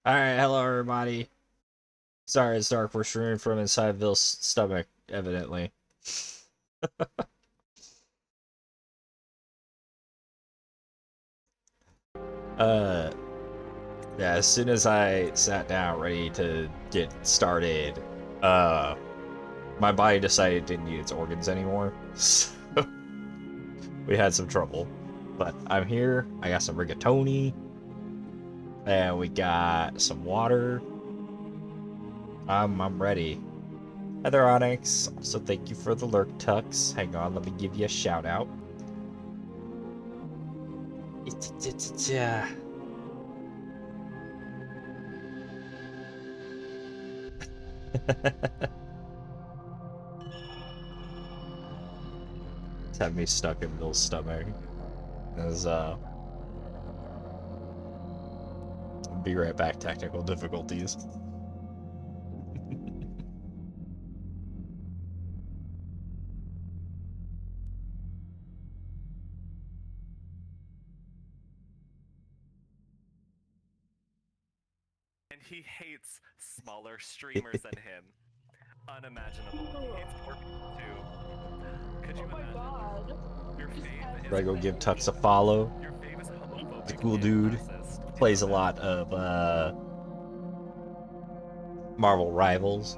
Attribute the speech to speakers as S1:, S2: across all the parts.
S1: Alright, hello everybody. Sorry it's dark, we're streaming from inside Bill's stomach, evidently. uh, yeah, as soon as I sat down ready to get started, my body decided it didn't need its organs anymore, so we had some trouble. But I'm here, I got some rigatoni, and we got some water. I'm ready. Heather Onyx, also thank you for the lurk tucks. Hang on, let me give you a shout out. It's had me stuck in Bill's stomach. As be right back, technical difficulties.
S2: And he hates smaller streamers than him. Unimaginable. He hates poor people too. Could you imagine?
S3: God.
S2: Your fave is
S1: Should I go give Tux a follow?
S2: Your fave is homophobic.
S1: The cool
S2: and
S1: dude.
S2: racist.
S1: Plays a lot of Marvel Rivals.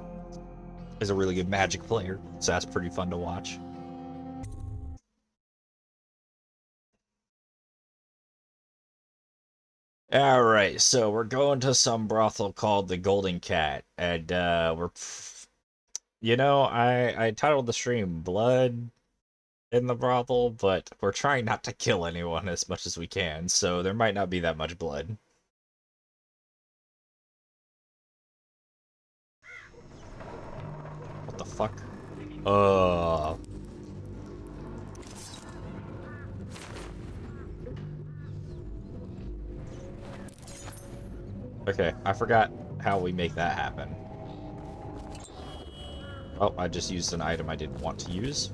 S1: Is a really good Magic player, so that's pretty fun to watch. Alright, so we're going to some brothel called the Golden Cat, and I titled the stream Blood in the Brothel, but we're trying not to kill anyone as much as we can, so there might not be that much blood. What the fuck? Okay, I forgot how we make that happen. Oh, I just used an item I didn't want to use.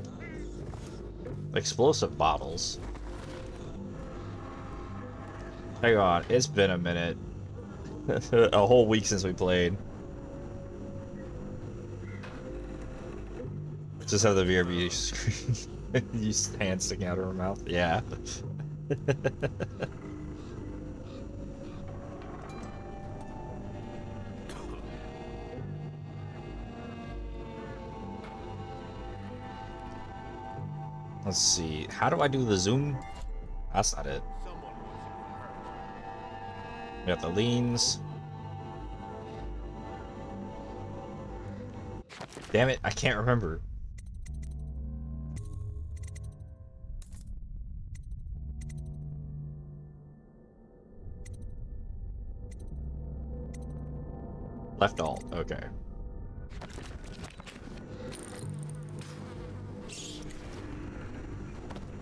S1: Explosive bottles. Hang on, it's been a minute. A whole week since we played. Just have the VRB screen. Use hands sticking out of her mouth. Yeah. Let's see. How do I do the zoom? That's not it. We got the leans. Damn it, I can't remember. Left alt, okay.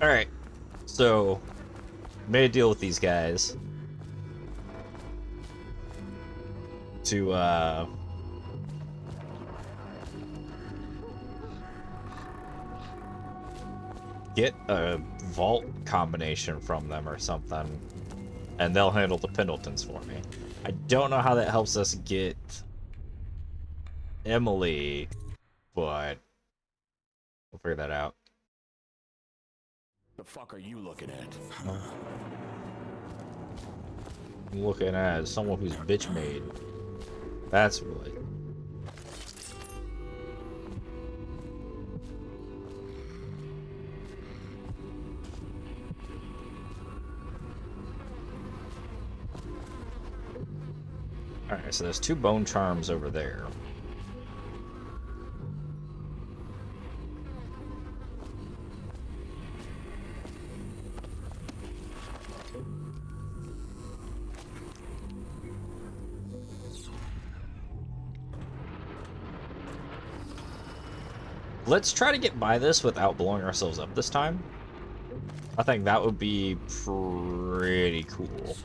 S1: Alright, so made a deal with these guys to get a vault combination from them or something, and they'll handle the Pendletons for me. I don't know how that helps us get Emily, but we'll figure that out.
S4: The fuck are you looking at?
S1: I'm looking at someone who's bitch made. That's what. Alright, so there's 2 bone charms over there. Let's try to get by this without blowing ourselves up this time. I think that would be pretty cool.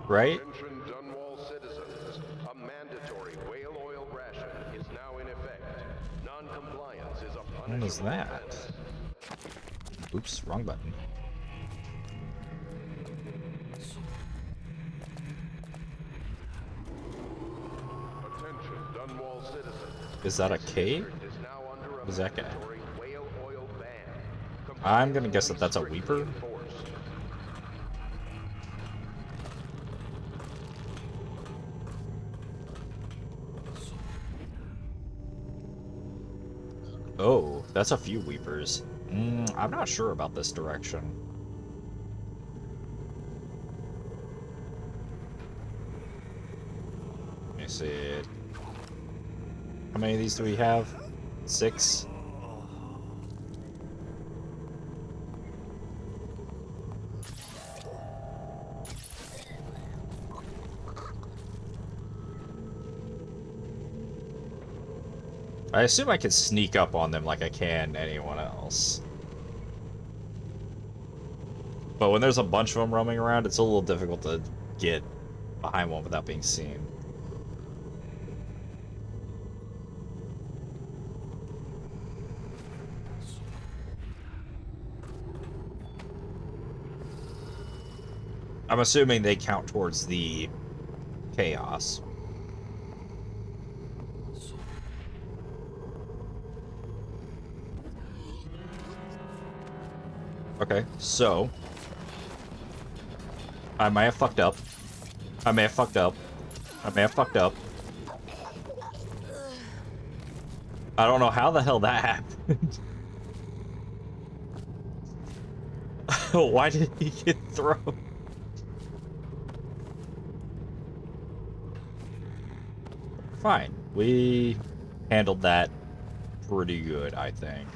S1: Right?
S5: Attention Dunwall citizens. A mandatory whale oil ration is now in effect. Non-compliance is a punishable
S1: What is that?
S5: offense.
S1: Oops, wrong button.
S5: All citizens.
S1: Is that a
S5: This
S1: cave?
S5: district is now under a
S1: What is that guy?
S5: mandatory whale oil ban.
S1: I'm gonna
S5: Compliance
S1: guess
S5: will
S1: that
S5: be
S1: that's a
S5: strictly
S1: Weeper.
S5: enforced.
S1: Oh, that's a few Weepers. I'm not sure about this direction. Let me see. How many of these do we have? 6? I assume I could sneak up on them like I can anyone else. But when there's a bunch of them roaming around, it's a little difficult to get behind one without being seen. I'm assuming they count towards the chaos. Okay, so I may have fucked up. I may have fucked up. I may have fucked up. I don't know how the hell that happened. Why did he get thrown? Fine. We handled that pretty good, I think.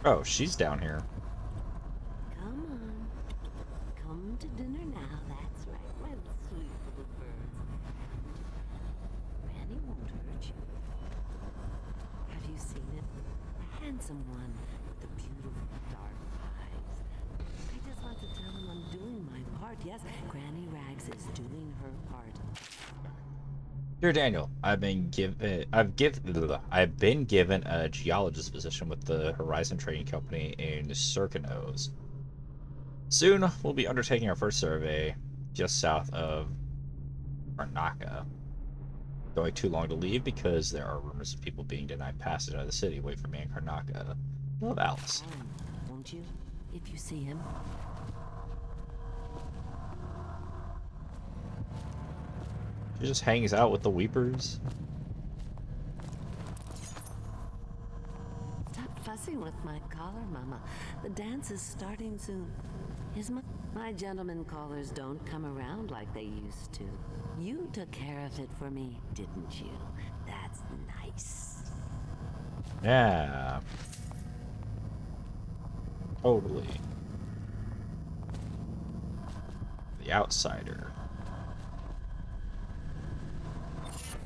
S1: Oh, she's down here.
S3: Come on. Come to dinner now. That's right, my sweet little birds. Granny won't hurt you. Have you seen it? The handsome one with the beautiful dark eyes. I just want to tell him I'm doing my part. Yes, Granny Rags is doing her part.
S1: Dear Daniel, I've been given a geologist position with the Horizon Trading Company in Circanos. Soon we'll be undertaking our first survey just south of Karnaka. Going too long to leave because there are rumors of people being denied passage out of the city. Wait for me in Karnaka. Love, Alice.
S3: Won't you? If you see him.
S1: She just hangs out with the Weepers.
S3: Stop fussing with my collar, Mama. The dance is starting soon. My gentlemen callers don't come around like they used to. You took care of it for me, didn't you? That's nice.
S1: Yeah. Totally. The Outsider.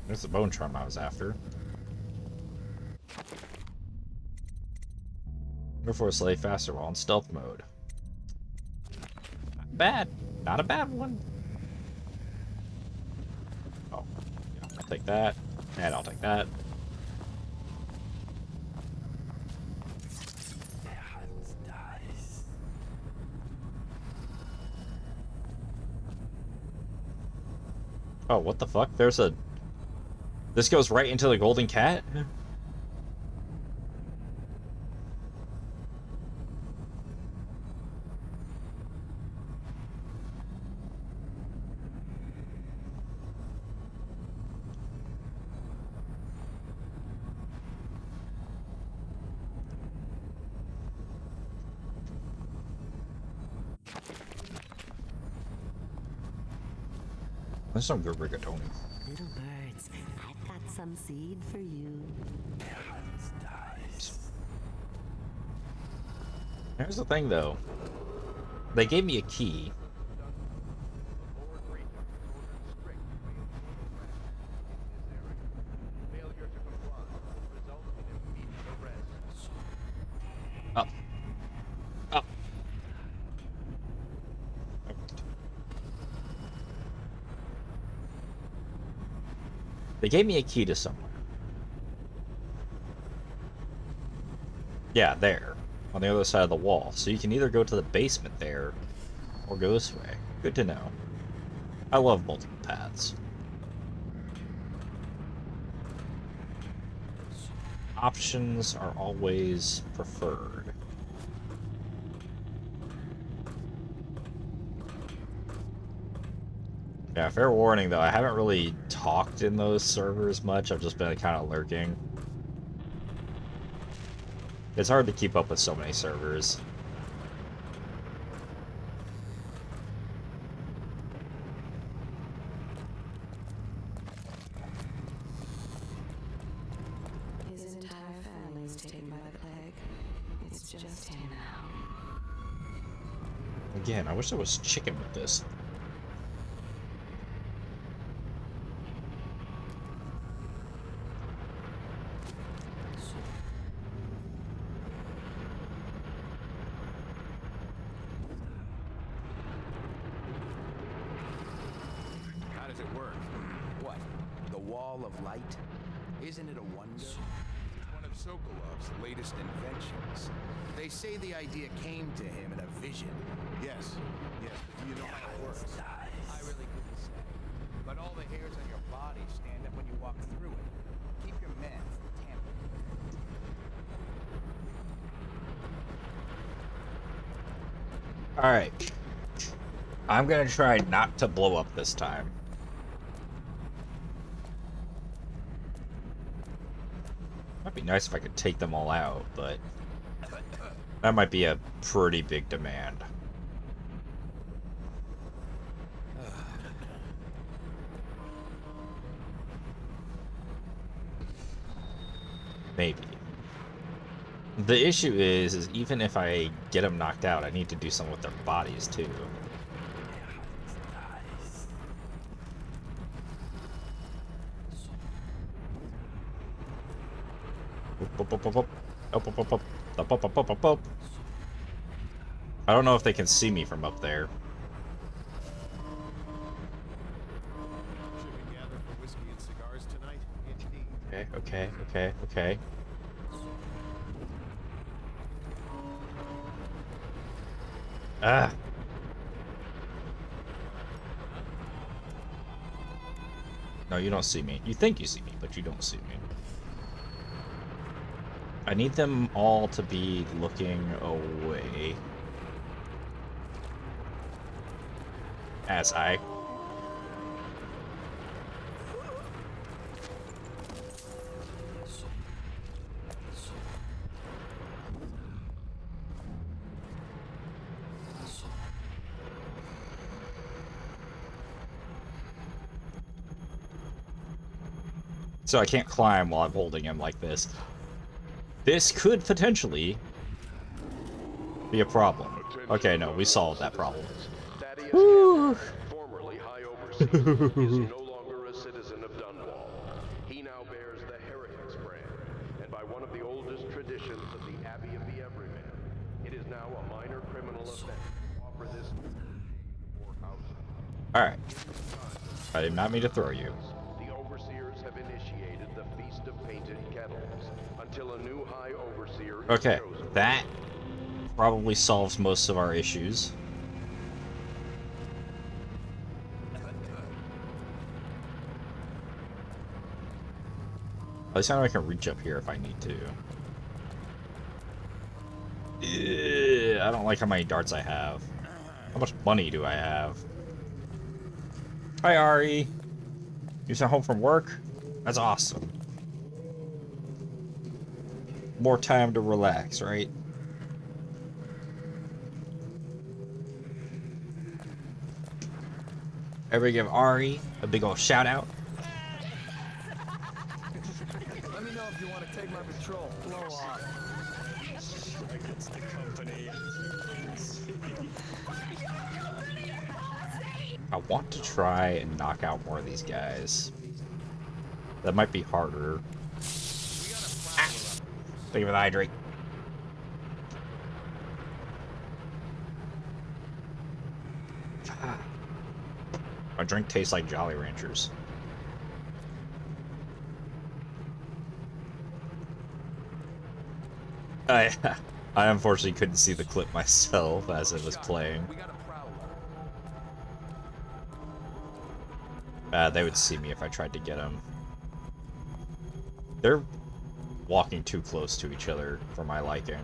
S1: There's the bone charm I was after. Therefore, slay faster while in stealth mode. Not bad. Not a bad one. Oh, yeah, I'll take that. And I'll take that. Oh, what the fuck? There's a... This goes right into the golden cat? There's some good rigatoni.
S3: Little birds, I've got some seed for you.
S1: Here's the thing, though. They gave me a key.
S5: Lord Regent ordered strict whale oil rationing in this area. Failure to comply will result in immediate arrest.
S1: Up. Up. They gave me a key to somewhere. Yeah, there. On the other side of the wall. So you can either go to the basement there, or go this way. Good to know. I love multiple paths. Options are always preferred. Yeah, fair warning though, I haven't really talked in those servers much, I've just been kind of lurking. It's hard to keep up with so many servers.
S3: His entire family's taken by the plague. It's just him now.
S1: Again, I wish there was chicken with this.
S4: How does it work? What? The wall of light? Isn't it a wonder? It's one of Sokolov's latest inventions. They say the idea came to him in a vision. Yes, but do you know how it works? I really couldn't say. But all the hairs on your body stand up when you walk through it. Keep your men from tampering.
S1: Alright. I'm gonna try not to blow up this time. Might be nice if I could take them all out, but that might be a pretty big demand. Maybe. The issue is even if I get them knocked out, I need to do something with their bodies too. I don't know if they can see me from up there.
S4: Should we gather for whiskey and cigars tonight? Indeed.
S1: Okay. Ah. No, you don't see me. You think you see me, but you don't see me. I need them all to be looking away. As I... So I can't climb while I'm holding him like this. This could potentially be a problem. Okay, no, we solved that problem. Woo!
S5: Formerly High Overseer, is no longer a citizen of Dunwall. He now bears the Heretics brand, and by one of the oldest traditions of the Abbey of the Everyman, it is now a minor criminal offense to offer this for housing.
S1: Alright. I did not mean to throw you.
S5: The Overseers have initiated the Feast of Painted Kettles until a new High Overseer is
S1: Okay,
S5: chosen.
S1: that probably solves most of our issues. At least I know I can reach up here if I need to. I don't like how many darts I have. How much money do I have? Hi, Ari. You sent home from work? That's awesome. More time to relax, right? Everybody give Ari a big old shout out.
S4: Let me know if you want to take my patrol. Blow off.
S2: Against the company.
S1: I want to try and knock out more of these guys. That might be harder. Thank you for the hydrate. My drink tastes like Jolly Ranchers. I I unfortunately couldn't see the clip myself as it was playing.
S4: We got a prowler.
S1: They would see me if I tried to get them. They're walking too close to each other for my liking.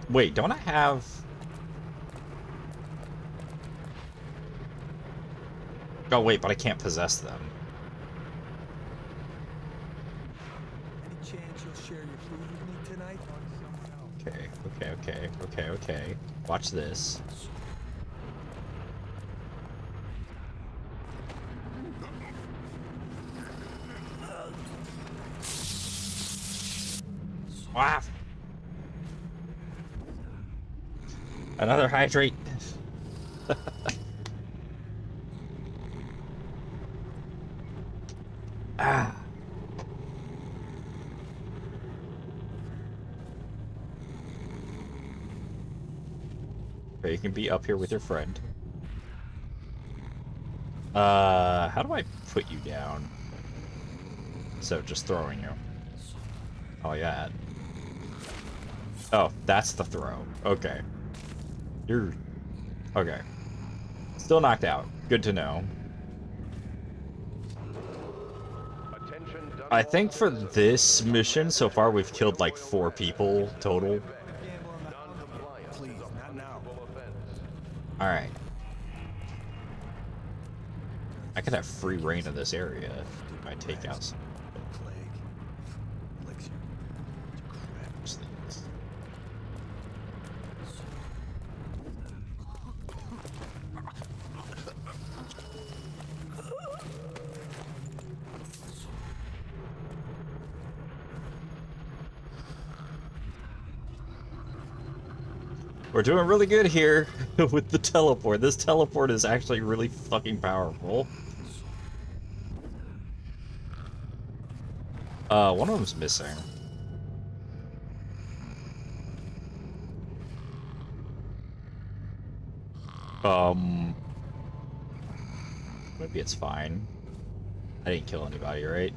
S1: Wait, don't I have... Oh wait, but I can't possess them.
S6: Any chance you'll share your food with me tonight?
S1: Okay. Watch this. Wow. Another hydrate. Ah. Okay, you can be up here with your friend. How do I put you down? So just throwing you. Oh yeah. Oh, that's the throw. Okay. You're... Okay. Still knocked out. Good to know. I think for this mission so far we've killed like 4 people total.
S6: Please, not now.
S1: Alright. I could have free reign of this area if I take out some. We're doing really good here with the teleport. This teleport is actually really fucking powerful. One of them's missing. Maybe it's fine. I didn't kill anybody, right?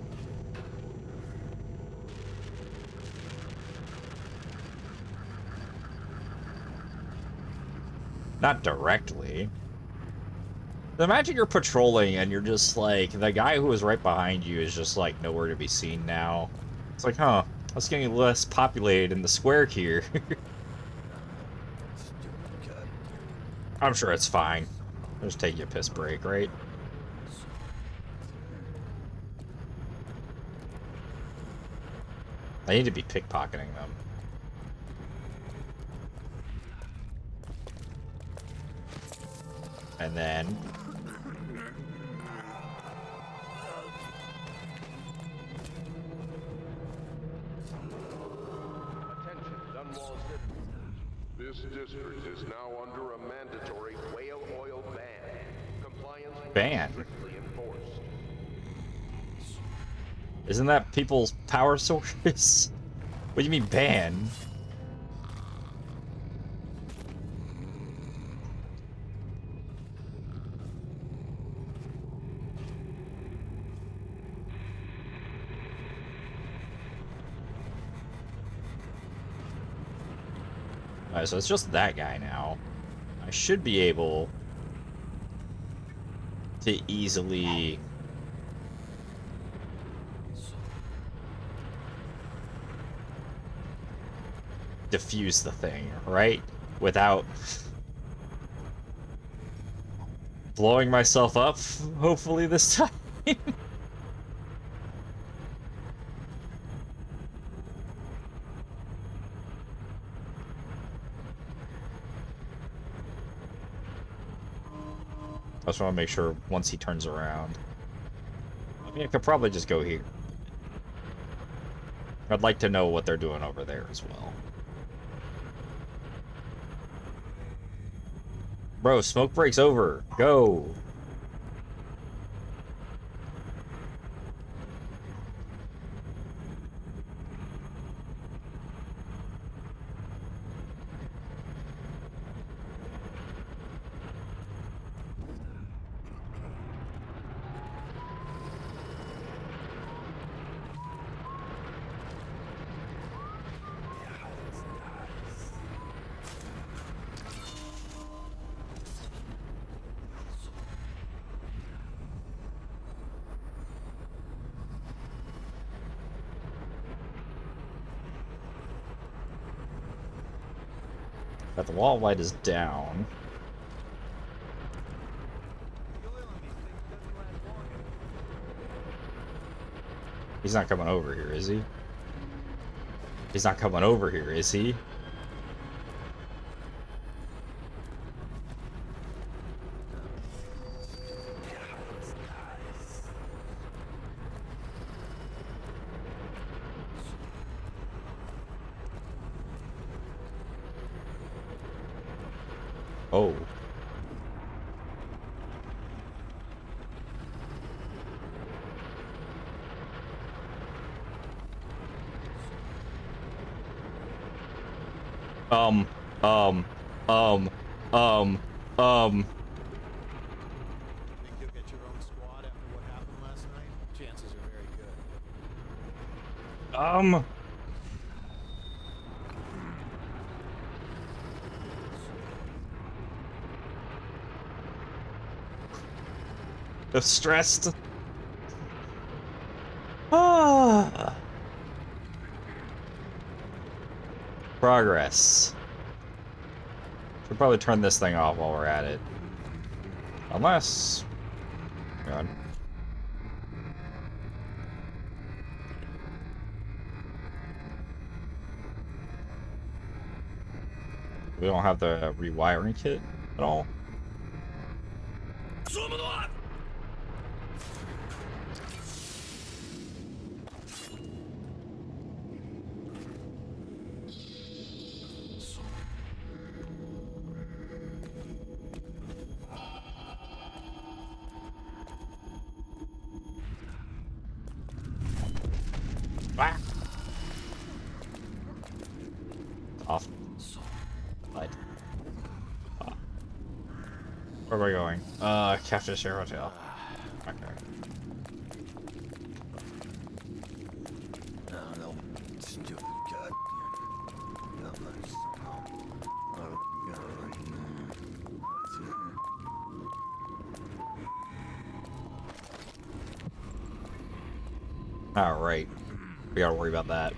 S1: Not directly. Imagine you're patrolling and you're just like, the guy who was right behind you is just like nowhere to be seen now. It's like, huh, it's getting less populated in the square here. I'm sure it's fine. Just take you a piss break, right? I need to be pickpocketing them. And then...
S5: Attention, Dunwall citizens. This district is now under a mandatory whale oil ban. Compliance will
S1: Ban?
S5: be strictly enforced.
S1: Isn't that people's power source? What do you mean ban? Alright, so it's just that guy now. I should be able to easily... defuse the thing, right? Without blowing myself up, hopefully this time. I just want to make sure once he turns around. I mean, I could probably just go here. I'd like to know what they're doing over there as well. Bro, smoke break's over. Go. But the wall of light is down. He's not coming over here, is he? He's not coming over here, is he? Oh. Um.
S6: Think you'll get your own squad after what happened last night? Chances are very good.
S1: I'm stressed. Ah. Progress. Should probably turn this thing off while we're at it. Unless... God. We don't have the rewiring kit at all. Ah. Off. Light. Where am I going? Catfish Air Hotel. Okay.
S7: No, stupid goddamn.
S1: Alright. We gotta worry about that.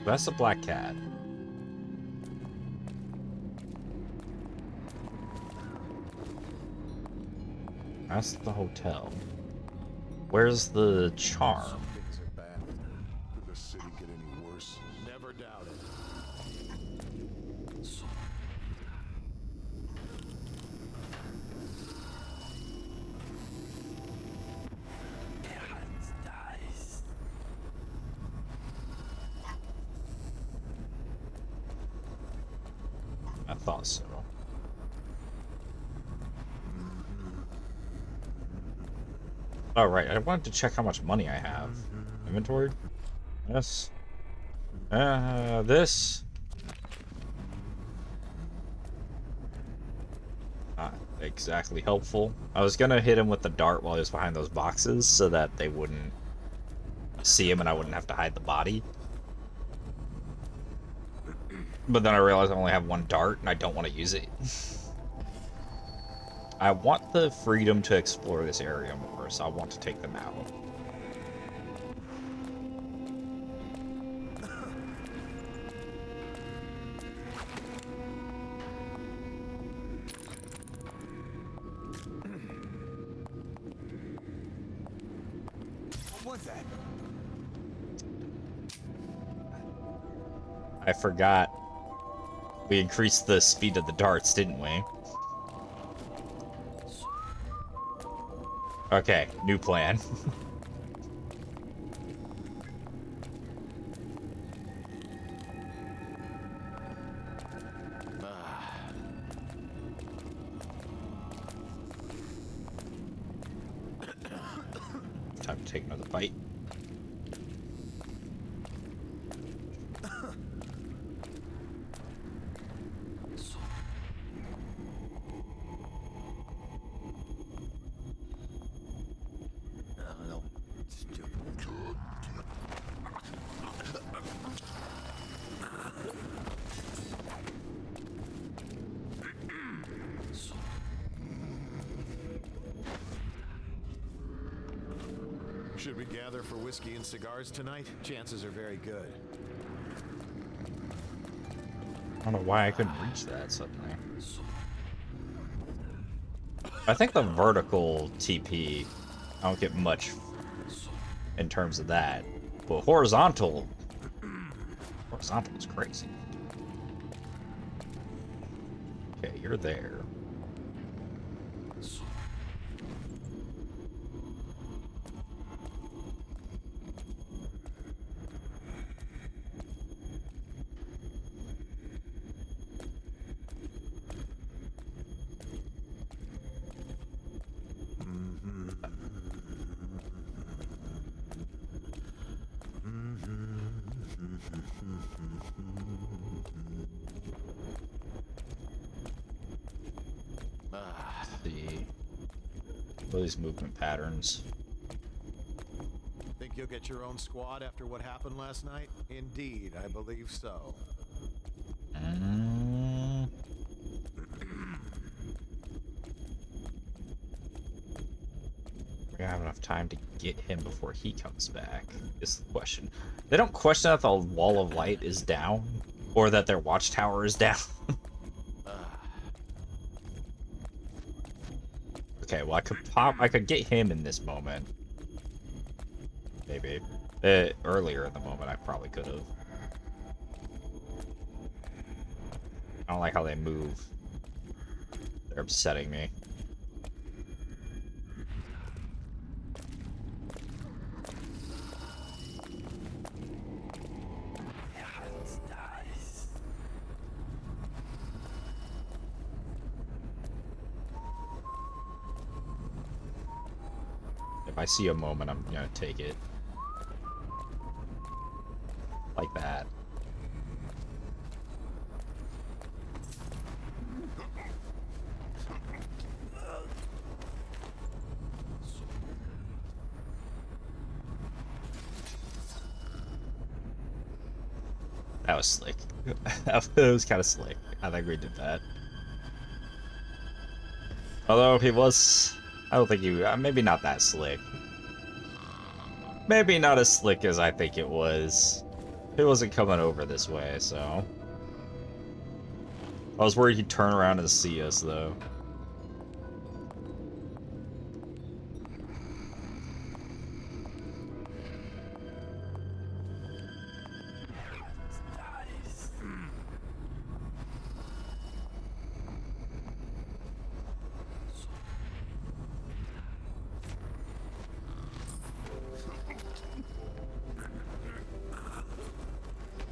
S1: That's a black cat. That's the hotel. Where's the charm?
S6: Some things are bad. Could the city get any worse? Never doubt it.
S1: I thought so. Oh, right. I wanted to check how much money I have. Inventory? Yes. This. Not exactly helpful. I was gonna hit him with the dart while he was behind those boxes so that they wouldn't see him and I wouldn't have to hide the body. But then I realized I only have one dart and I don't want to use it. I want the freedom to explore this area more, so I want to take them out.
S6: What was that?
S1: I forgot. We increased the speed of the darts, didn't we? Okay, new plan. Time to take another bite.
S6: Should we gather for whiskey and cigars tonight? Chances are very good.
S1: I don't know why I couldn't reach that suddenly. I think the vertical TP, I don't get much in terms of that. But horizontal is crazy. Okay, you're there. See. What are these movement patterns?
S6: Think you'll get your own squad after what happened last night? Indeed, I believe so.
S1: We're gonna have enough time to get him before he comes back, is the question. They don't question that the wall of light is down, or that their watchtower is down. Okay, well I could get him in this moment. Maybe. Earlier in the moment I probably could have. I don't like how they move. They're upsetting me. If I see a moment, I'm gonna take it. Like that. That was slick. That was kind of slick. I think we did that. Although he was... I don't think you... maybe not that slick. Maybe not as slick as I think it was. He wasn't coming over this way, so... I was worried he'd turn around and see us, though.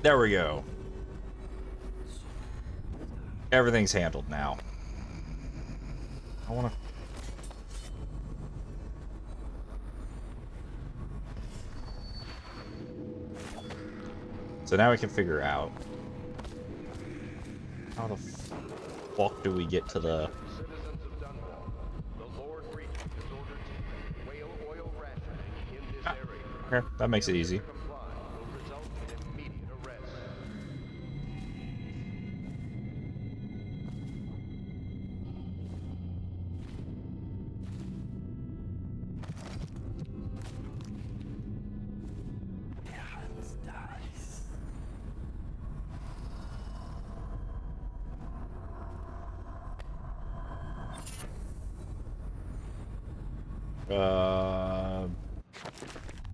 S1: There we go. Everything's handled now. I wanna... So now we can figure out... How the fuck do we get to the...
S5: Citizens of Dunwall, the Lord Regent has ordered whale oil rationing in this area.
S1: Okay, that makes it easy.
S5: Failure to comply will result in immediate arrest.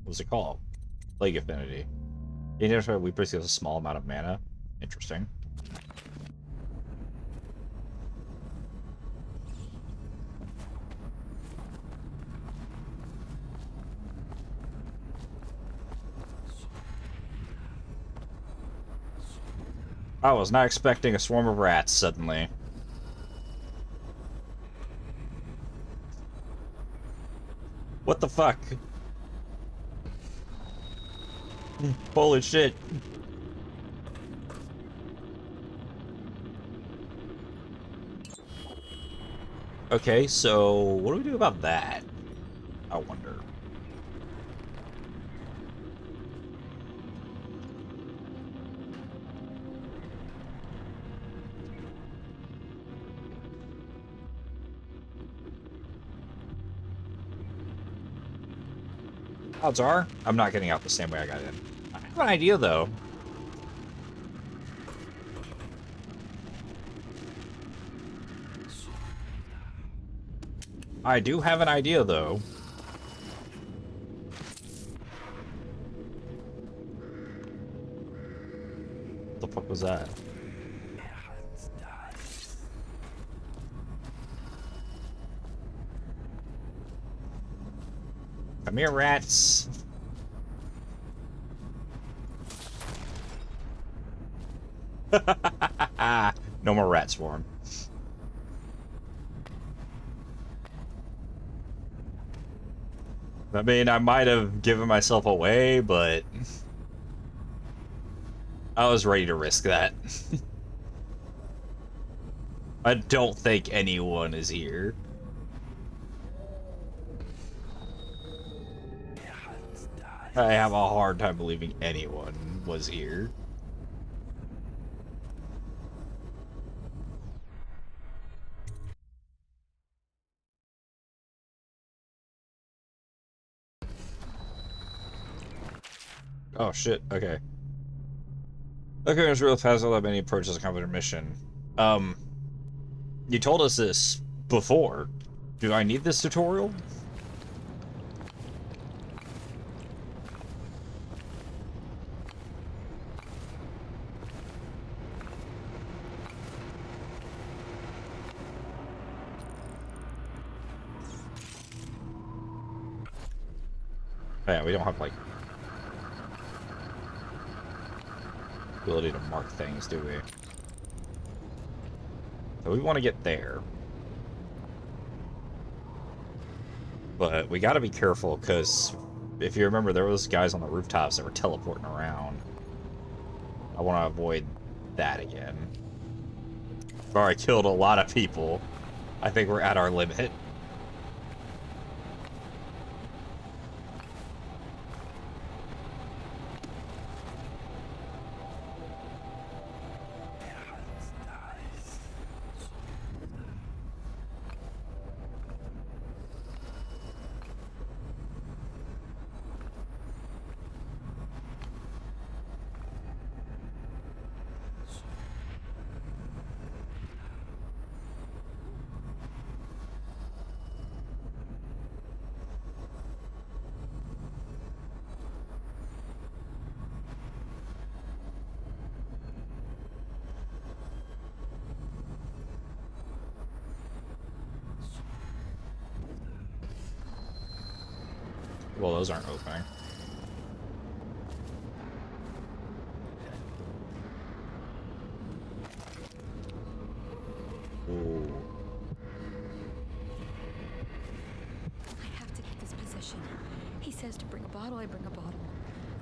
S1: What's it called? Plague Affinity. Initially, we basically have a small amount of mana. Interesting. I was not expecting a swarm of rats suddenly. What the fuck? Holy shit. Okay, so what do we do about that? I wonder. Odds are, I'm not getting out the same way I got in. I have an idea, though. I do have an idea, though. What the fuck was that? Come here, rats. No more rat swarm. I mean, I might have given myself away, but I was ready to risk that. I don't think anyone is here. I have a hard time believing anyone was here. Oh shit, okay. Okay, there's real fast that many approaches a combat mission. You told us this before. Do I need this tutorial? Oh, yeah, we don't have, like, ability to mark things, do we? So we want to get there. But we gotta be careful, because if you remember, there was guys on the rooftops that were teleporting around. I want to avoid that again. We've already killed a lot of people. I think we're at our limit. Well, those aren't opening. Ooh.
S8: I have to get this position. He says to bring a bottle, I bring a bottle.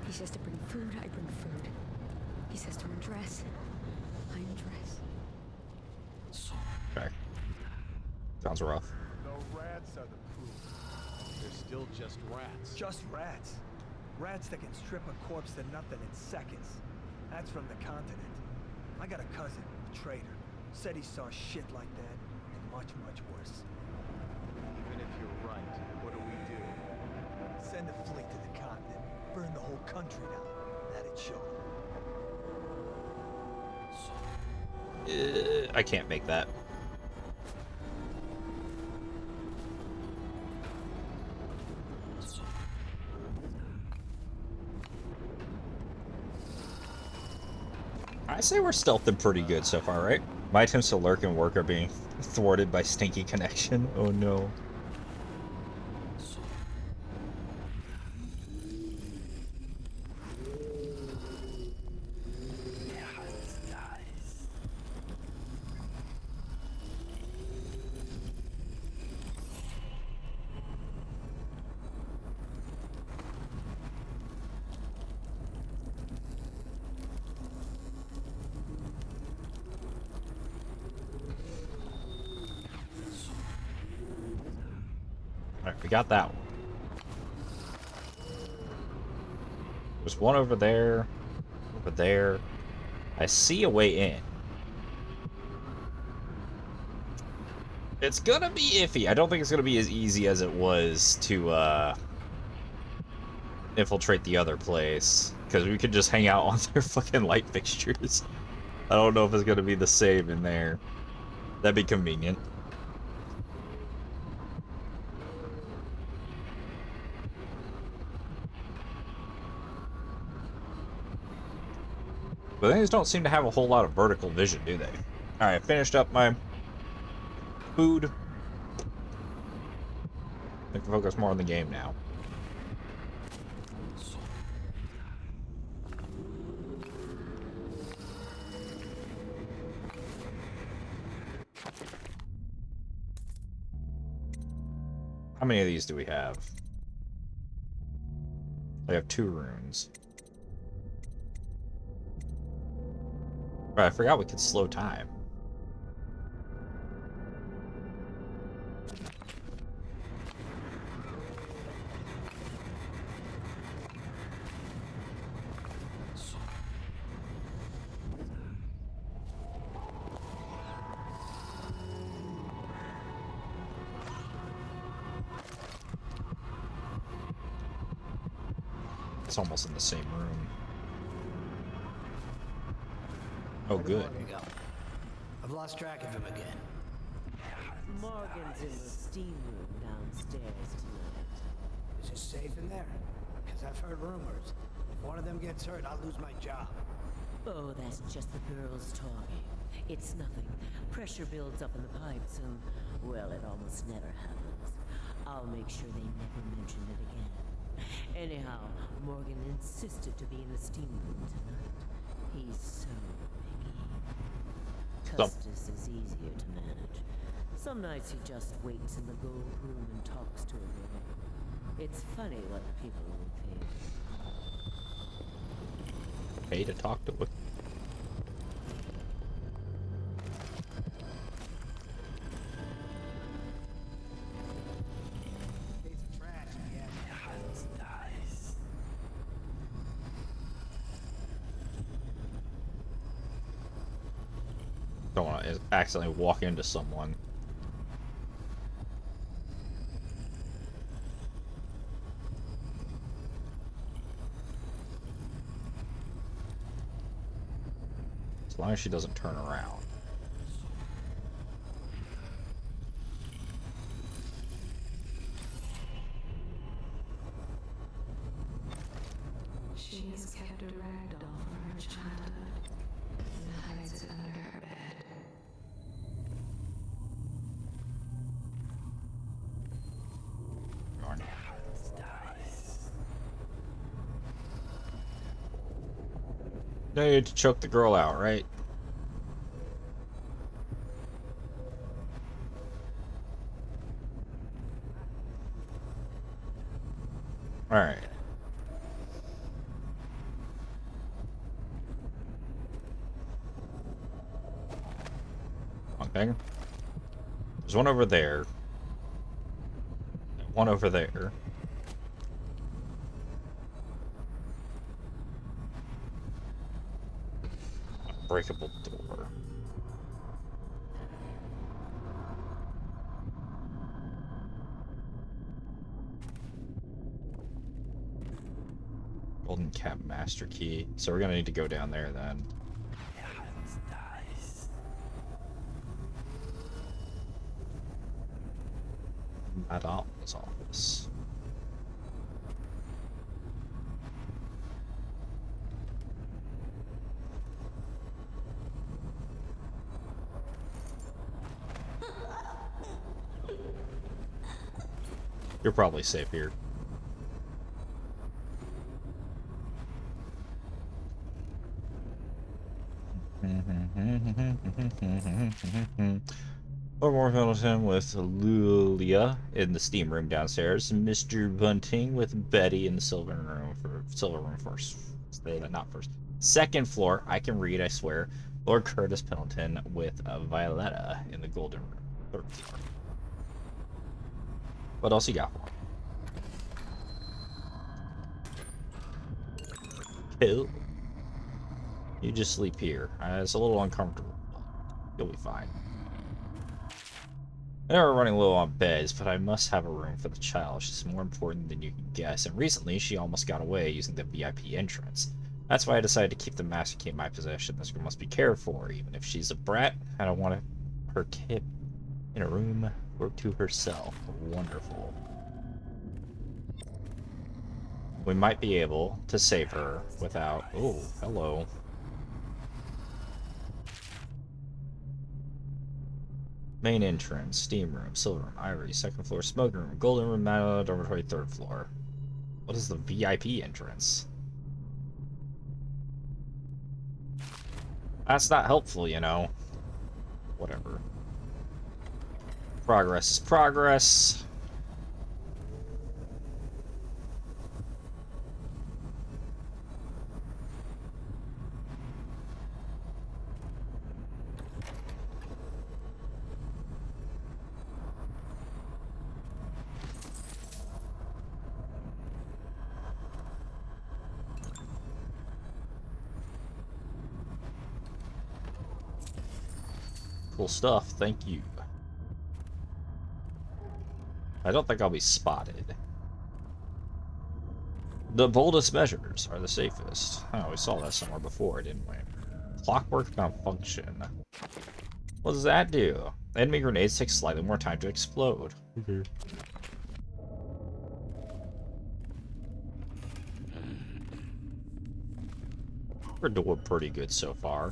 S8: He says to bring food, I bring food. He says to undress, I undress.
S1: Okay. Sounds rough.
S6: The rats are the proof. They're still just rats.
S9: Just rats. Rats that can strip a corpse to nothing in seconds. That's from the continent. I got a cousin, a trader. Said he saw shit like that, and much, much worse.
S6: Even if you're right, what do we do?
S9: Send a fleet to the continent. Burn the whole country down. That'd show.
S1: I can't make that. I say we're stealthing pretty good so far, right? My attempts to lurk and work are being thwarted by stinky connection. Oh no. Alright, we got that one. There's one over there. Over there. I see a way in. It's gonna be iffy. I don't think it's gonna be as easy as it was to infiltrate the other place, because we could just hang out on their fucking light fixtures. I don't know if it's gonna be the same in there. That'd be convenient. But they just don't seem to have a whole lot of vertical vision, do they? Alright, finished up my food. I can focus more on the game now. How many of these do we have? We have 2 runes. Right, I forgot we could slow time. It's almost in the same room. Oh, good.
S10: I've lost track of him again.
S3: Morgan's in the steam room downstairs tonight.
S10: Is it safe in there? Because I've heard rumors. If one of them gets hurt, I'll lose my job.
S3: Oh, that's just the girls talking. It's nothing. Pressure builds up in the pipes and, well, it almost never happens. I'll make sure they never mention it again. Anyhow, Morgan insisted to be in the steam room tonight. He's so picky. Custis is easier to manage. Some nights he just waits in the gold room and talks to everyone. It's funny what people will pay.
S1: Pay to talk to it. Don't want to accidentally walk into someone. As long as she doesn't turn around.
S11: She has kept a rag doll from her childhood and hides it under her bed.
S1: Darn. No need to choke the girl out, right? Alright. Okay. There's one over there. One over there. Unbreakable door. Golden Cap Master Key. So we're gonna need to go down there then. Madame's office. You're probably safe here. More Pendleton with Lulia in the steam room downstairs. Mr. Bunting with Betty in the silver room first. Not first. Second floor. I can read, I swear. Lord Curtis Pendleton with Violetta in the golden room. Third floor. What else you got for me? Cool. You just sleep here. It's a little uncomfortable, but you'll be fine. I know we're running low on beds, but I must have a room for the child. She's more important than you can guess, and recently she almost got away using the VIP entrance. That's why I decided to keep the master key in my possession. This girl must be cared for, even if she's a brat. I don't want her kid in a room or to herself. Wonderful. We might be able to save her without... Oh, hello. Main entrance, steam room, silver room, ivory, second floor, smoking room, golden room, dormitory, third floor. What is the VIP entrance? That's not helpful, you know. Whatever. Progress is progress. Cool stuff, thank you. I don't think I'll be spotted. The boldest measures are the safest. Oh, we saw that somewhere before, didn't we? Clockwork malfunction. What does that do? Enemy grenades take slightly more time to explode. We're doing pretty good so far.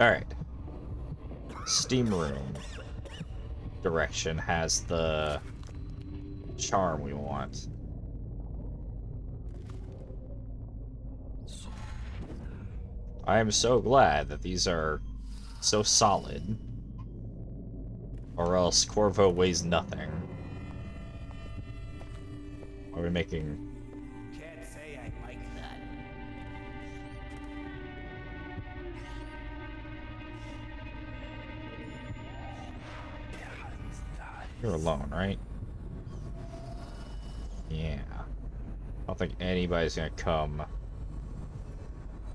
S1: Alright. Steam room direction has the charm we want. I am so glad that these are so solid. Or else Corvo weighs nothing. Are we making...
S10: Can't say I like that.
S1: You're alone, right? Yeah. I don't think anybody's gonna come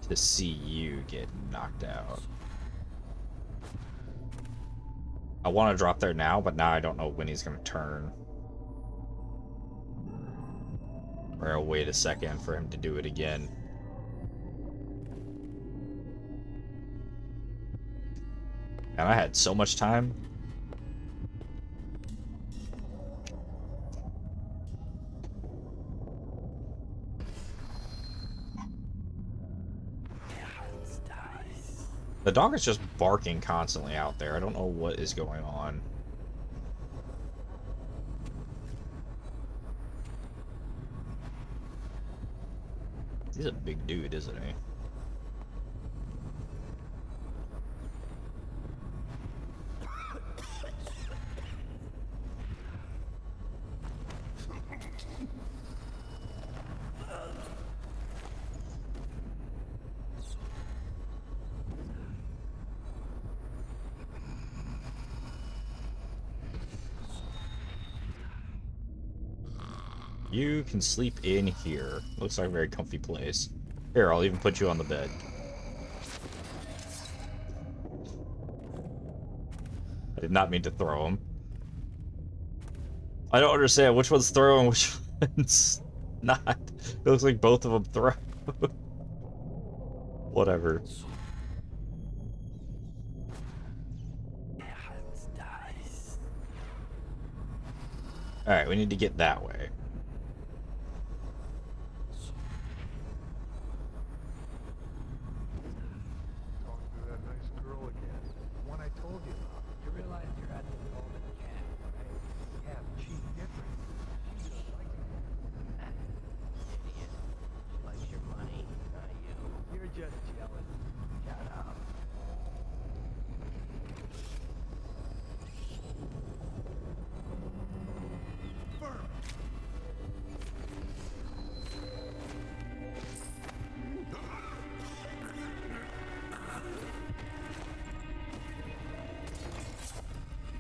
S1: to see you get knocked out. I want to drop there now, but now I don't know when he's gonna turn. Or I'll wait a second for him to do it again. And I had so much time. The dog is just barking constantly out there. I don't know what is going on. He's a big dude, isn't he? You can sleep in here. Looks like a very comfy place. Here, I'll even put you on the bed. I did not mean to throw him. I don't understand which one's throw and which one's not. It looks like both of them throw. Whatever. Alright, we need to get that way.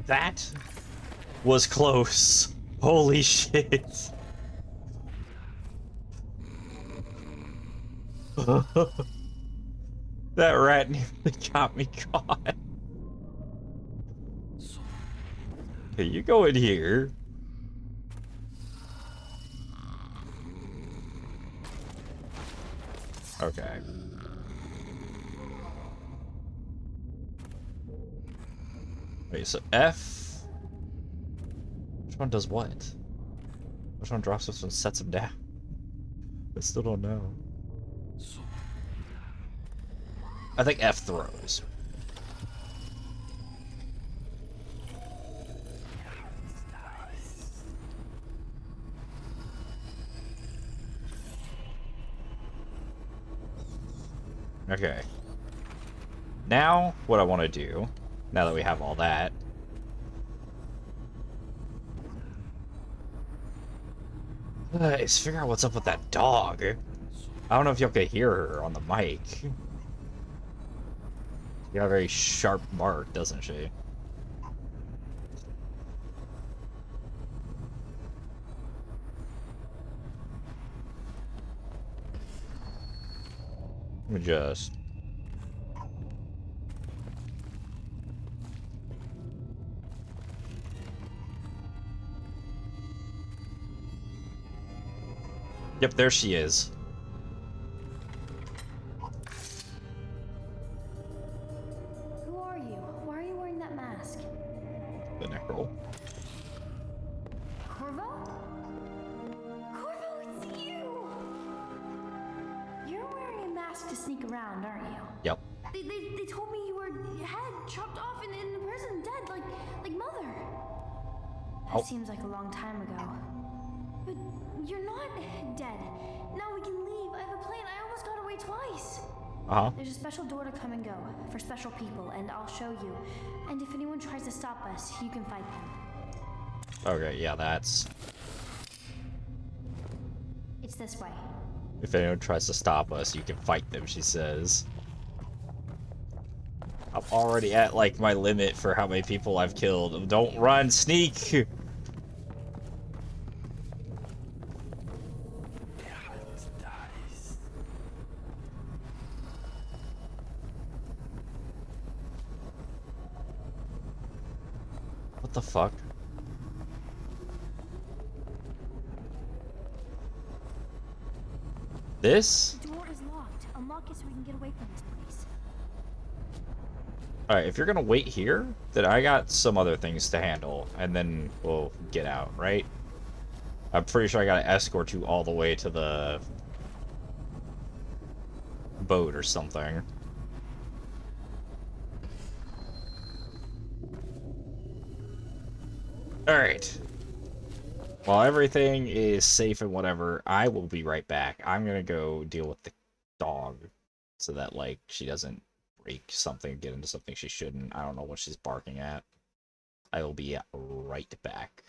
S1: That was close. Holy shit. That rat nearly got me caught. Okay, you go in here. Okay. Wait, so F... Which one does what? Which one drops this one sets him down? I still don't know. I think F throws. Okay. Now, what I want to do, now that we have all that, is figure out what's up with that dog. I don't know if y'all can hear her on the mic. She got a very sharp bark, doesn't she? Let me just... Yep, there she is.
S12: Who are you? Why are you wearing that mask?
S1: The neck roll.
S12: Corvo? Corvo, it's you! You're wearing a mask to sneak around, aren't you?
S1: Yep.
S12: They told me you were head chopped off and in prison, dead, like Mother. That seems like a long time ago. But you're not dead. Now we can leave. I have a plan. I almost got away twice.
S1: Uh-huh.
S12: There's a special door to come and go for special people, and I'll show you. And if anyone tries to stop us, you can fight them.
S1: Okay, yeah, that's...
S12: It's this way.
S1: If anyone tries to stop us, you can fight them, she says. I'm already at, like, my limit for how many people I've killed. Don't run, sneak! What the fuck? This?
S12: The door is locked. Unlock it so we can get away from this place.
S1: Alright, if you're gonna wait here, then I got some other things to handle, and then we'll get out, right? I'm pretty sure I gotta escort you all the way to the boat or something. Alright. While everything is safe and whatever, I will be right back. I'm gonna go deal with the dog so that, like, she doesn't break something, get into something she shouldn't. I don't know what she's barking at. I will be right back.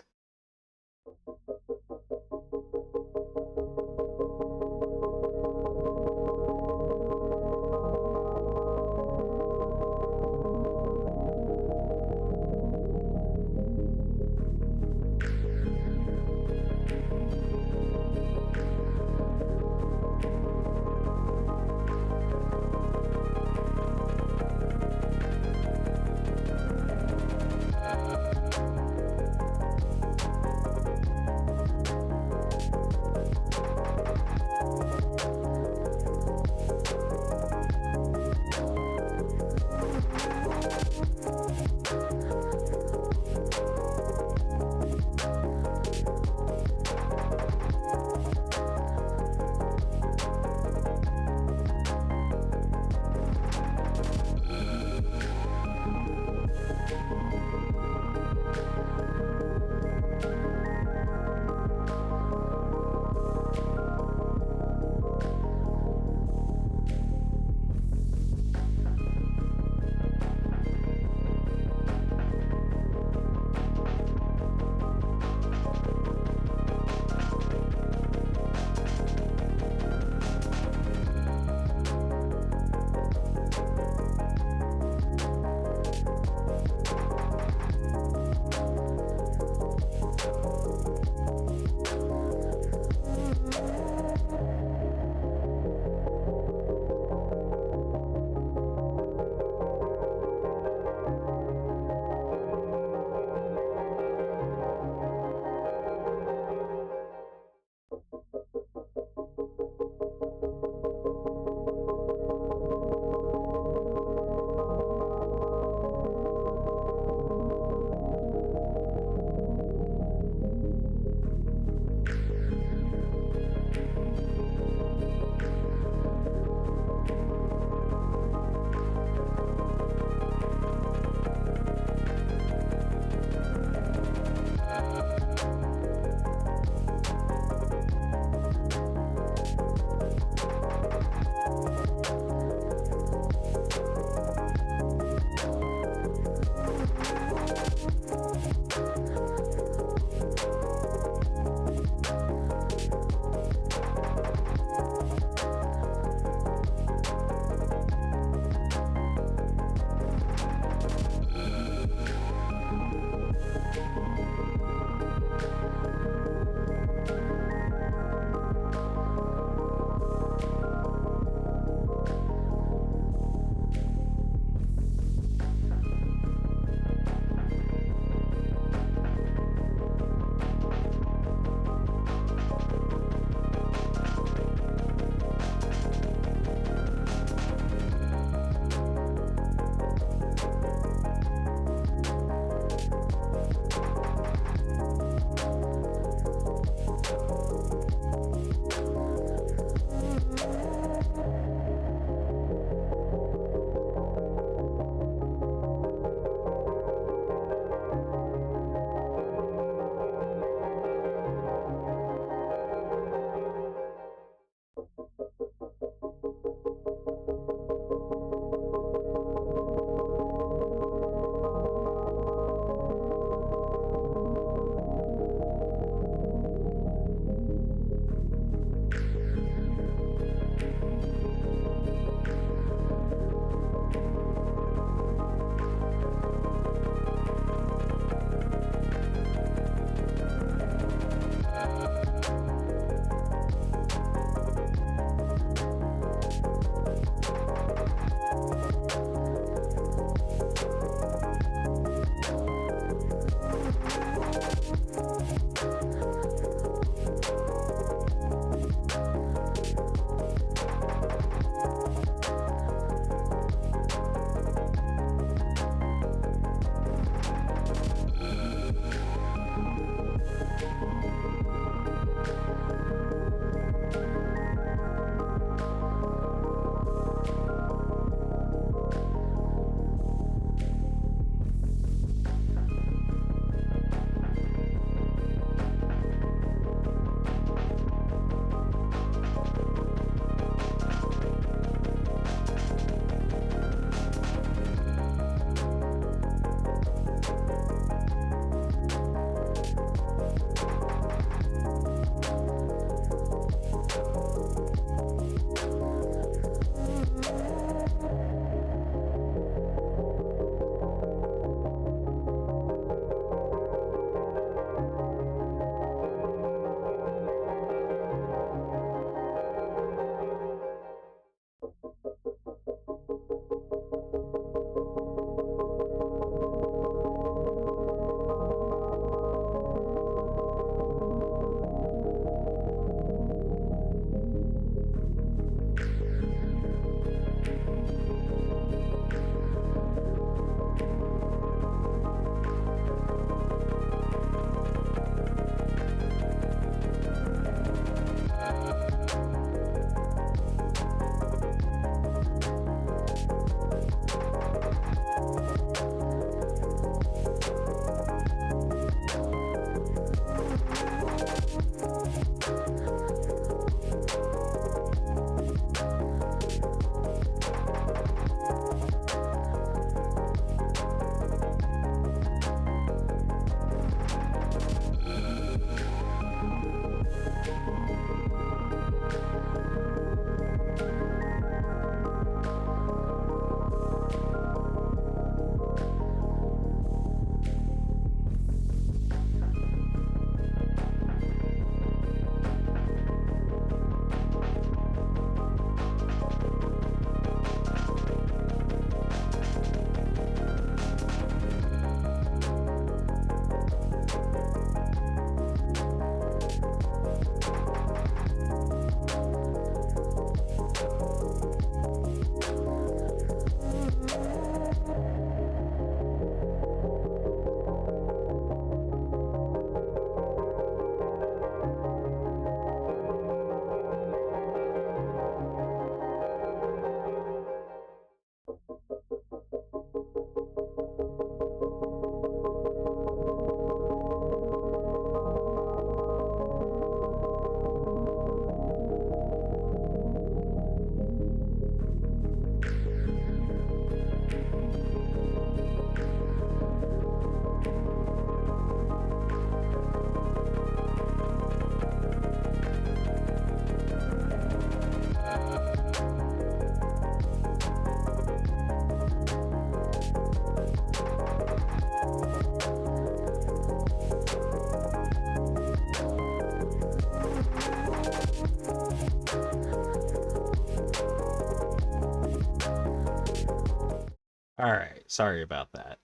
S1: Alright, sorry about that.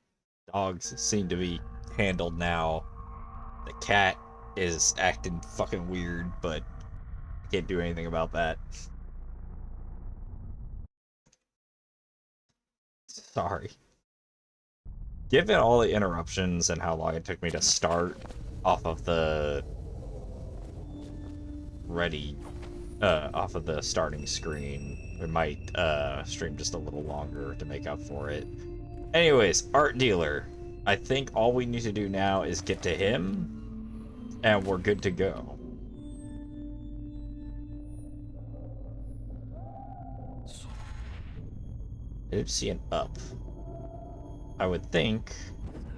S1: Dogs seem to be handled now. The cat is acting fucking weird, but I can't do anything about that. Sorry. Given all the interruptions and how long it took me to start off of the off of the starting screen, we might stream just a little longer to make up for it. Anyways, art dealer. I think all we need to do now is get to him, and we're good to go. I didn't see an up. I would think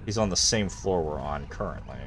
S1: he's on the same floor we're on currently.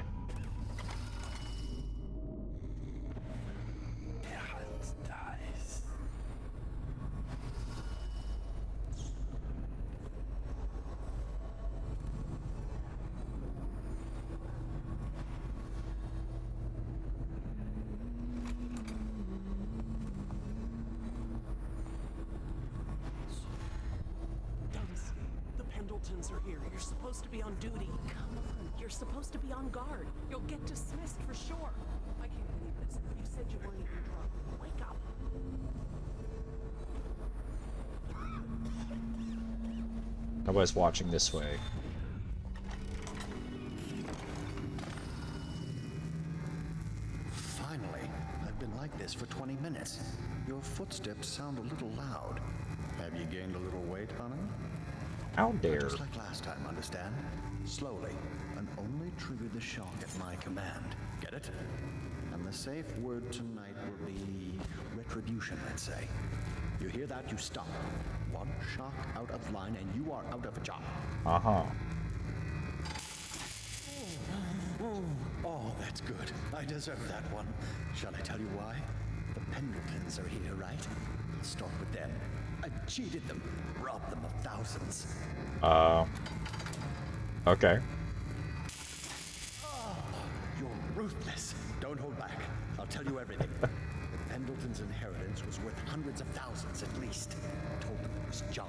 S13: Are here. You're supposed to be on duty. Come on. You're supposed to be on guard. You'll get dismissed for sure. I can't believe this. You said you weren't even drunk. Wake up.
S1: Nobody's watching this way.
S7: Finally. I've been like this for 20 minutes. Your footsteps sound a little loud. Have you gained a little weight, honey?
S1: How dare.
S7: Just like last time, understand? Slowly, and only trigger the shock at my command. Get it? And the safe word tonight will be retribution, let's say. You hear that, you stop. One shock out of line and you are out of a job.
S1: Uh-huh.
S7: Oh, that's good. I deserve that one. Shall I tell you why? The Pendletons are here, right? I'll start with them. I cheated them, robbed them of thousands.
S1: Okay.
S7: Oh, you're ruthless. Don't hold back. I'll tell you everything. The Pendleton's inheritance was worth hundreds of thousands at least. I told them it was junk.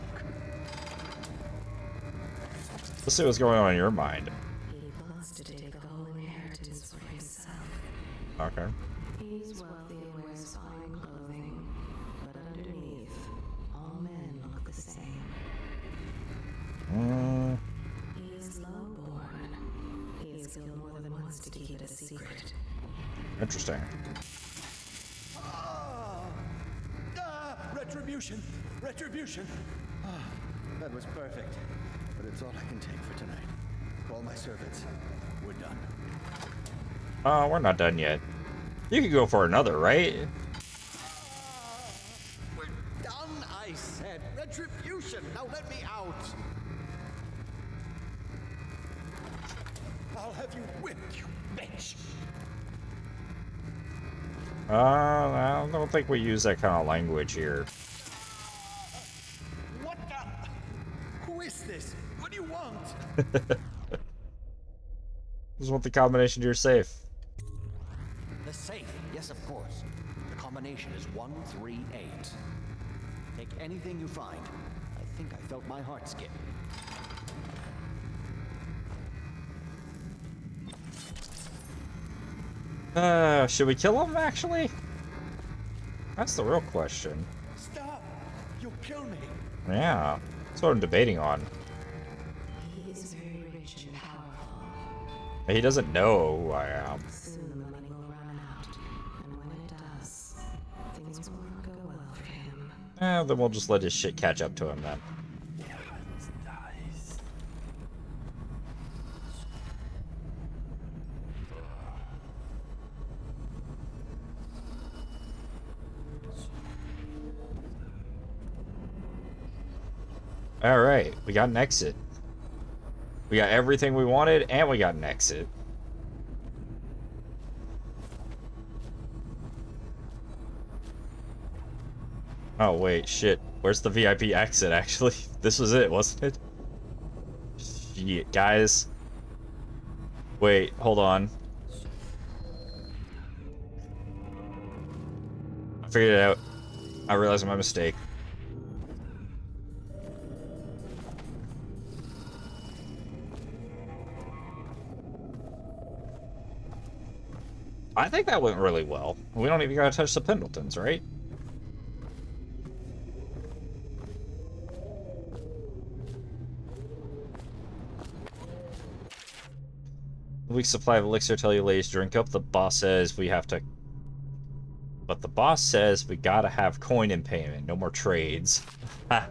S1: Let's see what's going on in your mind.
S11: He wants to take the whole inheritance for himself.
S1: Okay.
S11: He's wealthy and wears fine clothing, but underneath, all men look the same. He is low-born. He has killed more than once to keep it a secret.
S1: Interesting.
S7: Retribution! Retribution! That was perfect. But it's all I can take for tonight. Call my servants. We're done.
S1: We're not done yet. You could go for another, right?
S7: We're done, I said. Retribution! Now let me out! I'll have you whipped, you bitch!
S1: I don't think we use that kind of language here.
S7: What the? Who is this? What do you want?
S1: Just want the combination to your safe.
S7: The safe, yes, of course. The combination is 138. Take anything you find. I think I felt my heart skip.
S1: Should we kill him, actually? That's the real question.
S7: Stop! You'll kill me!
S1: Yeah, that's what I'm debating on.
S11: He is very rich and powerful.
S1: He doesn't know who I am.
S11: Soon the money will run out, and when it does, things will not go well for him.
S1: Then we'll just let his shit catch up to him then. Alright, we got an exit. We got everything we wanted, and we got an exit. Oh, wait, shit. Where's the VIP exit, actually? This was it, wasn't it? Shit, guys. Wait, hold on. I figured it out. I realized my mistake. I think that went really well. We don't even gotta touch the Pendletons, right? A week's supply of elixir till you ladies drink up. The boss says we have to... But the boss says we gotta have coin in payment. No more trades. Ha.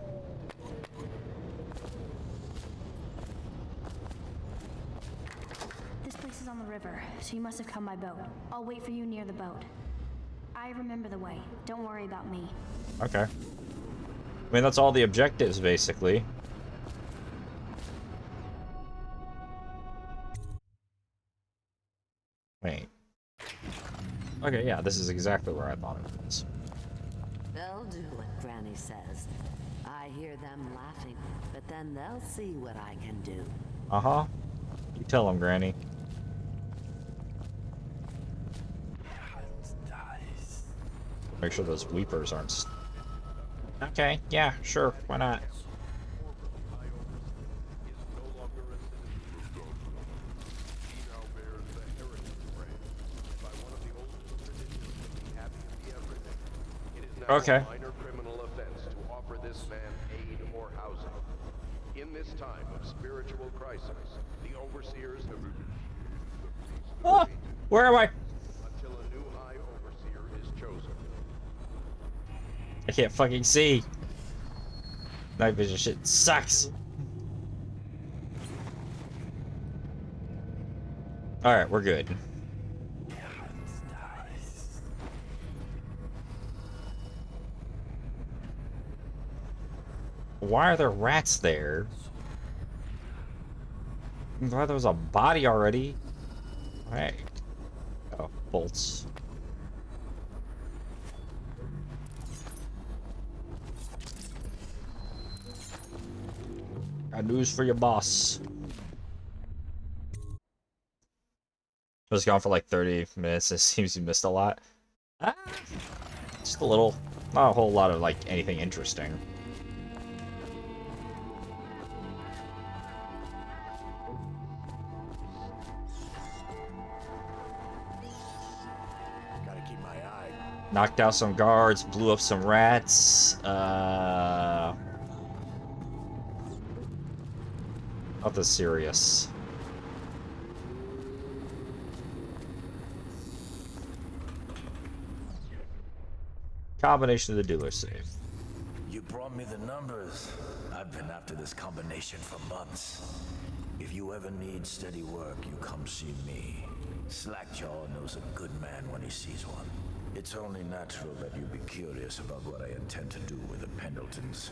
S12: This place is on the river, so you must have come by boat. I'll wait for you near the boat. I remember the way. Don't worry about me.
S1: Okay. I mean, that's all the objectives, basically. Wait. Okay, yeah, this is exactly where I thought it was.
S3: They'll do what Granny says. I hear them laughing, but then they'll see what I can do.
S1: Uh-huh. You tell them, Granny. Make sure those weepers aren't... Okay, yeah, sure, why not? Okay.
S5: Minor criminal offense to offer this man aid or housing. In this time of spiritual crisis, the overseers have...
S1: Ah, where am I?
S5: Until a new high overseer is chosen.
S1: I can't fucking see. Night vision shit sucks. Alright, we're good. Why are there rats there? Why there was a body already? Right. Oh, bolts. Got news for your boss. I was gone for like 30 minutes. It seems you missed a lot. Ah, just a little. Not a whole lot of like anything interesting. Knocked out some guards, blew up some rats. Nothing serious. Combination of the dealer save.
S14: You brought me the numbers. I've been after this combination for months. If you ever need steady work, you come see me. Slackjaw knows a good man when he sees one. It's only natural that you be curious about what I intend to do with the Pendletons.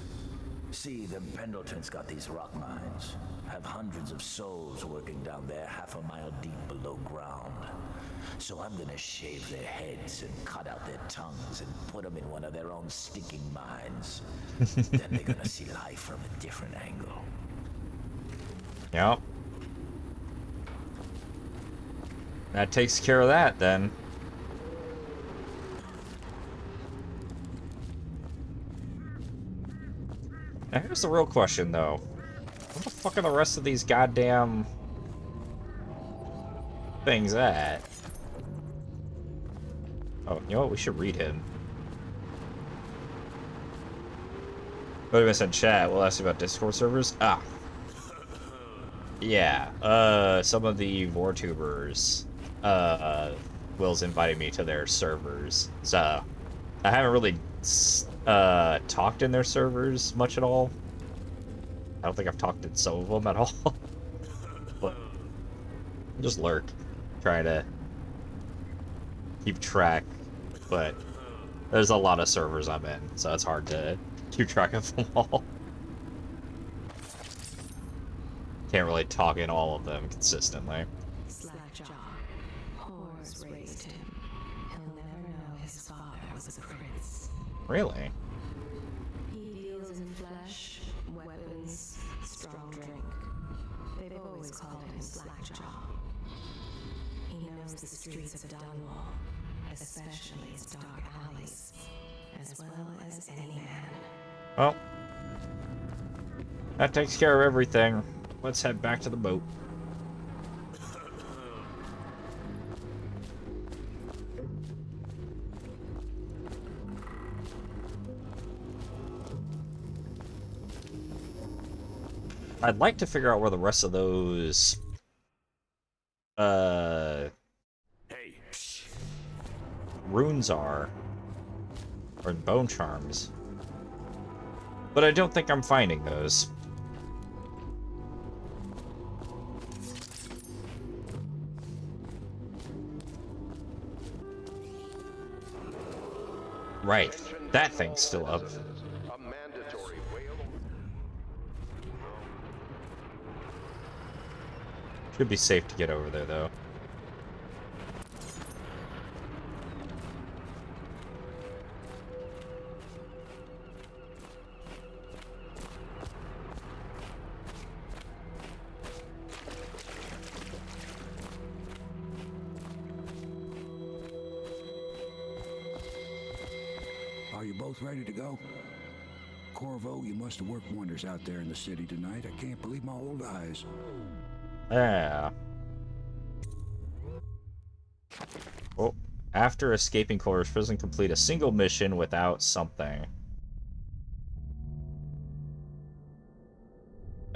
S14: See, the Pendletons got these rock mines, have hundreds of souls working down there half a mile deep below ground. So I'm gonna shave their heads and cut out their tongues and put them in one of their own stinking mines. Then they're gonna see life from a different angle.
S1: Yep. That takes care of that, then. Now here's the real question, though. Where the fuck are the rest of these goddamn things at? Oh, you know what? We should read him. What did I send chat? We'll ask you about Discord servers. Ah. Yeah. Some of the VorTubers, Will's invited me to their servers. So, I haven't really talked in their servers much at all. I don't think I've talked in some of them at all. But just lurk, trying to keep track. But there's a lot of servers I'm in, so it's hard to keep track of them all. Can't really talk in all of them consistently.
S11: Slackjaw. Horrors raised him. He'll never know his father was a prince.
S1: Really?
S11: He deals in flesh, weapons, strong drink. They've always called him Slackjaw. He knows the streets of Dunwall, especially its dark alleys, as well as any man.
S1: Well, that takes care of everything. Let's head back to the boat. I'd like to figure out where the rest of those runes are, or bone charms, but I don't think I'm finding those. Right, that thing's still up.
S5: A mandatory whale.
S1: Should be safe to get over there, though.
S15: Are you both ready to go? Corvo, you must have worked wonders out there in the city tonight. I can't believe my old eyes.
S1: Yeah. Oh, after escaping Corvo's prison, complete a single mission without something.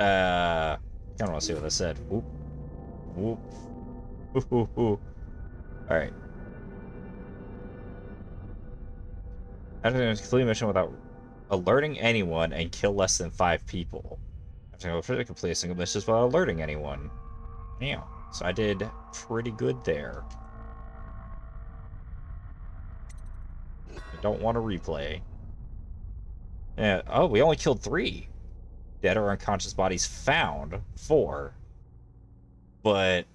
S1: I kind of want to see what that said. Whoop. Whoop. Whoop. Alright. After complete a mission without alerting anyone and kill less than 5 people. After complete a single mission without alerting anyone. Yeah, so I did pretty good there. I don't want to replay. Yeah. Oh, we only killed 3. Dead or unconscious bodies found 4. But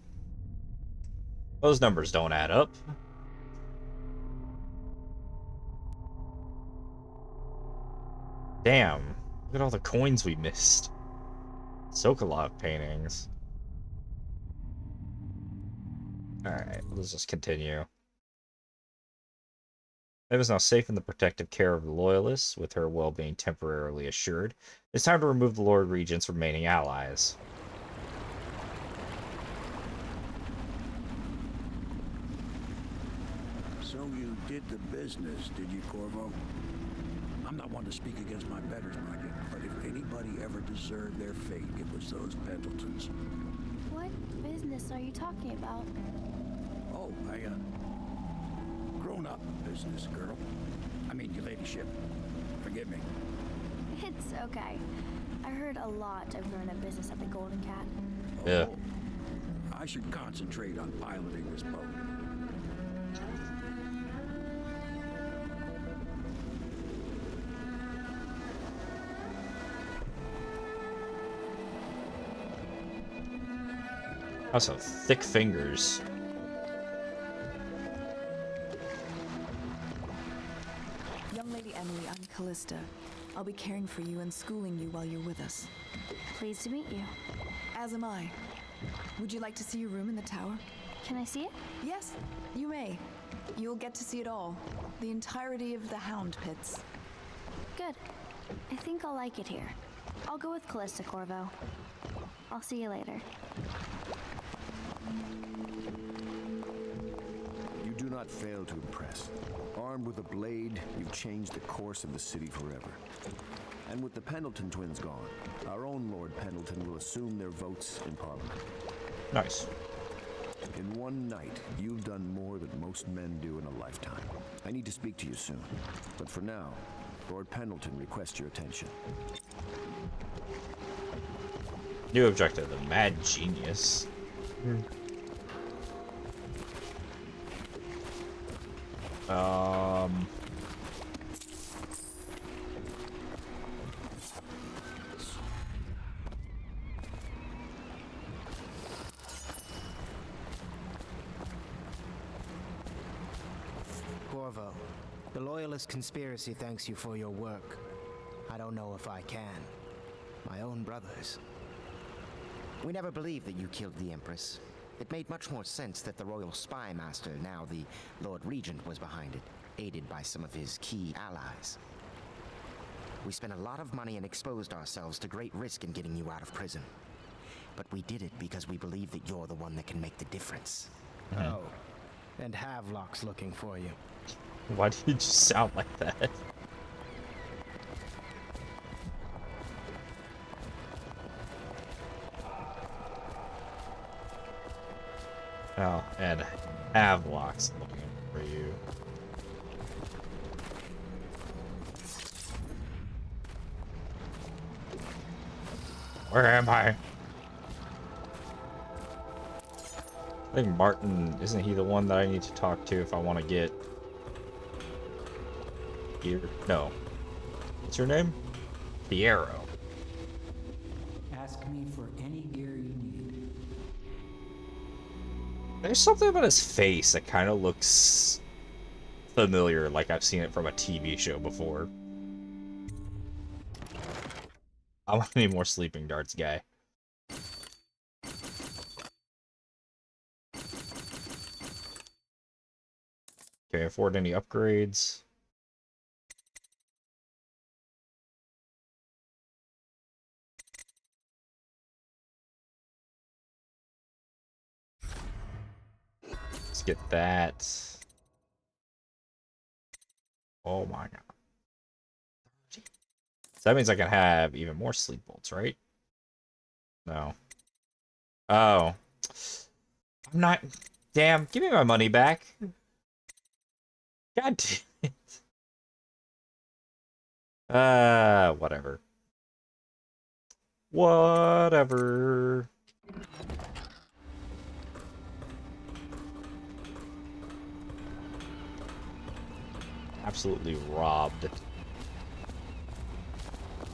S1: those numbers don't add up. Damn. Look at all the coins we missed. Sokolov paintings. Alright, let's just continue. Eva is now safe in the protective care of the Loyalists, with her well-being temporarily assured. It's time to remove the Lord Regent's remaining allies.
S15: So you did the business, did you, Corvo? I'm not one to speak against my betters, mind you, but if anybody ever deserved their fate, it was those Pendletons.
S12: What business are you talking about?
S15: Oh, grown-up business, girl. I mean, your ladyship. Forgive me.
S12: It's okay. I heard a lot of grown-up business at the Golden Cat.
S1: Yeah.
S15: Oh, I should concentrate on piloting this boat.
S1: Also, thick fingers.
S16: Young Lady Emily, I'm Callista. I'll be caring for you and schooling you while you're with us.
S12: Pleased to meet you.
S16: As am I. Would you like to see your room in the tower?
S12: Can I see it?
S16: Yes, you may. You'll get to see it all. The entirety of the Hound Pits.
S12: Good. I think I'll like it here. I'll go with Callista, Corvo. I'll see you later.
S17: You do not fail to impress. Armed with a blade, you've changed the course of the city forever. And with the Pendleton twins gone, our own Lord Pendleton will assume their votes in Parliament.
S1: Nice.
S17: In one night, you've done more than most men do in a lifetime. I need to speak to you soon. But for now, Lord Pendleton requests your attention.
S1: New objective, the Mad Genius.
S10: Corvo, the Loyalist conspiracy thanks you for your work. I don't know if I can. My own brothers.
S18: We never believed that you killed the Empress. It made much more sense that the Royal Spy Master, now the Lord Regent, was behind it, aided by some of his key allies. We spent a lot of money and exposed ourselves to great risk in getting you out of prison. But we did it because we believe that you're the one that can make the difference.
S10: Oh, and Havelock's looking for you.
S1: Why do you just sound like that? Oh, and Havelock's looking for you. Where am I? I think Martin, isn't he the one that I need to talk to if I want to get gear? No. What's your name? Piero.
S19: Ask me for any gear you need.
S1: There's something about his face that kind of looks familiar, like I've seen it from a TV show before. I want any more sleeping darts, guy. Can I afford any upgrades? Let's get that. Oh my god. So that means I can have even more sleep bolts, right? No. Oh. I'm not... Damn, give me my money back. God damn it. Whatever. Whatever. Absolutely robbed.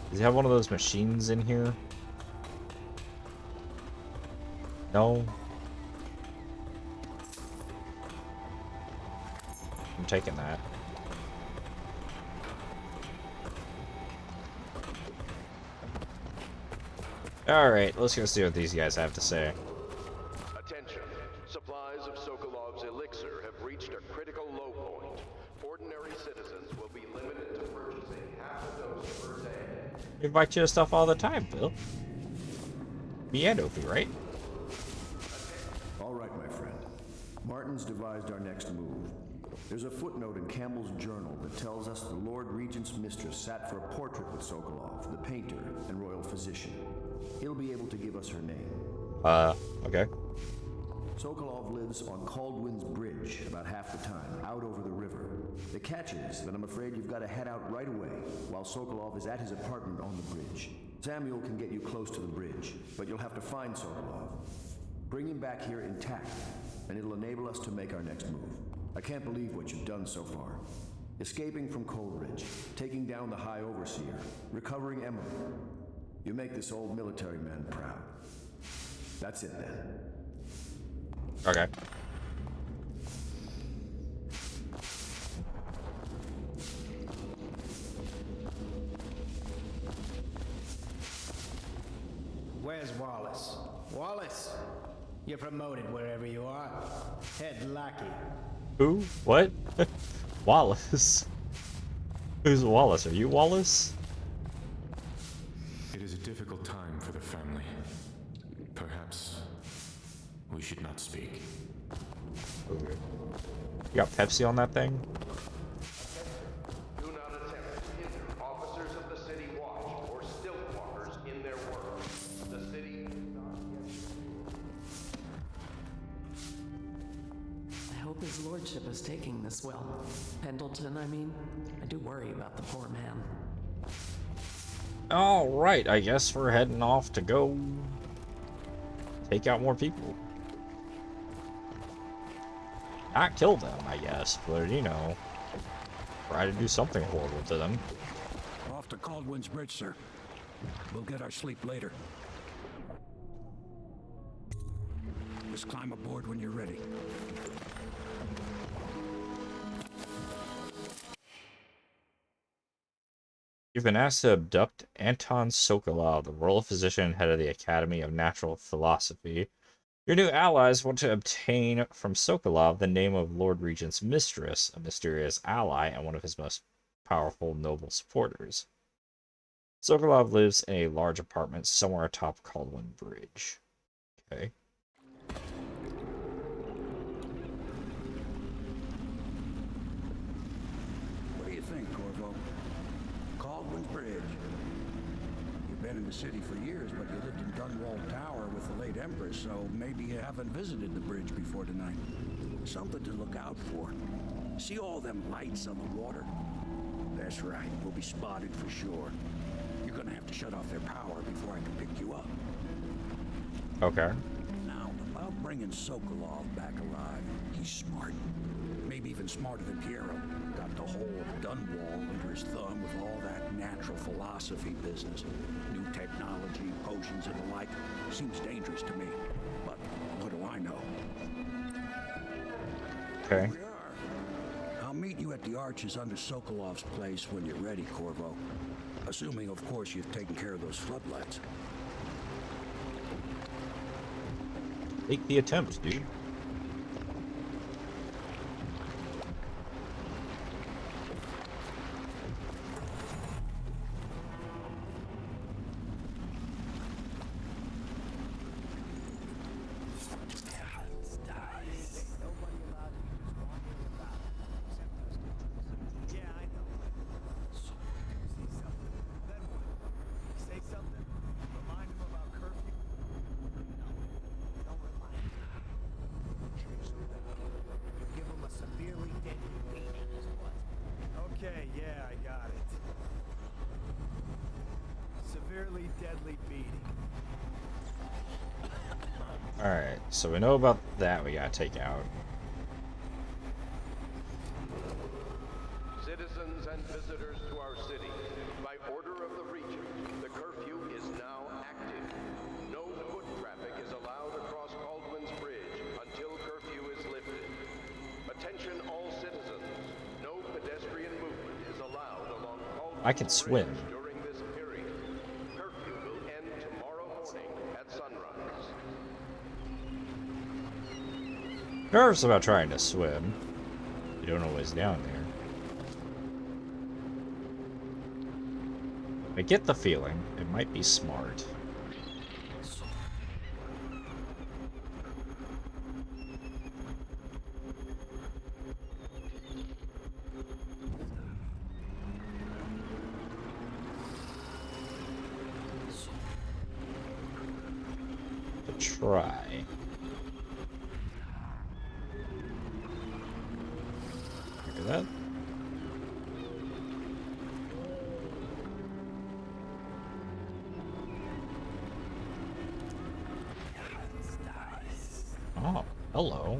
S1: Does he have one of those machines in here? No. I'm taking that. Alright, let's go see what these guys have to say.
S5: Attention. Supplies of Sokolov's elixir have reached a critical low point. Ordinary citizens will be limited to purchasing half a dose per day.
S1: We invite you to stuff all the time, Bill. Me and Opie, right?
S17: All right, my friend. Martin's devised our next move. There's a footnote in Campbell's journal that tells us the Lord Regent's mistress sat for a portrait with Sokolov, the painter and royal physician. He'll be able to give us her name.
S1: Okay.
S17: Sokolov lives on Caldwin's Bridge about half the time, out over the river. The catch is that I'm afraid you've got to head out right away while Sokolov is at his apartment on the bridge. Samuel can get you close to the bridge, but you'll have to find Sokolov. Bring him back here intact, and it'll enable us to make our next move. I can't believe what you've done so far. Escaping from Coleridge, taking down the High Overseer, recovering Emily. You make this old military man proud. That's it then.
S1: Okay.
S10: Where's Wallace? Wallace! You're promoted wherever you are. Head lackey.
S1: Who? What? Wallace? Who's Wallace? Are you Wallace?
S20: It is a difficult time for the family. Perhaps we should not speak.
S1: Okay. You got Pepsi on that thing?
S5: Do not attempt to hinder officers of the city watch or stilt walkers in their work. The city is not yet...
S13: I hope his lordship is taking this well. Pendleton, I mean. I do worry about the poor man.
S1: Alright, I guess we're heading off to go take out more people. Not kill them, I guess, but you know, try to do something horrible to them.
S15: Off to Caldwin's Bridge, sir. We'll get our sleep later. Just climb aboard when you're ready.
S1: You've been asked to abduct Anton Sokolov, the royal physician and head of the Academy of Natural Philosophy. Your new allies want to obtain from Sokolov the name of Lord Regent's mistress, a mysterious ally and one of his most powerful noble supporters. Sokolov lives in a large apartment somewhere atop Caldwin Bridge. Okay.
S15: What do you think, Corvo? Caldwin Bridge. You been in the city for years, but you lived in Dunwall Tower with the late Empress, so maybe you haven't visited the bridge before tonight. Something to look out for. See all them lights on the water? That's right, we'll be spotted for sure. You're gonna have to shut off their power before I can pick you up.
S1: Okay.
S15: Now, about bringing Sokolov back alive, he's smart. Maybe even smarter than Piero. Got the whole Dunwall under his thumb with all that natural philosophy business. New technology, potions and the like. Seems dangerous to me. But what do I know?
S1: Okay.
S15: Here we are. I'll meet you at the arches under Sokolov's place when you're ready, Corvo. Assuming, of course, you've taken care of those floodlights.
S1: Make the attempt, dude.
S9: Okay, yeah, I got it. Severely deadly beating.
S1: Alright, so we know about that we gotta take out.
S5: Citizens and visitors to our city, by order of the Regent, the curfew is now active. No foot traffic is allowed across Baldwin's Bridge until curfew is lifted. Attention all citizens, no pedestrian movement is allowed along Baldwin's
S1: I can swim.
S5: Bridge during this period. Curfew will end tomorrow morning at sunrise.
S1: Nervous about trying to swim. You don't know what's down there. I get the feeling it might be smart. To try. Look at that. Oh, hello.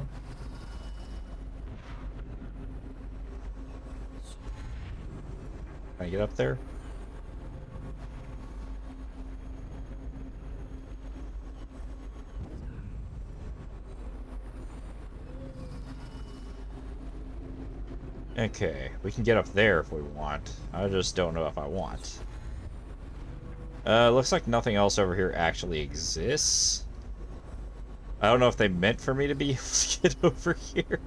S1: Can I get up there? Okay, we can get up there if we want. I just don't know if I want. Looks like nothing else over here actually exists. I don't know if they meant for me to be able to get over here.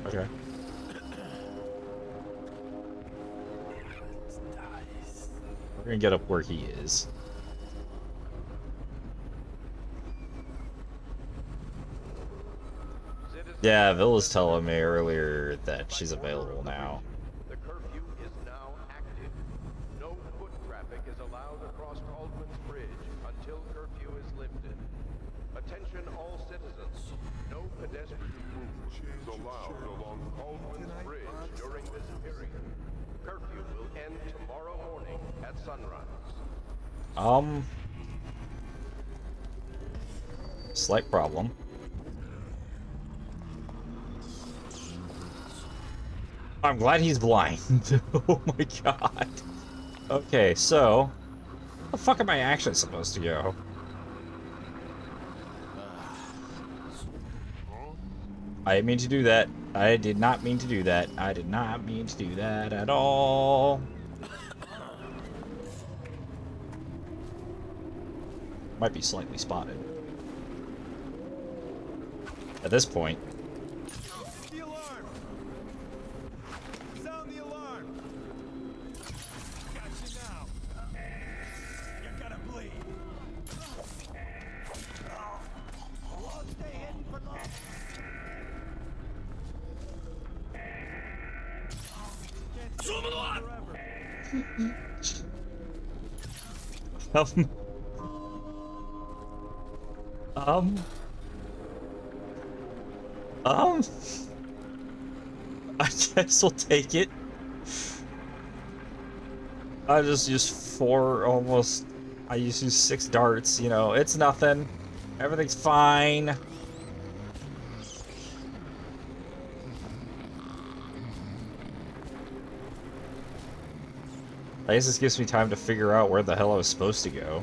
S1: Okay. We're gonna get up where he is. Yeah, Vil was telling me earlier that she's available now.
S5: The curfew is now active. No foot traffic is allowed across Baldwin's Bridge until curfew is lifted. Attention all citizens. No pedestrian movement is allowed along Baldwin's Bridge during this period. Curfew will end tomorrow morning at sunrise.
S1: Slight problem. I'm glad he's blind. Oh my god. Okay, so... where the fuck am I actually supposed to go? I didn't mean to do that. I did not mean to do that. I did not mean to do that at all. Might be slightly spotted. At this point.
S9: The alarm! Sound the alarm! Got you now. You're gonna bleed. Won't stay hidden
S1: Um, I guess we'll take it. I just used 4 almost. I used 6 darts, you know, it's nothing. Everything's fine. I guess this gives me time to figure out where the hell I was supposed to go.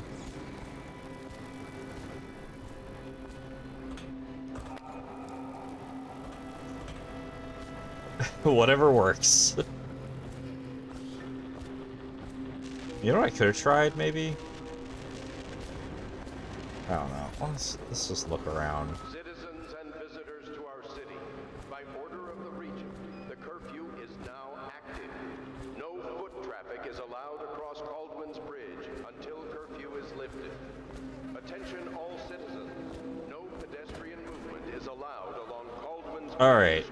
S1: Whatever works. You know what I could have tried, maybe? I don't know. Let's just look around.
S5: Citizens and visitors to our city, by order of the Regent, the curfew is now active. No foot traffic is allowed across Caldwin's Bridge until curfew is lifted. Attention all citizens. No pedestrian movement is allowed along Caldwin's Bridge.
S1: Alright.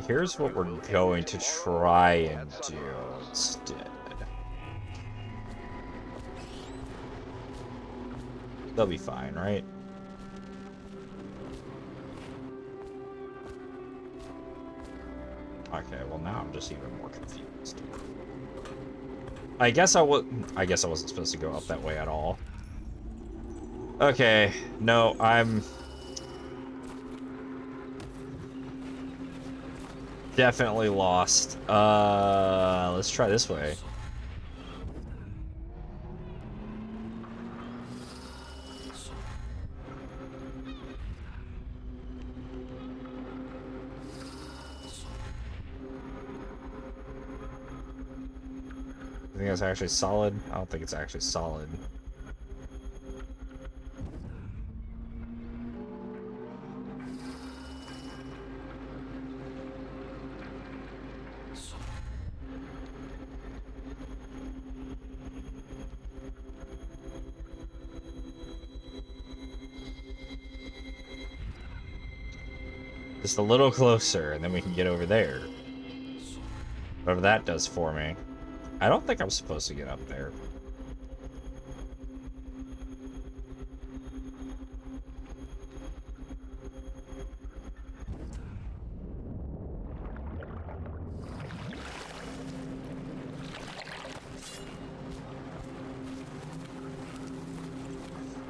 S1: Here's what we're going to try and do instead. They'll be fine, right? Okay, well now I'm just even more confused. I guess I wasn't supposed to go up that way at all. Okay, no, I'm definitely lost. Let's try this way. I think that's actually solid. I don't think it's actually solid. Just a little closer, and then we can get over there. Whatever that does for me. I don't think I'm supposed to get up there.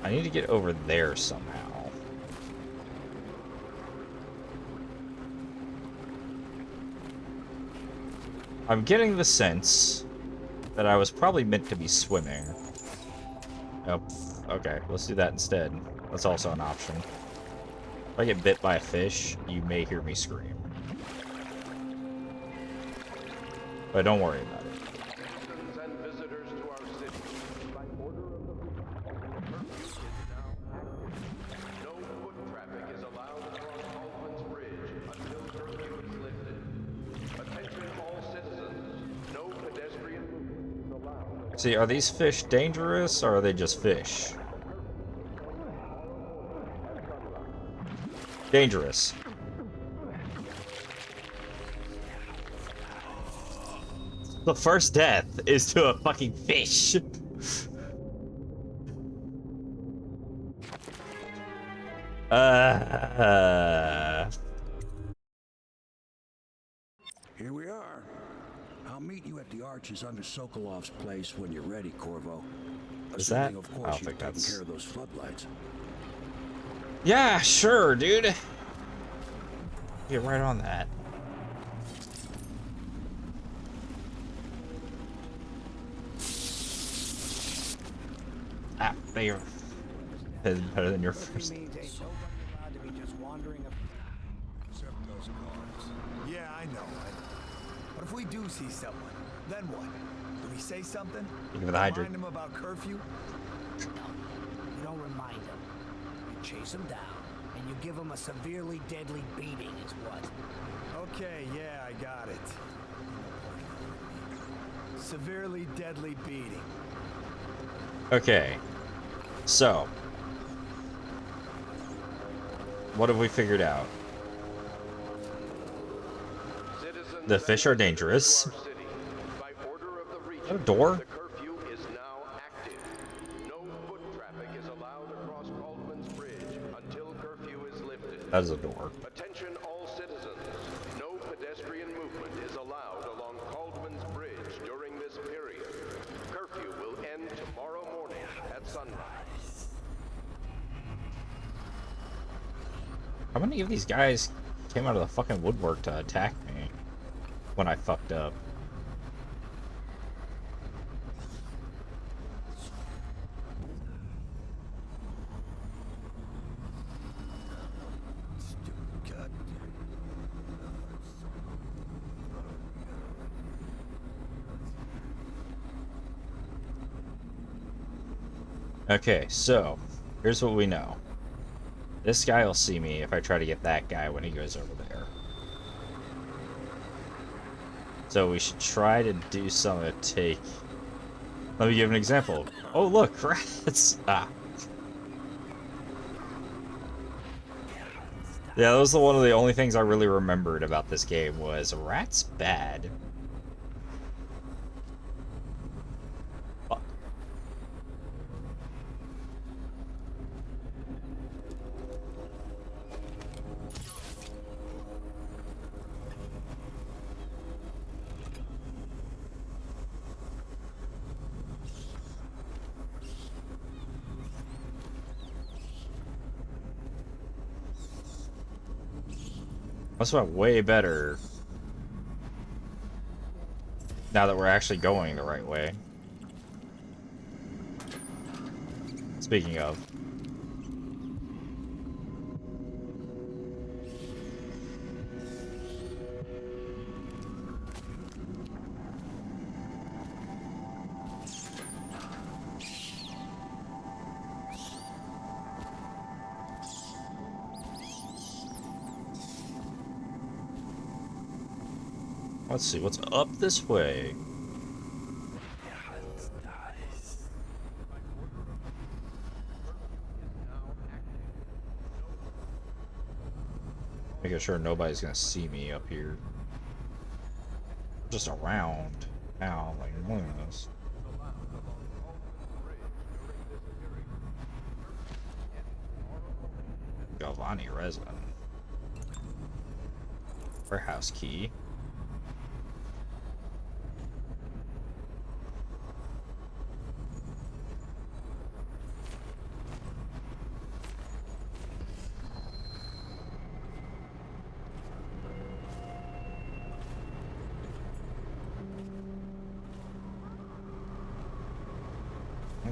S1: I need to get over there somehow. I'm getting the sense that I was probably meant to be swimming. Oh, okay, let's do that instead. That's also an option. If I get bit by a fish, you may hear me scream. But don't worry about it.
S5: Citizens and visitors to our city, by order of the Regent, the curfew is now active. No foot traffic is allowed across Caldwin's Bridge until curfew is lifted. Attention all citizens. No pedestrian movement is allowed.
S1: See, are these fish dangerous, or are they just fish? Dangerous. The first death is to a fucking fish.
S15: Here we are. I'll meet you at the arches under Sokolov's place when you're ready, Corvo.
S1: Is that?
S15: Assuming, of
S1: I
S15: course,
S1: don't
S15: you've
S1: think
S15: taken
S1: that's...
S15: care of those floodlights.
S1: Yeah, sure, dude. Get right on that. Ah, there. Better than your first.
S9: Except those guards. Yeah, I know. But if we do see someone, then what? Do we say something?
S1: Give me the hydrant.
S9: Remind them about curfew?
S10: You don't remind them. You chase them down, and you give them a severely deadly beating is what.
S9: Okay, yeah, I got it. Severely deadly beating.
S1: Okay. So. What have we figured out? The fish are dangerous.
S5: By order of the
S1: that a door?
S5: The curfew is now active. No foot traffic is allowed across Caldwell's Bridge until curfew is lifted.
S1: That is a door.
S5: Attention all citizens. No pedestrian movement is allowed along Caldwell's Bridge during this period. Curfew will end tomorrow morning at sunrise.
S1: How many of these guys came out of the fucking woodwork to attack me when I fucked up? Okay, so here's what we know. This guy will see me if I try to get that guy when he goes over there. So we should try to do something to take... Let me give an example. Oh look, rats! Ah. Yeah, that was one of the only things I really remembered about this game was rats bad. Must have went way better now that we're actually going the right way. Speaking of. Let's see what's up this way. Making sure nobody's gonna see me up here. Just around now, like one of those. Galvani resin. Warehouse key.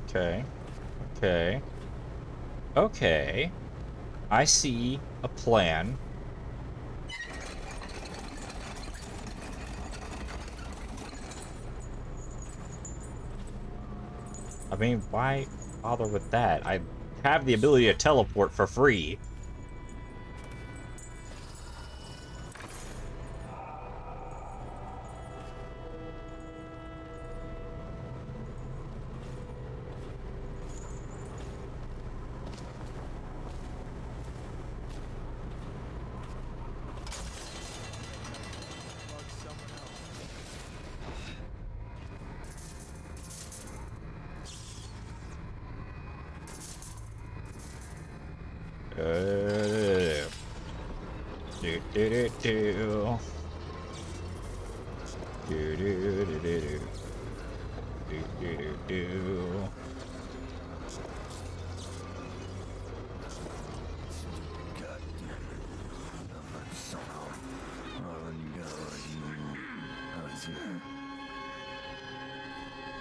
S1: Okay. Okay. Okay. I see a plan. I mean, why bother with that? I have the ability to teleport for free.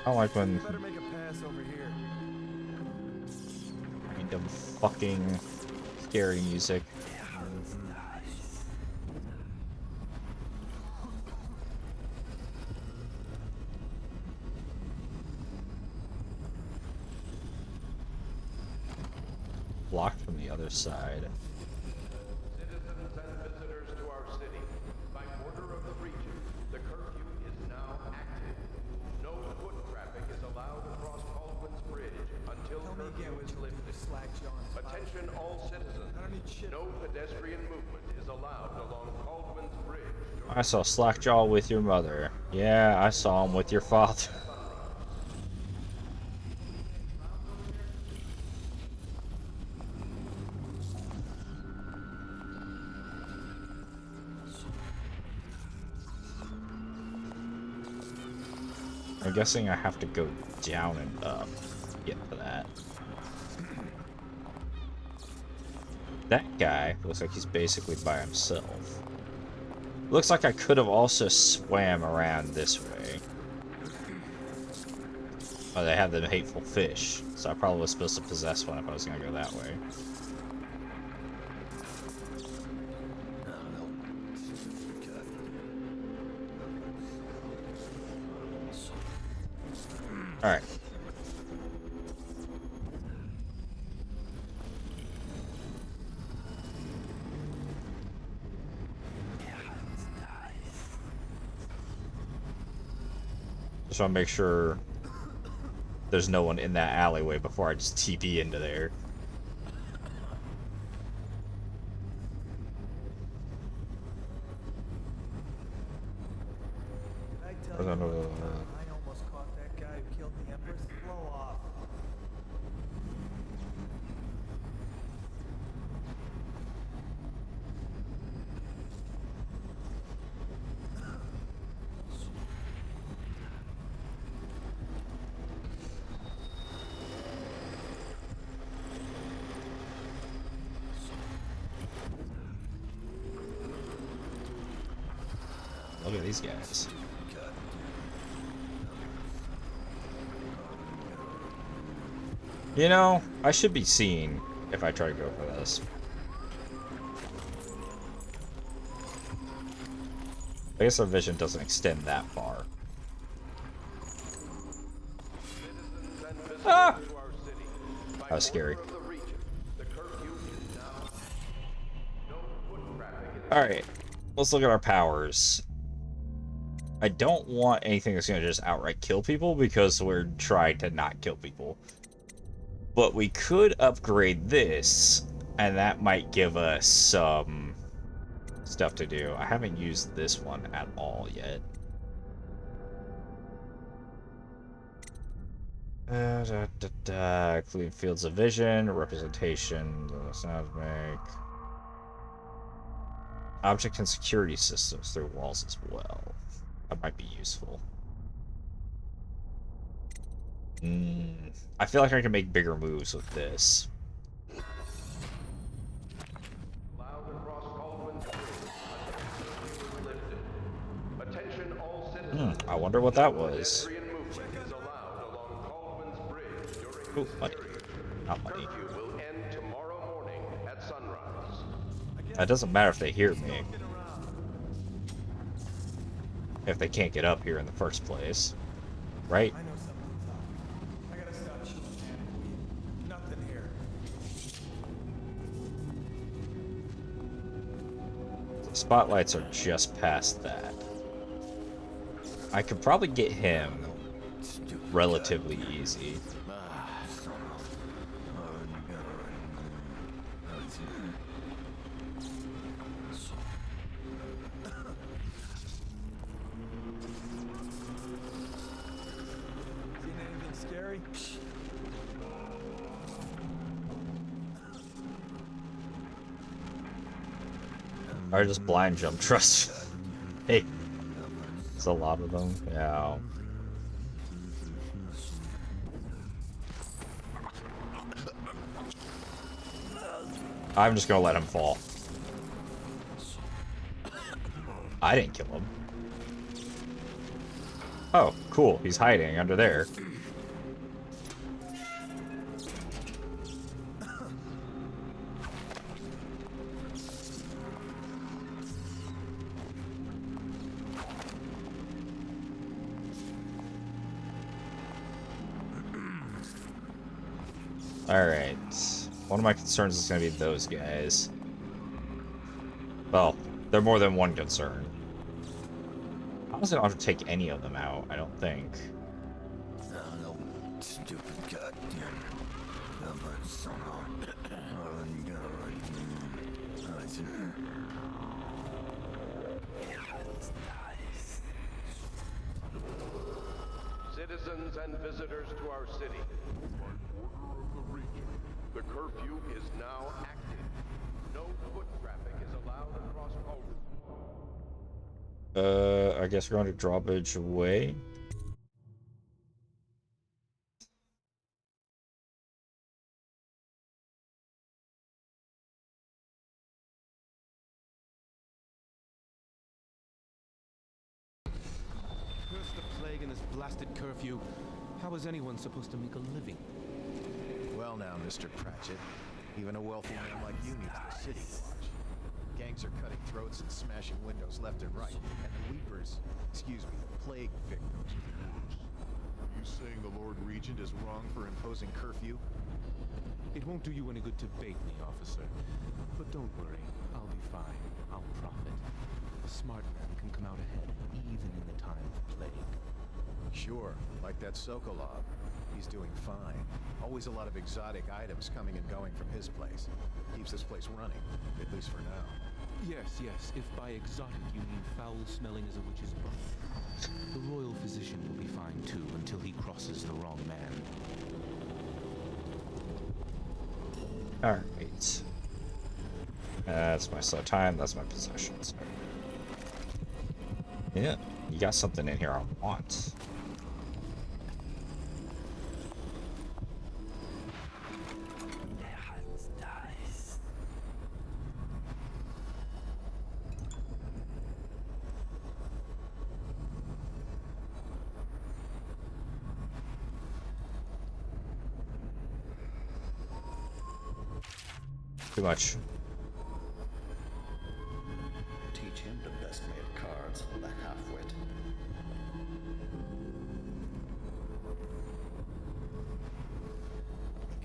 S1: I like when random fucking scary music. Blocked from the other side.
S5: Citizens and visitors to our city, by order of the region, the curfew is now active. No foot traffic is allowed across Caldwell's Bridge until curfew is lifted. Attention all citizens. No pedestrian movement is allowed along Caldwell's Bridge.
S1: I saw Slackjaw with your mother. Yeah, I saw him with your father. I'm guessing I have to go down and up to get to that. That guy looks like he's basically by himself. Looks like I could have also swam around this way. Oh, they have the hateful fish, so I probably was supposed to possess one if I was gonna go that way. Alright. Just want to make sure there's no one in that alleyway before I just TP into there.
S9: I almost caught that guy who killed the Empress. Blow off.
S1: Look at these guys. You know, I should be seen if I try to go for this. I guess our vision doesn't extend that far. Ah! That was scary. Alright, let's look at our powers. I don't want anything that's going to just outright kill people because we're trying to not kill people. But we could upgrade this, and that might give us some stuff to do. I haven't used this one at all yet. Including fields of vision, representation, sound make. Object and security systems through walls as well. That might be useful. I feel like I can make bigger moves with this. I wonder what that was. Ooh, money. Not money. That doesn't matter if they hear me. If they can't get up here in the first place. Right?
S9: I know something's up. I gotta stop shooting, man. Nothing here.
S1: The spotlights are just past that. I could probably get him relatively easy.
S9: Scary?
S1: I just blind jump, trust. Hey, there's a lot of them. Yeah. I'm just gonna let him fall. I didn't kill him. Oh, cool. He's hiding under there. Alright. One of my concerns is going to be those guys. Well, they're more than one concern. Honestly, I don't have to take any of them out, I don't think.
S14: No, stupid goddamn.
S5: Citizens and visitors to our city. By order of the region, the curfew is now active. No foot traffic is allowed across Alden.
S1: I guess we're going to drawbridge away.
S21: blasted curfew. How is anyone supposed to make a living?
S22: Well now, Mr. Pratchett, even a wealthy man like you needs the city watch. Gangs are cutting throats and smashing windows left and right, and the weepers, excuse me, the plague victims of the news.
S6: You saying the Lord Regent is wrong
S22: For imposing curfew?
S21: It won't do you any good to bait me, officer. But don't worry, I'll be fine. I'll profit. A smart man can come out ahead, even in the time of plague.
S22: Sure, like that Sokolov. He's doing fine. Always a lot of exotic items coming and going from his place. Keeps this place running, at least for now.
S21: Yes, yes, if by exotic you mean foul-smelling as a witch's butt. The royal physician will be fine too, until he crosses the wrong man.
S1: Alright. That's my slow time, that's my possessions. Yeah, you got something in here I want. Too much.
S7: Teach him the best made cards, the half-wit.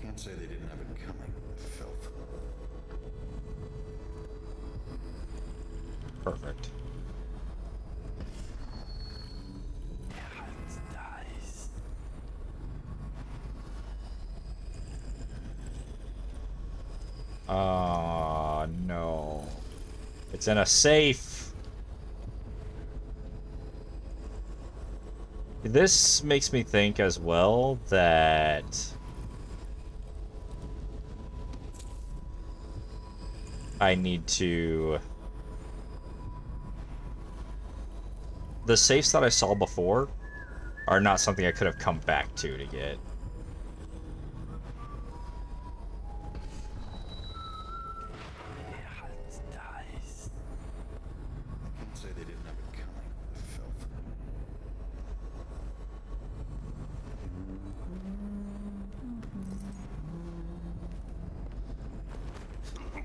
S7: Can't say they didn't have it coming, filth.
S1: Perfect. No. It's in a safe. This makes me think as well that I need to... The safes that I saw before are not something I could have come back to get.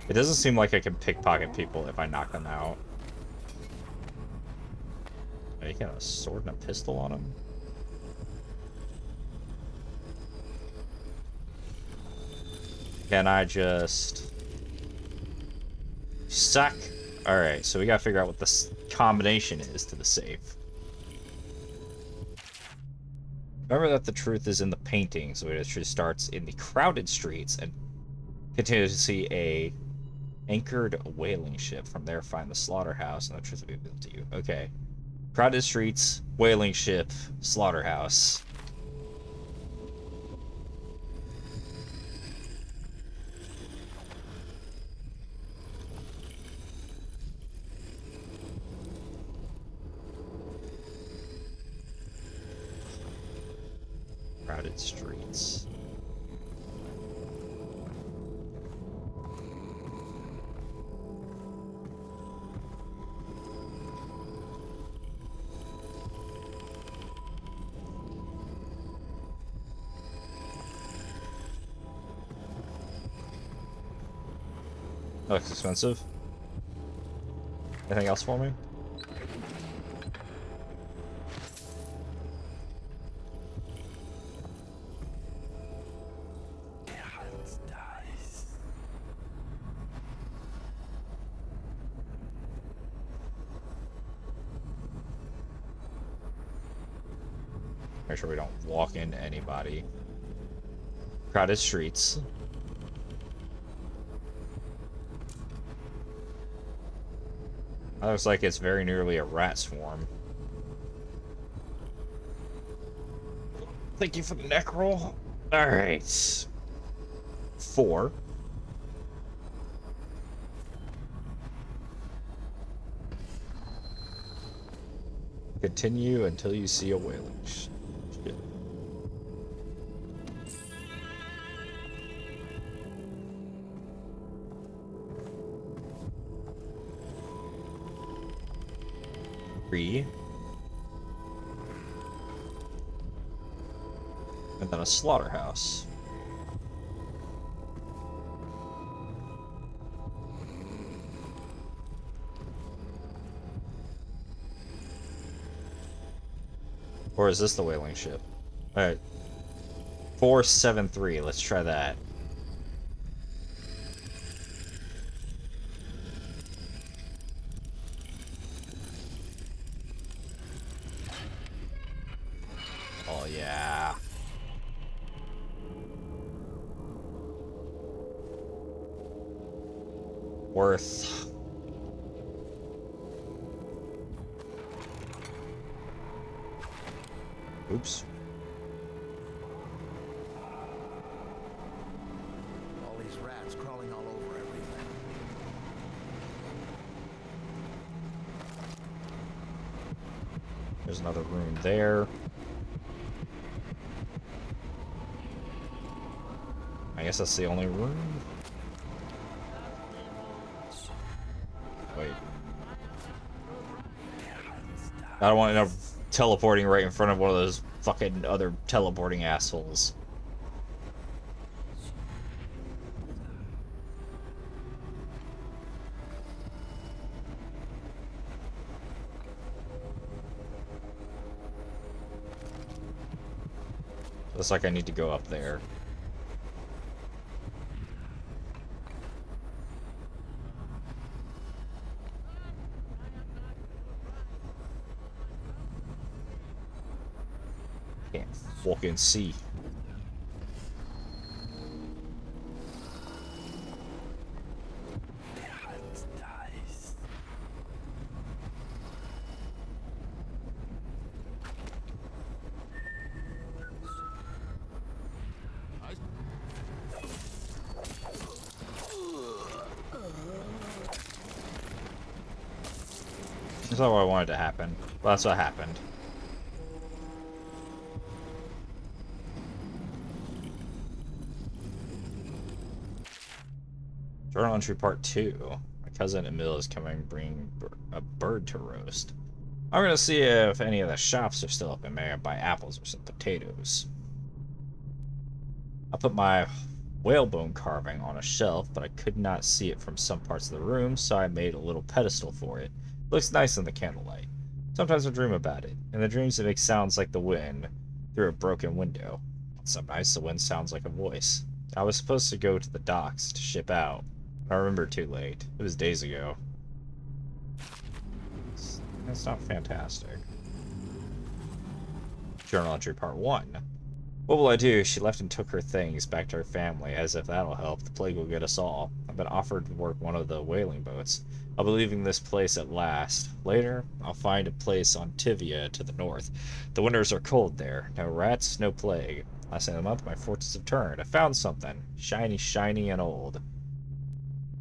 S1: It doesn't seem like I can pickpocket people if I knock them out. Oh, you got a sword and a pistol on him? Can I just... Suck? Alright, so we gotta figure out what this combination is to the safe. Remember that the truth is in the painting, so the truth starts in the crowded streets and continues to see a anchored whaling ship. From there, find the slaughterhouse, and the truth will be revealed to you. Okay. Crowded streets, whaling ship, slaughterhouse. Crowded streets. Looks expensive. Anything else for me? Make sure we don't walk into anybody. Crowded streets. That looks like it's very nearly a rat swarm. Thank you for the neck roll. Alright. 4. Continue until you see a whaling ship. 3. And then a slaughterhouse. Or is this the whaling ship? Alright. 473, let's try that. Oh yeah. Worth. Oops.
S22: All these rats crawling all over everything.
S1: There's another room there. I guess that's the only room. Wait. I don't want to end up teleporting right in front of one of those fucking other teleporting assholes. Looks like I need to go up there. Can't fucking see. That's not what I wanted to happen. Well, that's what happened. Journal entry part 2. My cousin Emil is coming bringing a bird to roast. I'm gonna see if any of the shops are still up and maybe buy apples or some potatoes. I put my whalebone carving on a shelf, but I could not see it from some parts of the room, so I made a little pedestal for it. It looks nice in the candlelight. Sometimes I dream about it. In the dreams it makes sounds like the wind through a broken window. Some nights the wind sounds like a voice. I was supposed to go to the docks to ship out. I remember too late. It was days ago. That's not fantastic. Journal entry part 1. What will I do? She left and took her things back to her family, as if that'll help. The plague will get us all. I've been offered to work one of the whaling boats. I'll be leaving this place at last. Later, I'll find a place on Tivia to the north. The winters are cold there. No rats, no plague. Last of the month, my fortunes have turned. I found something. Shiny, shiny, and old.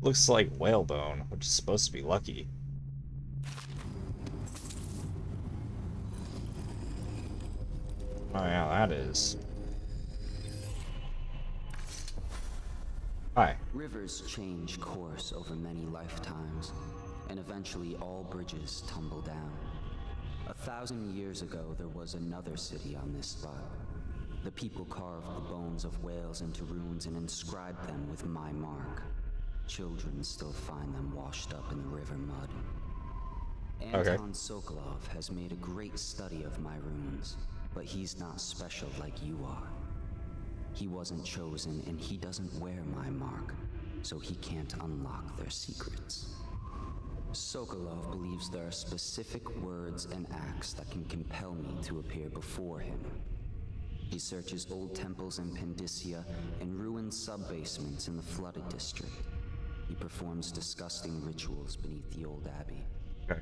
S1: Looks like whalebone, which is supposed to be lucky. Oh yeah, that is. Hi.
S2: Rivers change course over many lifetimes, and eventually all bridges tumble down. 1,000 years ago, there was another city on this spot. The people carved the bones of whales into runes and inscribed them with my mark. Children still find them washed up in the river mud. Anton Sokolov has made a great study of my runes, but he's not special like you are. He wasn't chosen, and he doesn't wear my mark, so he can't unlock their secrets. Sokolov believes there are specific words and acts that can compel me to appear before him. He searches old temples in Pendicia and ruined sub-basements in the flooded district. He performs disgusting rituals beneath the old abbey.
S1: Okay.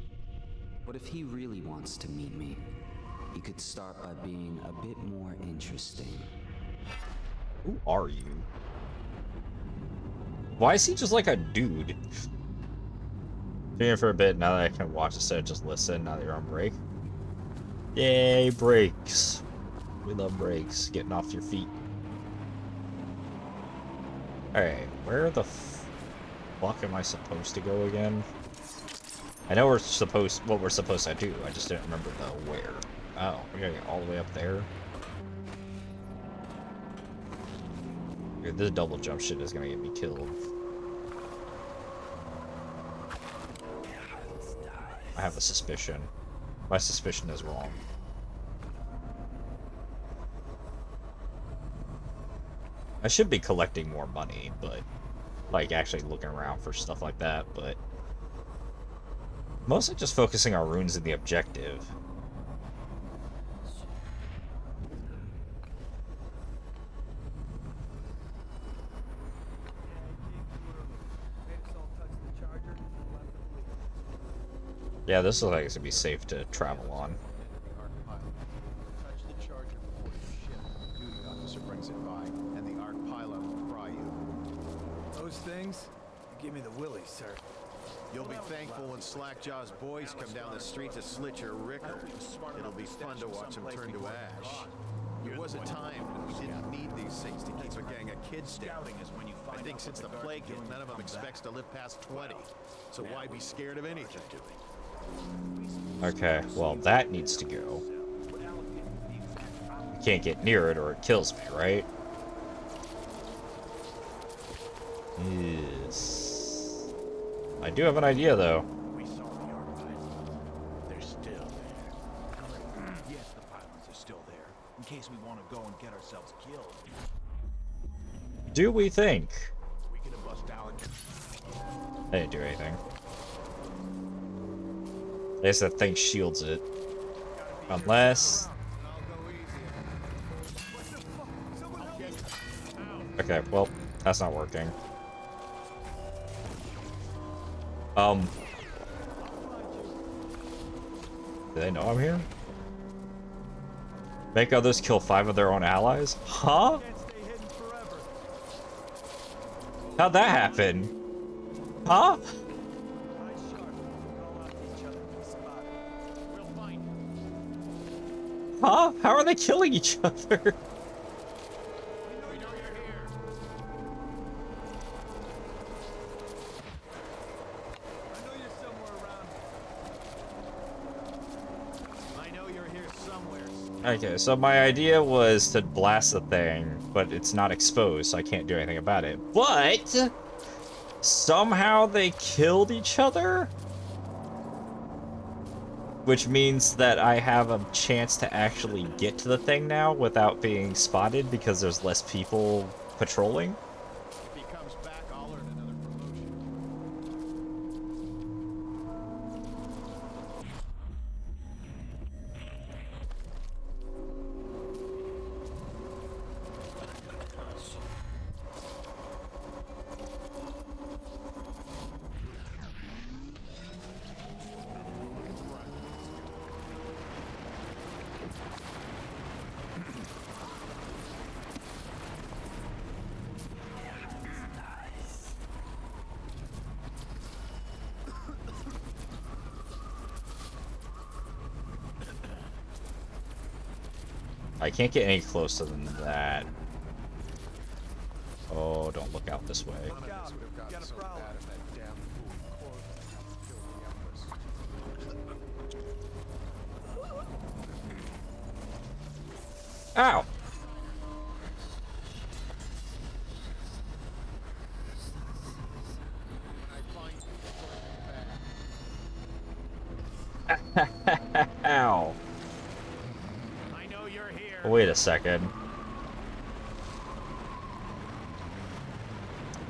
S2: But if he really wants to meet me, he could start by being a bit more interesting.
S1: Who are you? Why is he just like a dude? Doing for a bit now that I can watch instead of just listen now that you're on break. Yay, breaks. We love breaks. Getting off your feet. Alright, where the fuck am I supposed to go again? I know what we're supposed to do, I just didn't remember the where. Oh, we gotta get all the way up there. Dude, this double jump shit is gonna get me killed. I have a suspicion. My suspicion is wrong. I should be collecting more money, but like actually looking around for stuff like that, but mostly just focusing on runes and the objective. Yeah, this looks like it's gonna be safe to travel on.
S22: Touch the charger before you ship. The duty officer brings it by, and the arc pylon will fry you.
S9: Those things, give me the willies, sir.
S22: You'll be thankful when Slackjaw's boys come down the street to slit your ricker. It'll be fun to watch them turn to ash. There was a time when we didn't need these things to keep a gang of kids down. I think since the plague hit, none of them expects to live past 20. So why be scared of anything?
S1: Okay, well that needs to go. I can't get near it or it kills me, right? Yes. I do have an idea though.
S15: We saw the archives. They're still there. Yes, the pylons are still there, in case we want to go and get ourselves killed.
S1: Do we think?
S15: We can bust down.
S1: I didn't do anything. I guess that thing shields it. Unless... Okay, well, that's not working. Do they know I'm here? Make others kill 5 of their own allies? Huh? How'd that happen? Huh? Huh? How are they killing each other?
S22: I know you're here somewhere.
S1: Okay, so my idea was to blast the thing, but it's not exposed, so I can't do anything about it. But somehow they killed each other? Which means that I have a chance to actually get to the thing now without being spotted because there's less people patrolling.
S22: If he comes back, I'll earn another promotion.
S1: I can't get any closer than that. Oh, don't look out this way. Ow! Ow. Wait a second.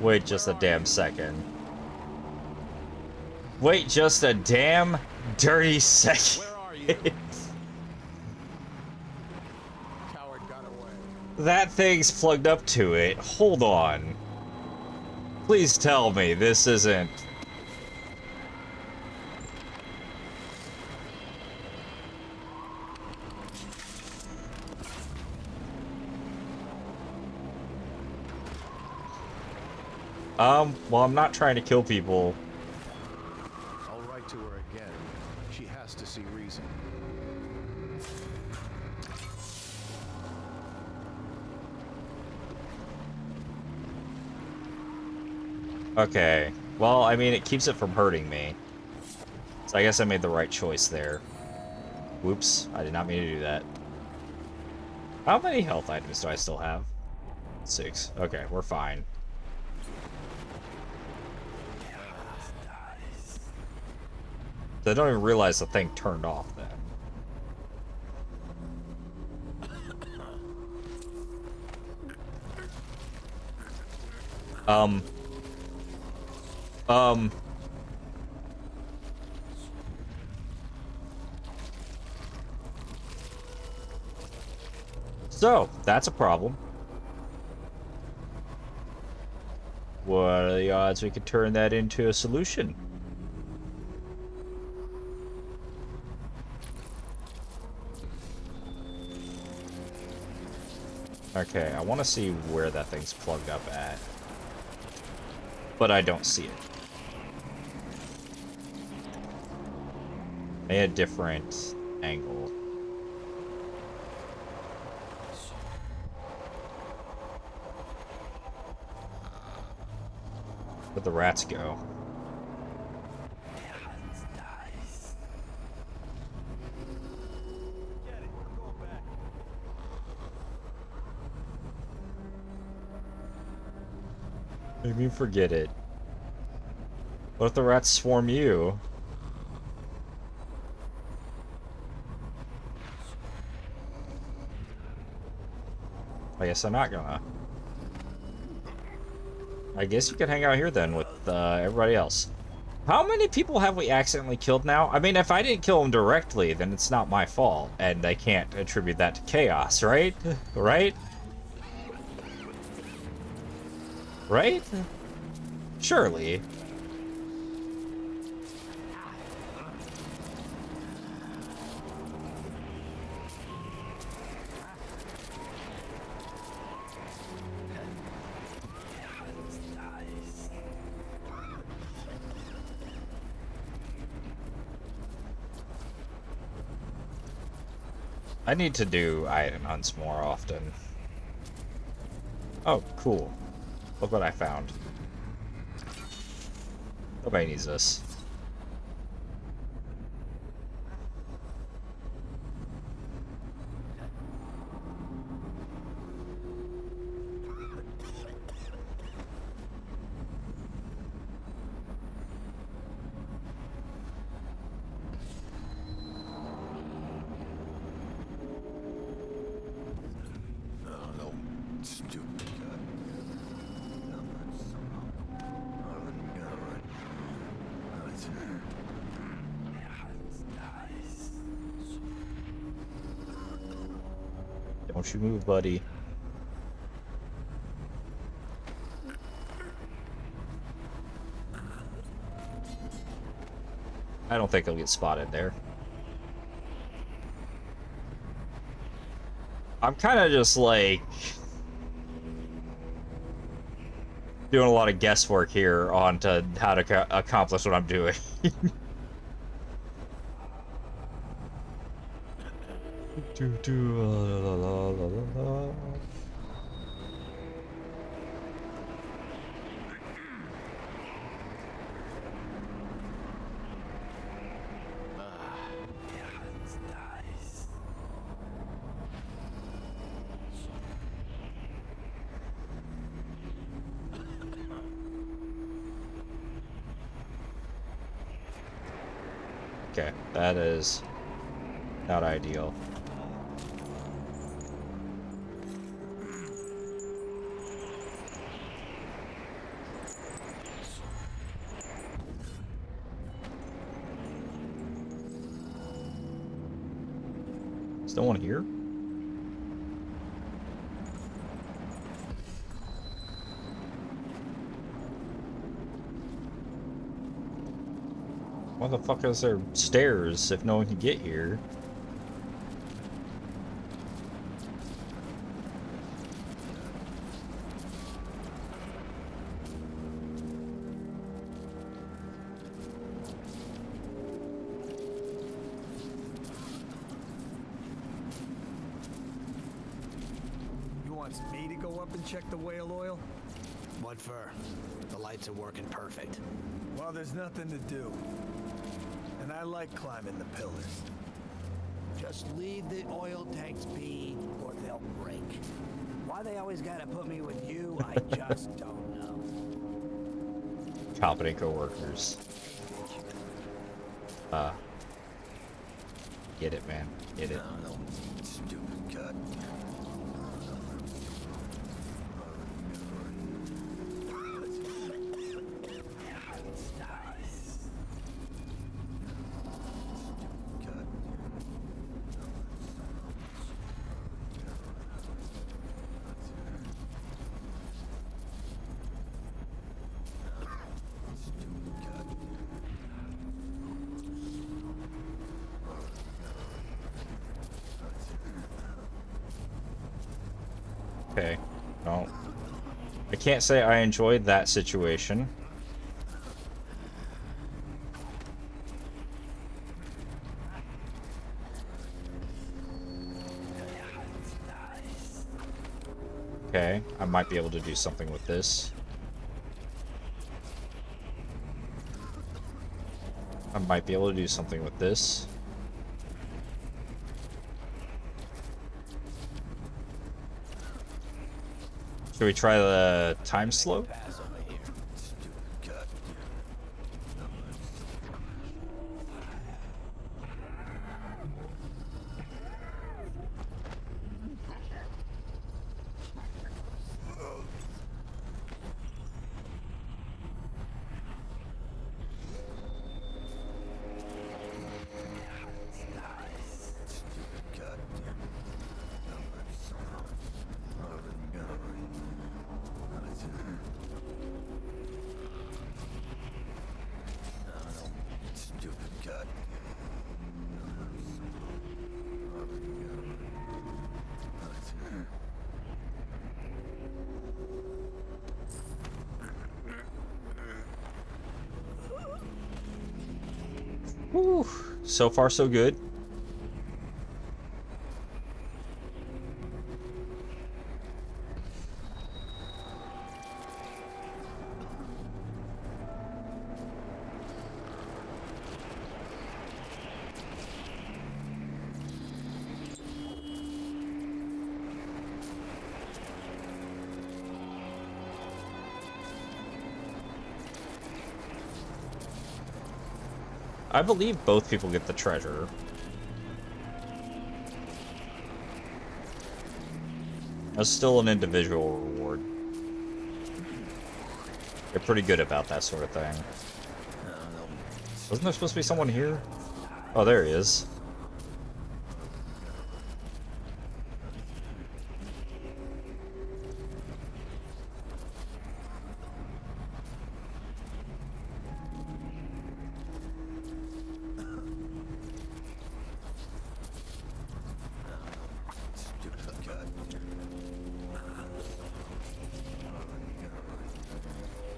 S1: Wait just a damn second. Wait just a damn dirty second.
S22: Coward got away.
S1: That thing's plugged up to it. Hold on. Please tell me this isn't... well, I'm not trying to kill people.
S22: I'll write to her again. She has to see reason.
S1: Okay. Well, I mean, it keeps it from hurting me. So I guess I made the right choice there. Whoops, I did not mean to do that. How many health items do I still have? 6. Okay, we're fine. I don't even realize the thing turned off then. So, that's a problem. What are the odds we could turn that into a solution? Okay, I want to see where that thing's plugged up at. But I don't see it. A different angle. Where'd the rats go? What do you mean forget it? What if the rats swarm you? I guess I'm not gonna. I guess you could hang out here then with everybody else. How many people have we accidentally killed now? I mean, if I didn't kill them directly, then it's not my fault, and I can't attribute that to chaos, right? Right? Right? Surely. I need to do item hunts more often. Oh, cool. Look what I found. Nobody needs this. Don't you move, buddy. I don't think he'll get spotted there. I'm kind of just like doing a lot of guesswork here on to how to accomplish what I'm doing. Okay, that is not ideal. Is no one here? Why the fuck is there stairs if no one can get here?
S9: You want me to go up and check the whale oil?
S10: What for? The lights are working perfect.
S9: Well, there's nothing to do. And I like climbing the pillars.
S15: Just leave the oil tanks be, or they'll break.
S10: Why they always gotta put me with you, I just don't know.
S1: Competent coworkers. Get it, man. Get it.
S22: Stupid cut.
S1: Okay. Well, I can't say I enjoyed that situation. Okay, I might be able to do something with this. I might be able to do something with this. Should we try the time slow? Whew. So far, so good. I believe both people get the treasure. That's still an individual reward. They're pretty good about that sort of thing. Wasn't there supposed to be someone here? Oh, there he is.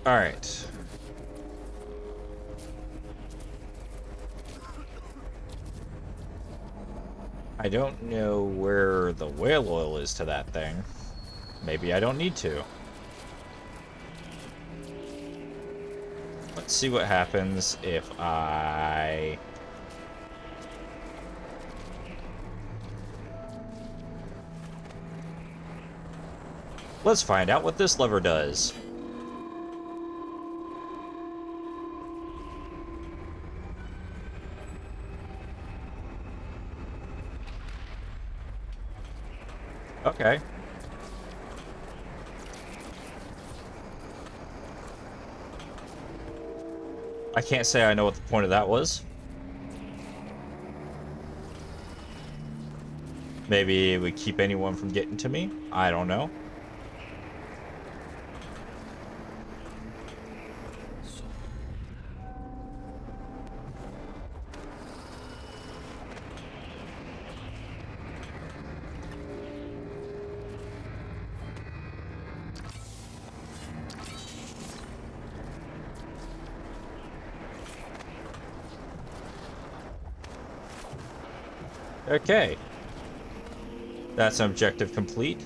S1: All right. I don't know where the whale oil is to that thing. Maybe I don't need to. Let's see what happens if I... Let's find out what this lever does. Okay. I can't say I know what the point of that was. Maybe it would keep anyone from getting to me? I don't know. Okay. That's an objective complete.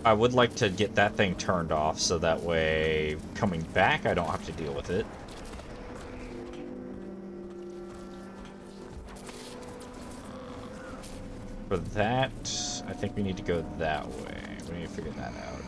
S1: I would like to get that thing turned off so that way coming back I don't have to deal with it. For that, I think we need to go that way. We need to figure that out.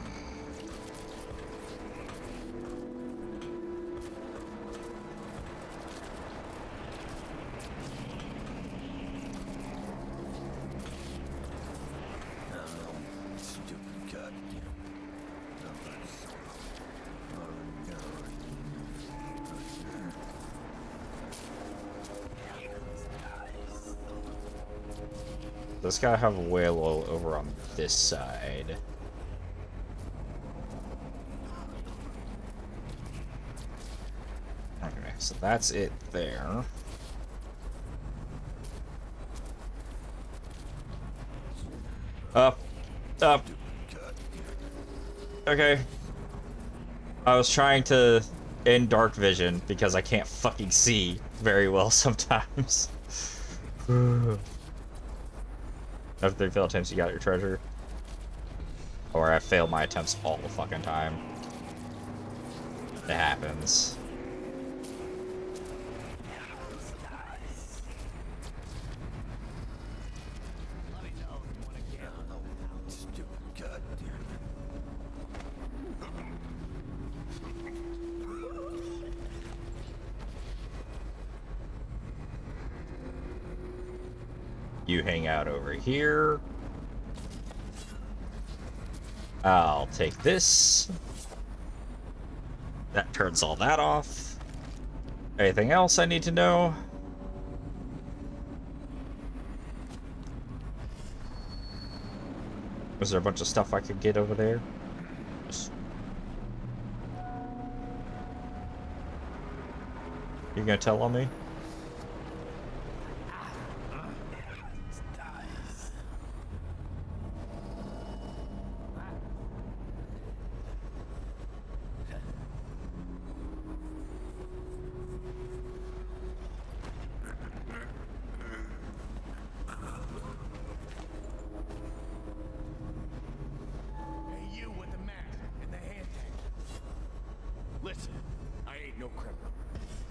S1: This guy have a whale oil over on this side. Okay, so that's it there. Up. Up. Okay. I was trying to end dark vision because I can't fucking see very well sometimes. After 3 failed attempts, you got your treasure. Or I fail my attempts all the fucking time. It happens. You hang out over here. I'll take this. That turns all that off. Anything else I need to know? Was there a bunch of stuff I could get over there? You gonna tell on me?
S6: Listen, I ain't no criminal.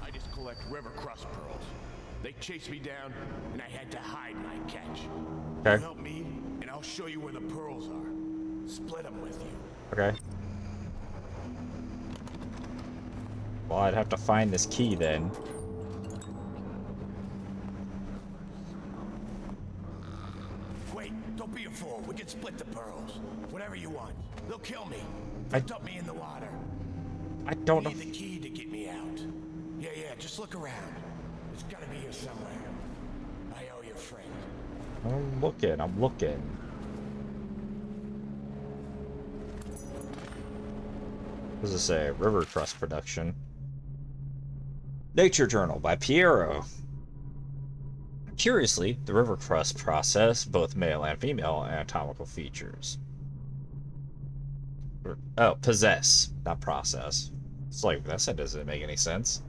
S6: I just collect river crust pearls. They chased me down, and I had to hide my catch.
S1: Okay.
S6: You help me, and I'll show you where the pearls are. Split them with you.
S1: Okay. Well, I'd have to find this key then.
S6: Wait, don't be a fool. We can split the pearls. Whatever you want. They'll kill me. They'll dump me in the water.
S1: I don't know.
S6: You need the key to get me out. Yeah, just look around. It's gotta be here somewhere. I owe you a friend.
S1: I'm looking. What does it say? River Crust Production. Nature Journal by Piero. Curiously, the river crust process both male and female anatomical features. Oh, possess, not process. It's like, that sentence doesn't make any sense.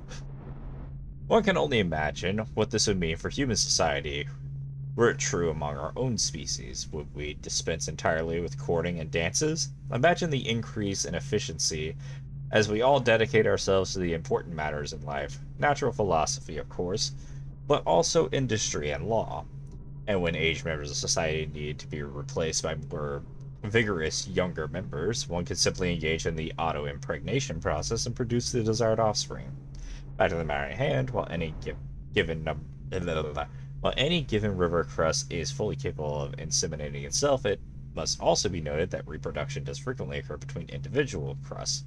S1: One can only imagine what this would mean for human society were it true among our own species. Would we dispense entirely with courting and dances? Imagine the increase in efficiency as we all dedicate ourselves to the important matters in life. Natural philosophy, of course, but also industry and law. And when aged members of society need to be replaced by more vigorous younger members, one could simply engage in the auto-impregnation process and produce the desired offspring. Back to the matter at hand, while any given river crust is fully capable of inseminating itself, it must also be noted that reproduction does frequently occur between individual crusts.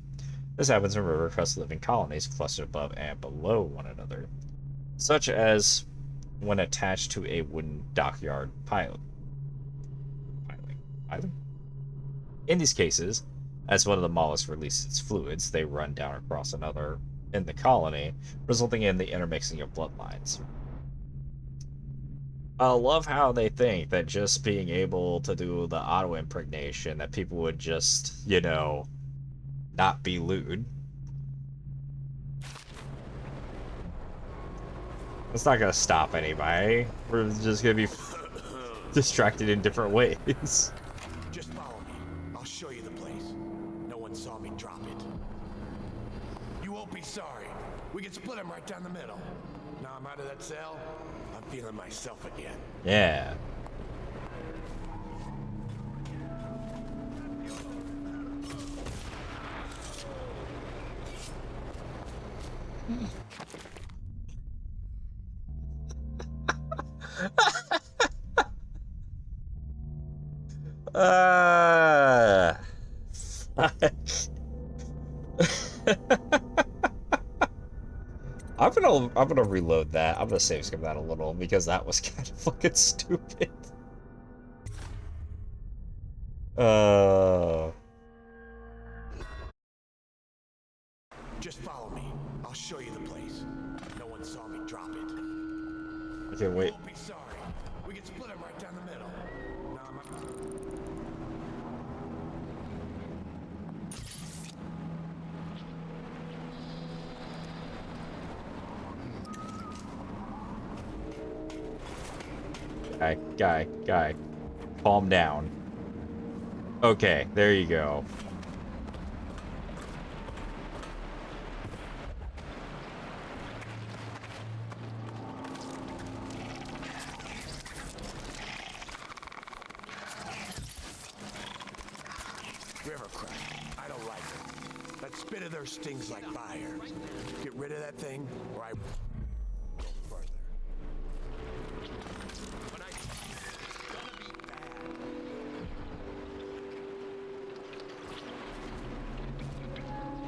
S1: This happens when river crusts live in colonies clustered above and below one another, such as when attached to a wooden dockyard piling. In these cases, as one of the mollusks releases its fluids, they run down across another in the colony, resulting in the intermixing of bloodlines. I love how they think that just being able to do the auto-impregnation, that people would just, you know, not be lewd. It's not gonna stop anybody. We're just gonna be distracted in different ways.
S6: Just follow me. I'll show you the place. No one saw me drop it. You won't be sorry. We can split them right down the middle. Now I'm out of that cell, I'm feeling myself again.
S1: Yeah. I'm gonna reload that. I'm gonna save skip that a little because that was kind of fucking stupid.
S6: Just follow me. I'll show you the place. No one saw me drop it.
S1: Okay, wait.
S6: You won't be sorry. We can split him right down the middle.
S1: Guy. Calm down. Okay, there you go.
S6: River crap. I don't like it. That spit of theirs stings like fire. Get rid of that thing, or I go further. But I gonna be bad.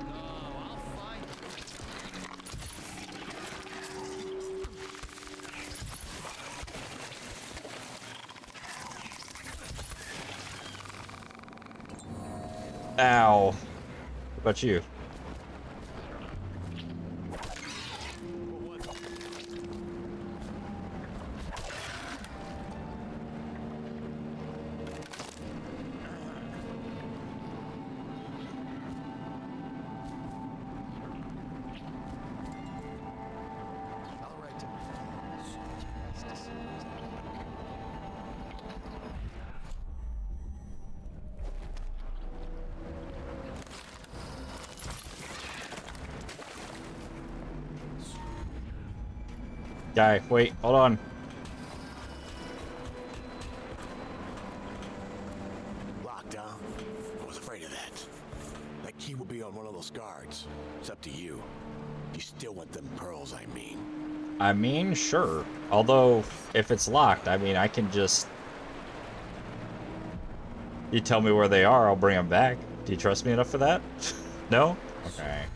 S6: No, I'll find
S1: Ow. What about you? Guy, wait, hold on.
S6: Locked, huh? I was afraid of that. That key will be on one of those guards. It's up to you. You still want them pearls, I mean.
S1: I mean, sure. Although, if it's locked, I mean, I can just... You tell me where they are, I'll bring them back. Do you trust me enough for that? No? Okay.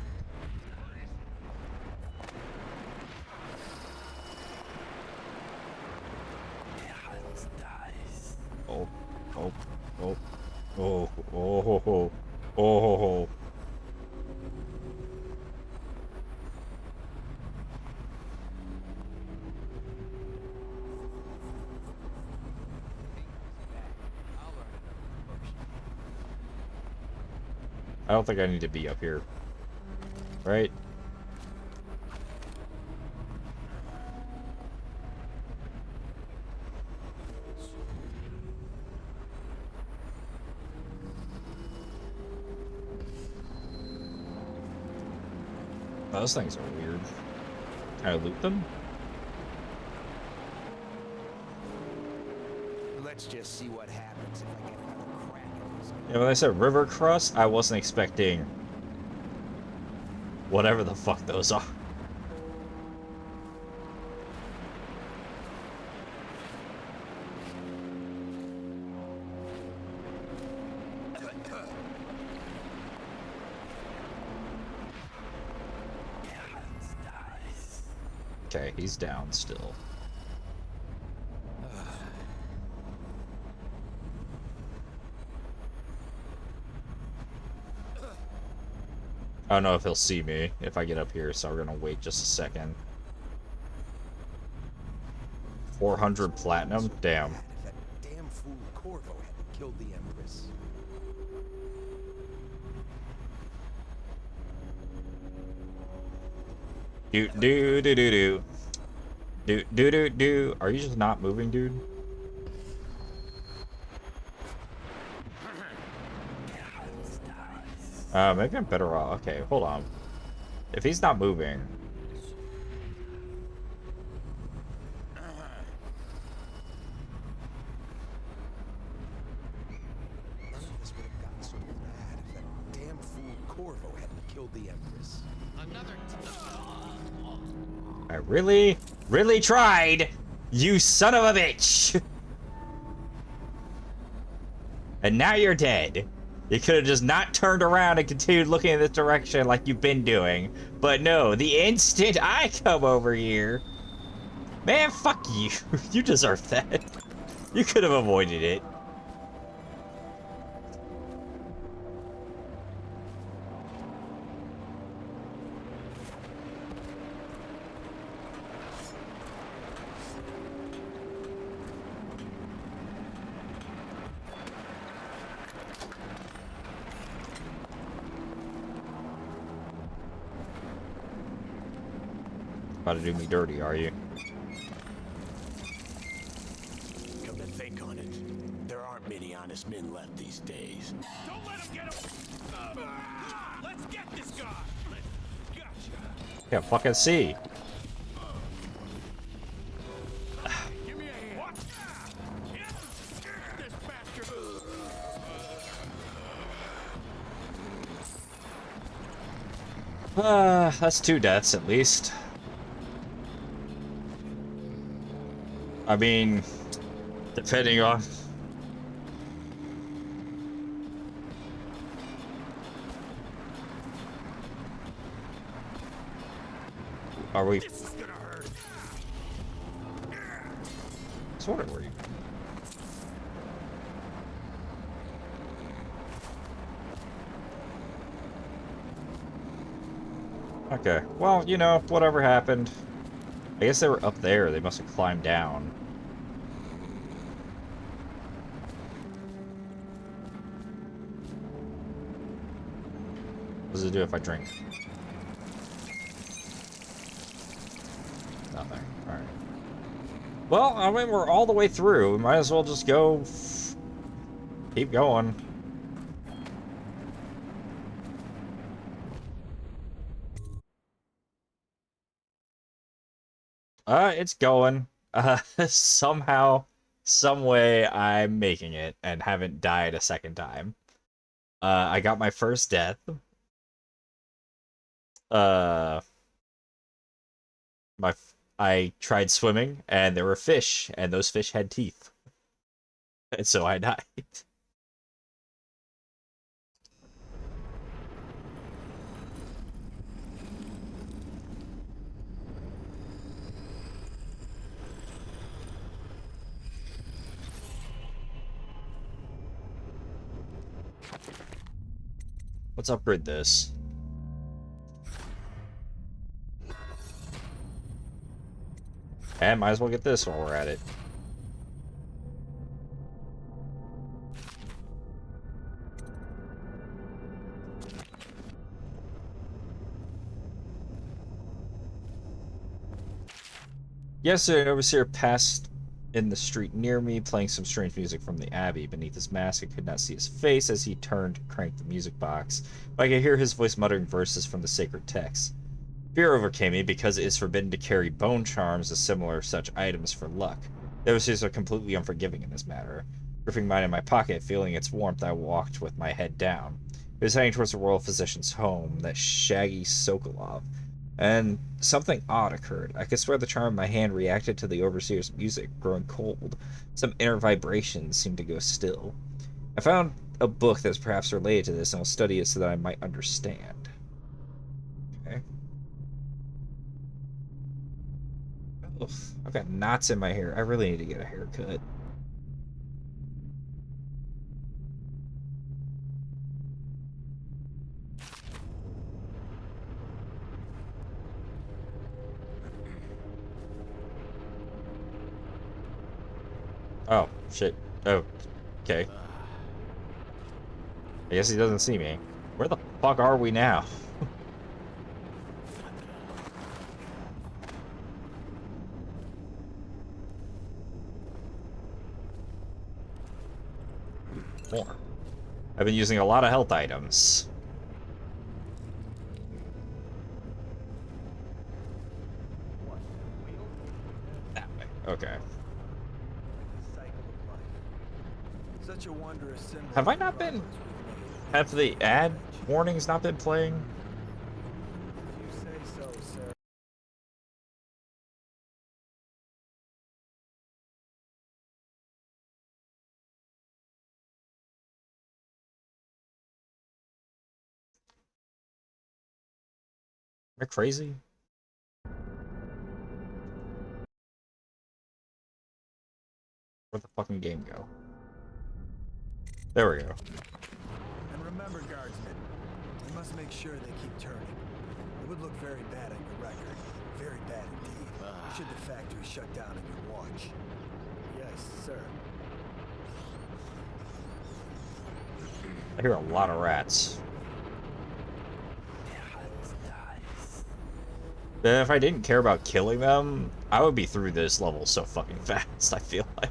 S1: Oh. I don't think I need to be up here. Right? Those things are weird. Can I loot them?
S10: Let's just see what happens if I get another crack at this.
S1: Yeah, when I said river crust, I wasn't expecting whatever the fuck those are. Okay, he's down still. I don't know if he'll see me if I get up here, so we're gonna wait just a second. 400 platinum? Damn.
S22: That damn fool Corvo hadn't killed the Empress.
S1: Do. Are you just not moving, dude? Maybe I'm better off. Okay, hold on. If he's not moving...
S22: None of this would have gotten so bad if that damn fool
S6: Corvo hadn't killed the Empress. Another.
S1: I really tried, you son of a bitch. And now you're dead. You could have just not turned around and continued looking in this direction like you've been doing. But no, the instant I come over here, man, fuck you. You deserve that. You could have avoided it. About to do me dirty, are you?
S6: Come to think on it, there aren't many honest men left these days.
S4: Don't let him get him! Let's get this guy! Gotcha!
S1: Can't fucking see.
S4: Give me a hand! What? This bastard!
S1: That's 2 deaths at least. I mean, depending on... Are we...
S4: This is gonna hurt.
S1: Sort of were you? Okay, well, you know, whatever happened. I guess they were up there. They must have climbed down. What does it do if I drink? Nothing. Alright. Well, I mean, we're all the way through. We might as well just go... keep going. It's going. Somehow, some way, I'm making it and haven't died a second time. I got my first death. I tried swimming, and there were fish, and those fish had teeth. And so I died. Let's upgrade this. And might as well get this while we're at it. Yesterday, an overseer passed in the street near me, playing some strange music from the Abbey. Beneath his mask, I could not see his face as he turned and cranked the music box, but I could hear his voice muttering verses from the sacred text. Fear overcame me because it is forbidden to carry bone charms or similar such items for luck. The overseers are completely unforgiving in this matter. Gripping mine in my pocket, feeling its warmth, I walked with my head down. It was heading towards the royal physician's home, that shaggy Sokolov. And something odd occurred. I could swear the charm in my hand reacted to the overseer's music, growing cold. Some inner vibrations seemed to go still. I found a book that's perhaps related to this, and I'll study it so that I might understand. Okay. Oof, I've got knots in my hair. I really need to get a haircut. Oh, shit. Oh, okay. I guess he doesn't see me. Where the fuck are we now? More. I've been using a lot of health items. That way. Okay.
S9: Such a wondrous symbol.
S1: Have I not been... Have the ad warnings not been playing?
S9: If you say so, sir.
S1: Am I crazy? Where'd the fucking game go? There we go.
S9: And remember, guardsmen, you must make sure they keep turning. It would look very bad on your record. Very bad indeed. Should the factory shut down on your watch. Yes, sir.
S1: I hear a lot of rats. But if I didn't care about killing them, I would be through this level so fucking fast, I feel like.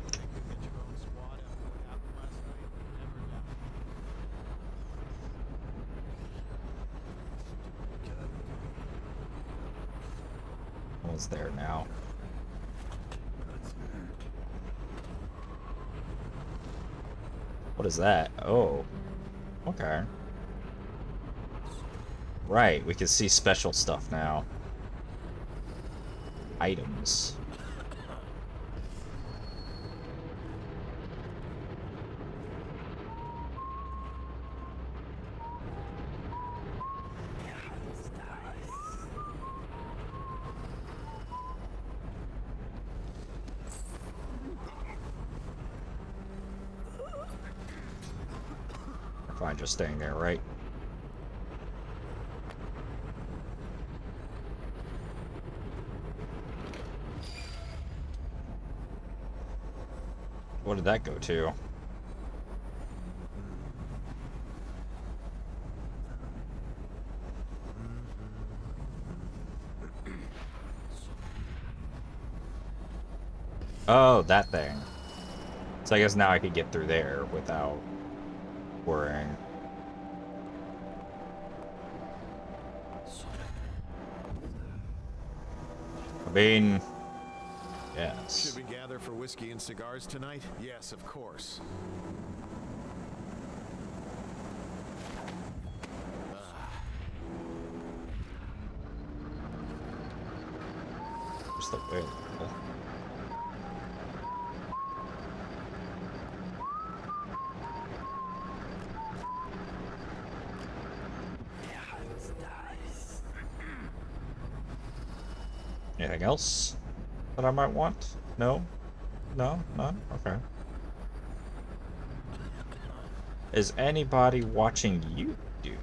S1: Almost there now. What is that? Oh. Okay. Right, we can see special stuff now. Items. Fine, just staying there, right? What did that go to? Oh, that thing. So I guess now I could get through there without worrying. I mean, yes.
S22: Should we gather for whiskey and cigars tonight? Yes, of course.
S1: Just the way. Anything else that I might want? No? No? None? Okay. Is anybody watching you, dude?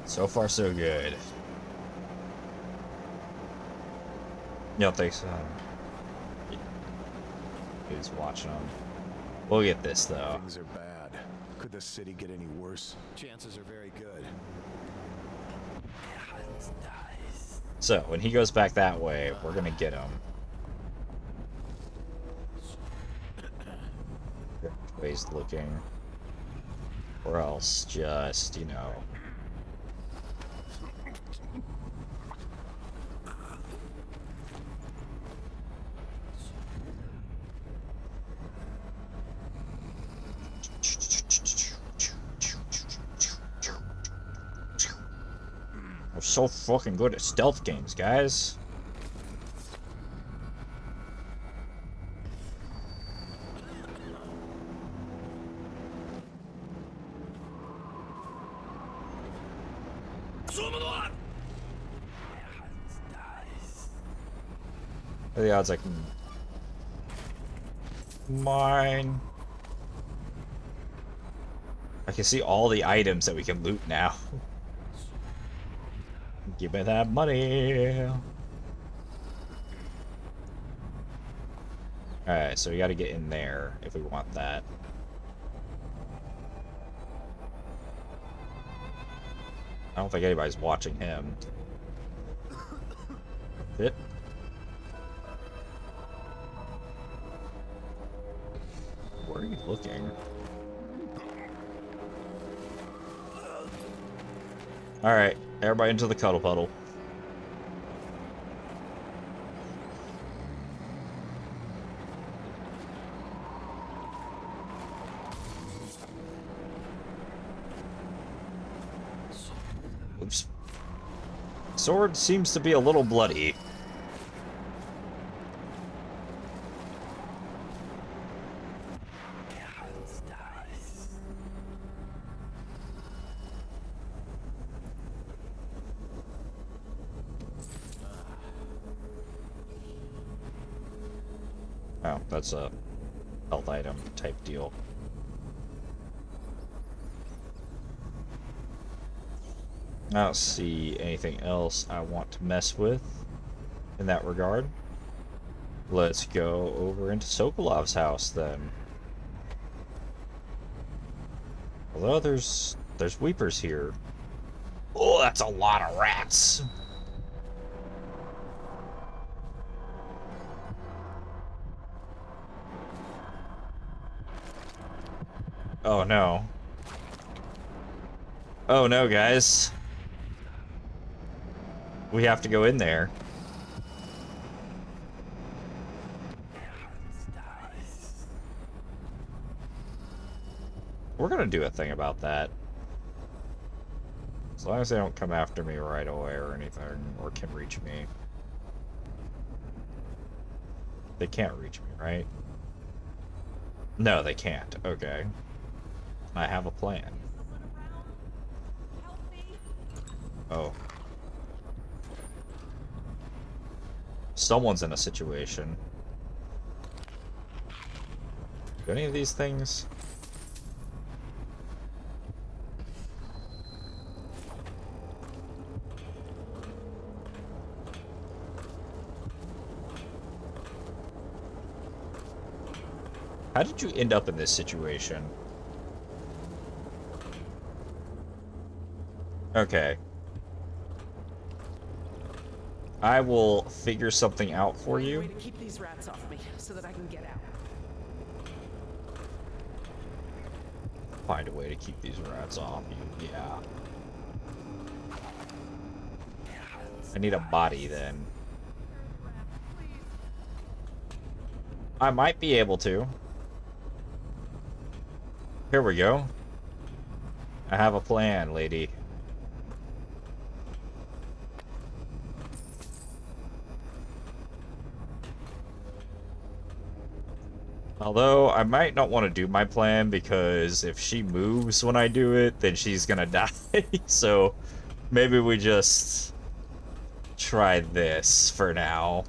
S1: So far, so good. You don't think so? Who's watching them? We'll get this, though.
S22: Things are bad. Could the city get any worse? Chances are very good.
S1: So, when he goes back that way, we're gonna get him. Ways looking. Or else just, you know. We're so fucking good at stealth games, guys. What are the odds I can mine? I can see all the items that we can loot now. Give me that money. Alright, so we gotta get in there if we want that. I don't think anybody's watching him. Hit. Where are you looking? Alright, everybody into the cuddle puddle. Oops. Sword seems to be a little bloody. Oh, that's a health item type deal. I don't see anything else I want to mess with in that regard. Let's go over into Sokolov's house then. Although there's weepers here. Oh, that's a lot of rats. Oh no. Oh no, guys. We have to go in there. We're gonna do a thing about that. As long as they don't come after me right away or anything, or can reach me. They can't reach me, right? No, they can't. Okay. I have a plan. Oh. Someone's in a situation. Do any of these things? How did you end up in this situation? Okay. I will figure something out for you.
S13: Way to keep these rats off me so that I can get out.
S1: Find a way to keep these rats off you, yeah. I need a body then. I might be able to. Here we go. I have a plan, lady. Although, I might not want to do my plan because if she moves when I do it, then she's gonna die. So, maybe we just try this for now.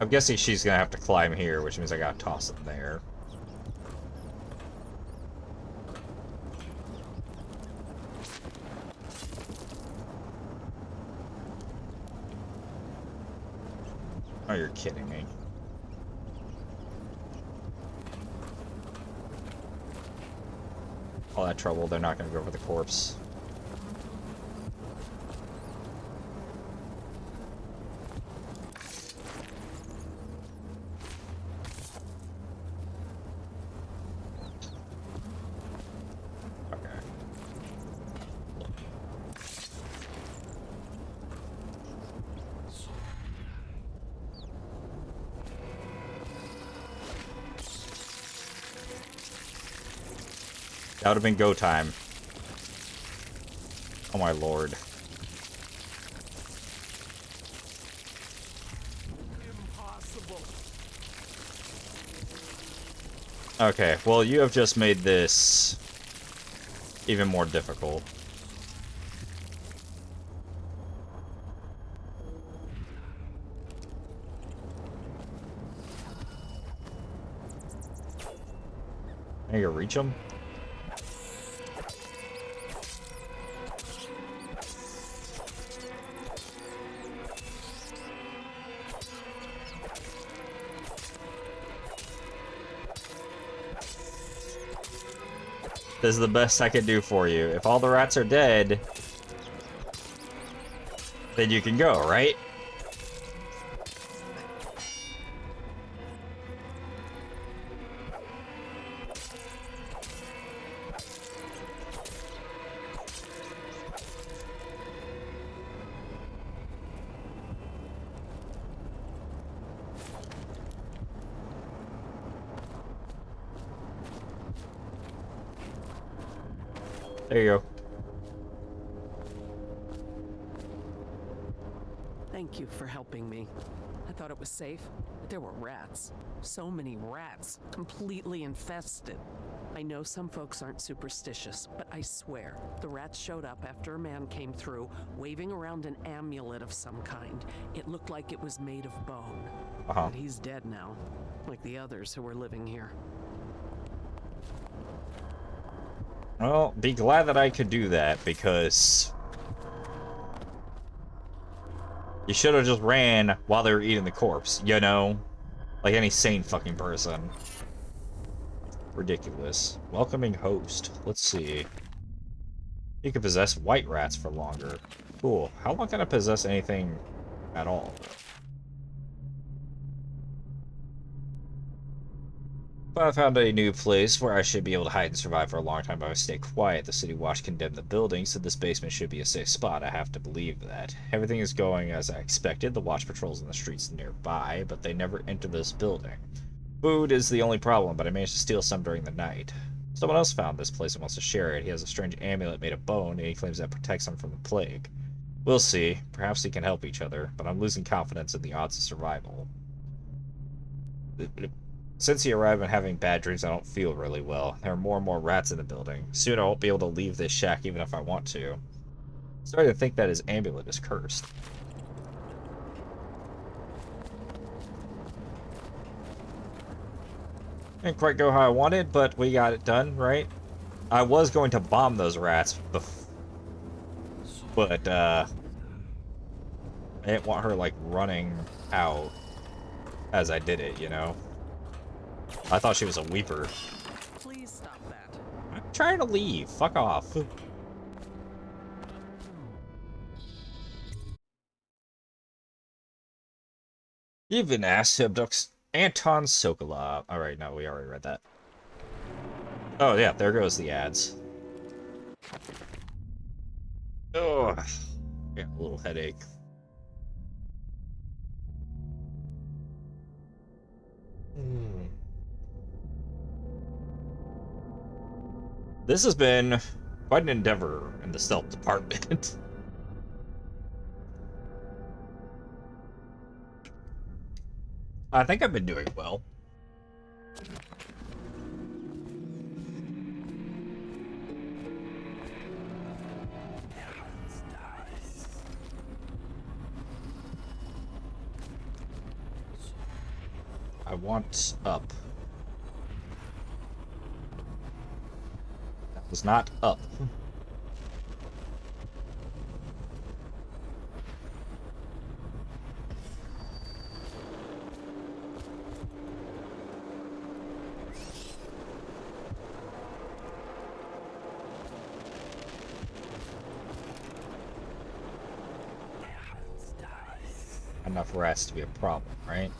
S1: I'm guessing she's gonna have to climb here, which means I gotta toss it there. Oh, you're kidding me. All that trouble, they're not gonna go for the corpse. That would have been go time. Oh my lord.
S13: Impossible.
S1: Okay, well you have just made this even more difficult. Can you reach them? This is the best I can do for you. If all the rats are dead, then you can go, right? There you go.
S13: Thank you for helping me. I thought it was safe, but there were rats. So many rats, completely infested. I know some folks aren't superstitious, but I swear, the rats showed up after a man came through, waving around an amulet of some kind. It looked like it was made of bone. But he's dead now, like the others who were living here.
S1: Well, be glad that I could do that, because you should have just ran while they were eating the corpse, you know? Like any sane fucking person. Ridiculous. Welcoming host. Let's see. You can possess white rats for longer. Cool. How long can I possess anything at all? But I found a new place where I should be able to hide and survive for a long time if I stay quiet. The city watch condemned the building, so this basement should be a safe spot. I have to believe that. Everything is going as I expected. The watch patrols in the streets nearby, but they never enter this building. Food is the only problem, but I managed to steal some during the night. Someone else found this place and wants to share it. He has a strange amulet made of bone, and he claims that protects him from the plague. We'll see. Perhaps we can help each other, but I'm losing confidence in the odds of survival. Since he arrived and having bad dreams, I don't feel really well. There are more and more rats in the building. Soon I won't be able to leave this shack even if I want to. I'm starting to think that his amulet is cursed. Didn't quite go how I wanted, but we got it done, right? I was going to bomb those rats, but I didn't want her, like, running out as I did it, you know? I thought she was a weeper.
S13: Please stop that.
S1: I'm trying to leave. Fuck off. You've been asked to abduct Anton Sokolov. Alright, no, we already read that. Oh, yeah, there goes the ads. Oh, got a little headache. This has been quite an endeavor in the stealth department. I think I've been doing well. I want up. That was not up. Enough rats to be a problem, right?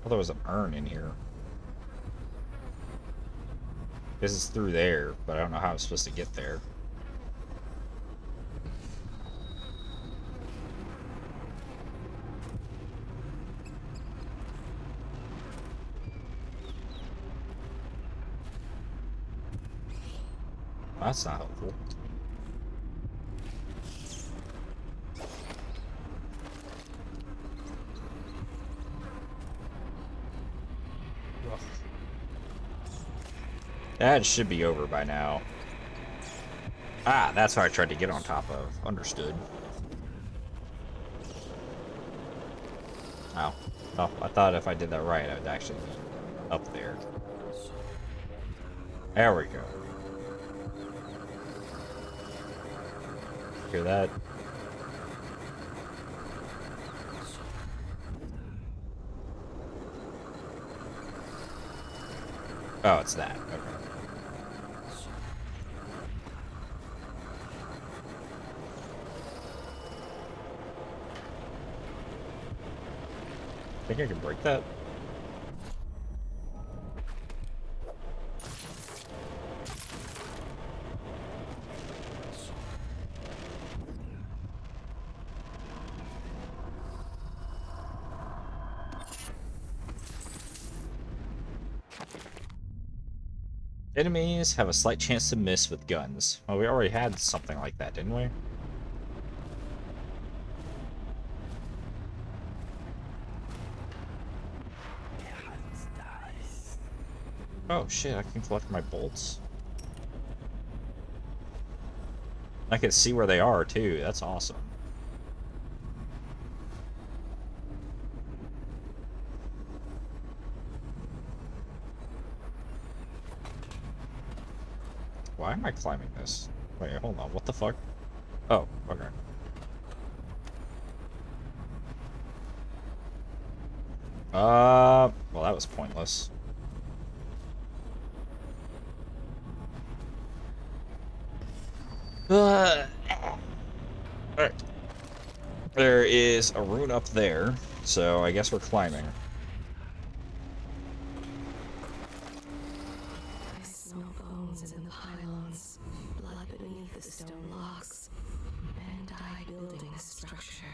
S1: Oh, there was an urn in here. This is through there, but I don't know how I'm supposed to get there. That's not helpful. That should be over by now. Ah, that's what I tried to get on top of. Understood. Oh. Oh, I thought if I did that right, I would actually be up there. There we go. Hear that? Oh, it's that. Okay. Think I can break that? Enemies have a slight chance to miss with guns. Well, we already had something like that, didn't we? Oh shit, I can collect my bolts. I can see where they are too, that's awesome. Why am I climbing this? Wait, hold on, what the fuck? Oh, okay. Well that was pointless. Alright. There is a rune up there, so I guess we're climbing.
S11: I smell bones in the pylons, blood beneath the stone locks. Men die building this structure.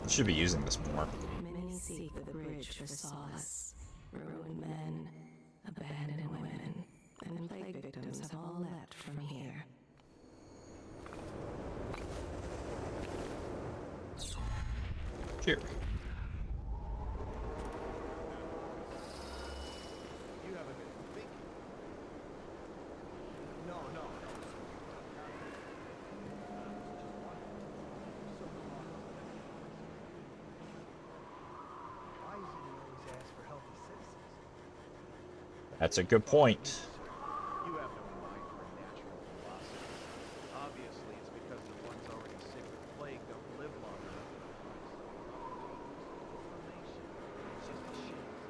S1: I should be using this more.
S11: Many seek the bridge for solace. Ruined men, abandoned women, and plague victims have all left from here.
S1: Here.
S6: You haven't been thinking. No.
S9: Why is it you always ask for healthy citizens?
S1: That's a good point.
S22: You have no mind for natural philosophy. Obviously, it's because the ones already sick with plague don't live long enough.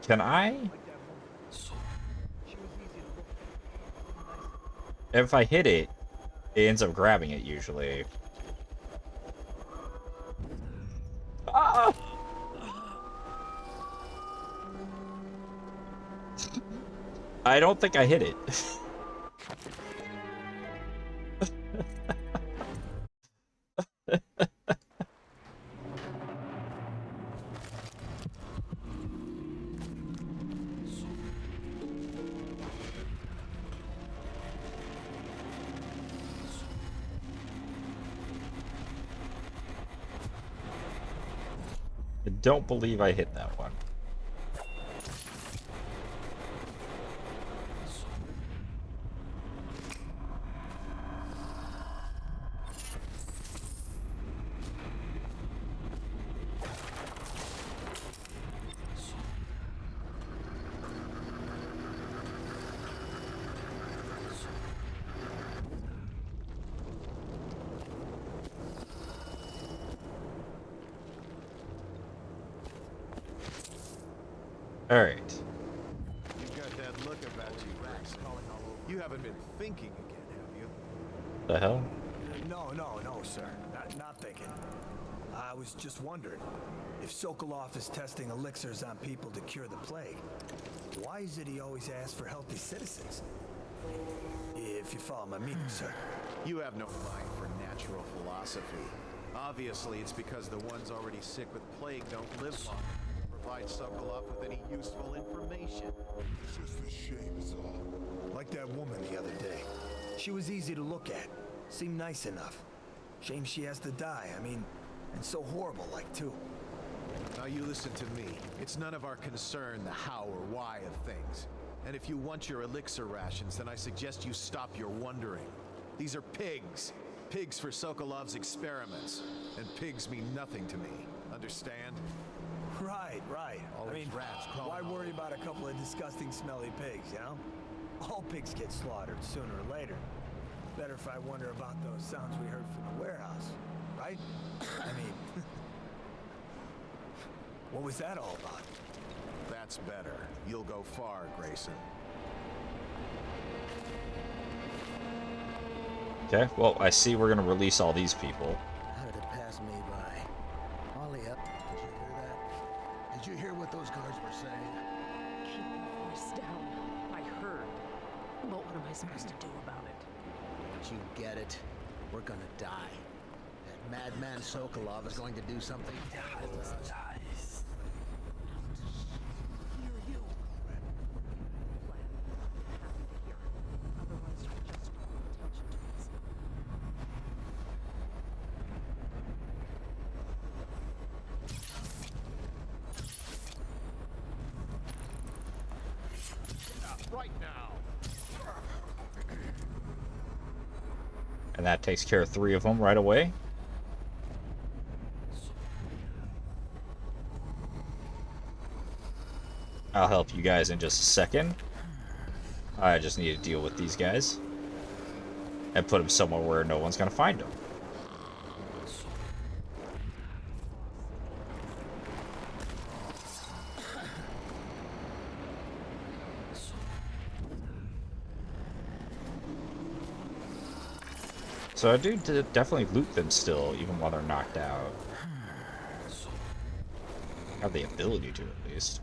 S1: Can I? If I hit it, it ends up grabbing it usually. Ah! I don't think I hit it. I don't believe I hit that one. Alright.
S22: You've got that look about you, Rex. You haven't been thinking again, have you?
S1: The hell?
S9: No, sir. Not thinking. I was just wondering, if Sokolov is testing elixirs on people to cure the plague, why is it he always asks for healthy citizens? If you follow my meaning, sir.
S22: You have no mind for natural philosophy. Obviously, it's because the ones already sick with plague don't live long. Provide Sokolov with any useful information.
S6: It's just a shame is all.
S9: Like that woman the other day. She was easy to look at. Seemed nice enough. Shame she has to die. I mean, And so horrible, like, too.
S22: Now you listen to me. It's none of our concern the how or why of things. And if you want your elixir rations, then I suggest you stop your wondering. These are pigs. Pigs for Sokolov's experiments. And pigs mean nothing to me. Understand?
S9: Right.
S22: All
S9: I mean,
S22: these rats crawling
S9: why
S22: all
S9: worry about a couple of disgusting, smelly pigs, you know? All pigs get slaughtered sooner or later. Better if I wonder about those sounds we heard from the warehouse, right? I mean, what was that all about?
S22: That's better. You'll go far, Grayson.
S1: Okay, well, I see we're gonna release all these people.
S6: How did it pass me by? Ollie up. Did you hear that? Did you hear what those guards were saying?
S13: Keep your voice down. I heard. But what am I supposed to do about it?
S6: Don't you get it? We're gonna die. That madman Sokolov is going to do something terrible to us.
S22: Right now.
S1: And that takes care of 3 of them right away. I'll help you guys in just a second. I just need to deal with these guys. And put them somewhere where no one's gonna find them. So I do definitely loot them still, even while they're knocked out. Have the ability to, at least.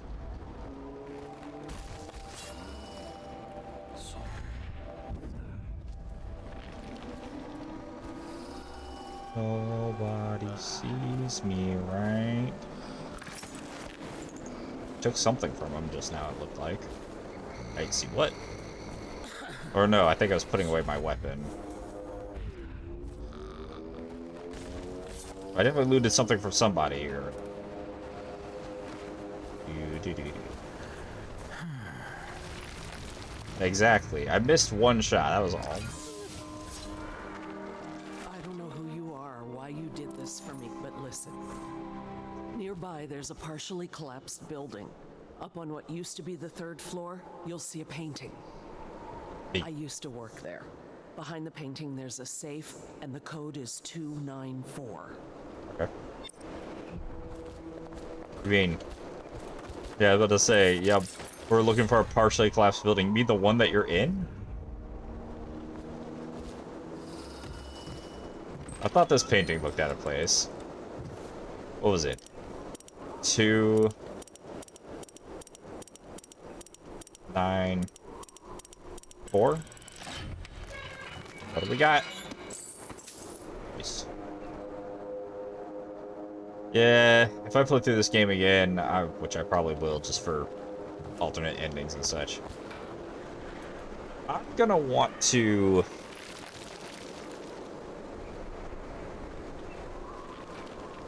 S1: Nobody sees me, right? Took something from him just now, it looked like. I didn't see what. Or no, I think I was putting away my weapon. I definitely looted something from somebody here. Exactly. I missed one shot, that was all.
S13: I don't know who you are or why you did this for me, but listen. Nearby, there's a partially collapsed building. Up on what used to be the 3rd floor, you'll see a painting. I used to work there. Behind the painting, there's a safe, and the code is 294.
S1: Okay. I mean, yeah, I was about to say, yeah, we're looking for a partially collapsed building. You mean the one that you're in? I thought this painting looked out of place. What was it? 294? What do we got? Nice. Yeah, if I play through this game again, which I probably will, just for alternate endings and such, I'm gonna want to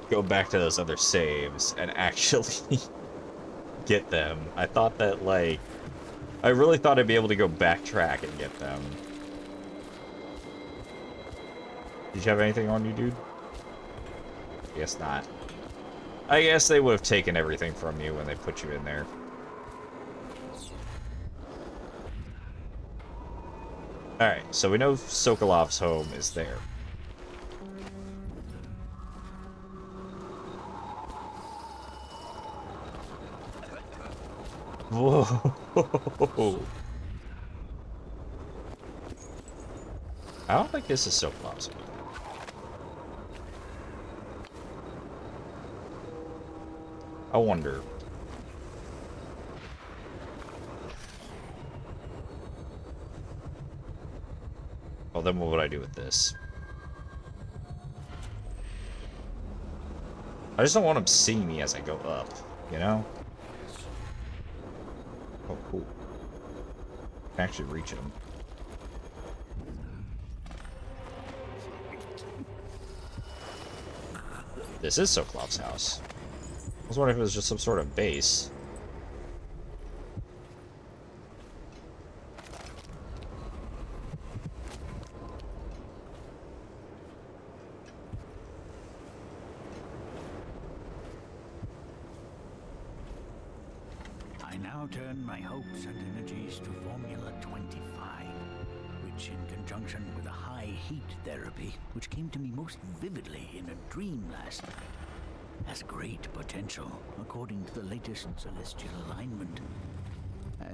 S1: go back to those other saves and actually get them. I thought that, like, I really thought I'd be able to go backtrack and get them. Did you have anything on you, dude? I guess not. I guess they would have taken everything from you when they put you in there. Alright, so we know Sokolov's home is there. Whoa! I don't think this is Sokolov's home. I wonder. Well, then what would I do with this? I just don't want him seeing me as I go up, you know? Oh, cool. I can actually reach him. This is Sokolov's house. I was wondering if it was just some sort of base.
S15: I now turn my hopes and energies to Formula 25, which in conjunction with a high heat therapy, which came to me most vividly in a dream last night, has great potential according to the latest celestial alignment.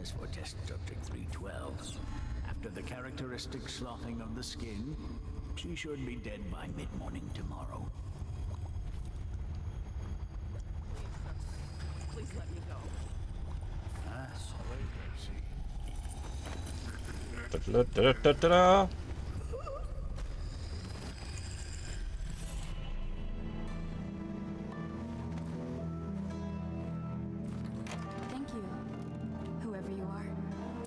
S15: As for test subject 312, after the characteristic sloughing of the skin, she should be dead by mid-morning tomorrow.
S13: Please let me go.
S1: Da-da-da-da-da-da.
S16: Thank you, whoever you are.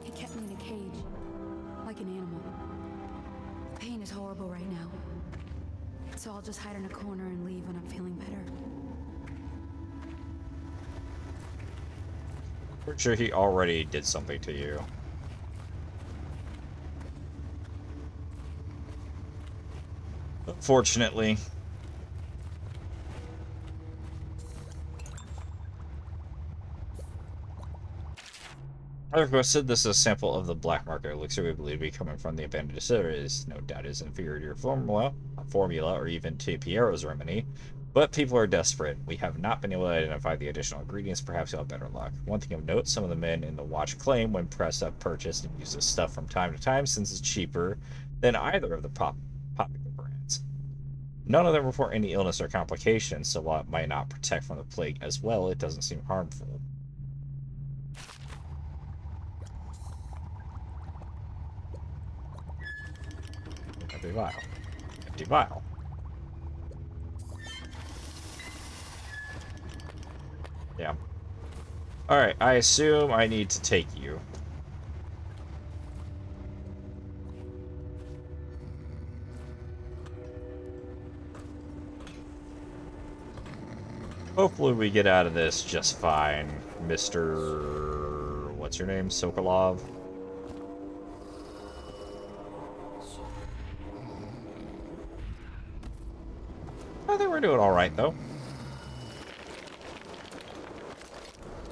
S16: He kept me in a cage, like an animal. The pain is horrible right now, so I'll just hide in a corner and leave when I'm feeling better.
S1: Pretty sure he already did something to you. Unfortunately. I requested this is a sample of the black market elixir we believe to be coming from the abandoned distillery. It is no doubt is inferior to your formula, or even to Piero's remedy. But people are desperate. We have not been able to identify the additional ingredients. Perhaps you'll have better luck. One thing of note, some of the men in the watch claim when pressed have purchased and used this stuff from time to time since it's cheaper than either of the popular brands. None of them report any illness or complications, so while it might not protect from the plague as well, it doesn't seem harmful. Empty vial. Empty vial. Yeah. Alright, I assume I need to take you. Hopefully we get out of this just fine, Mr. What's your name? Sokolov? I think we're doing alright, though.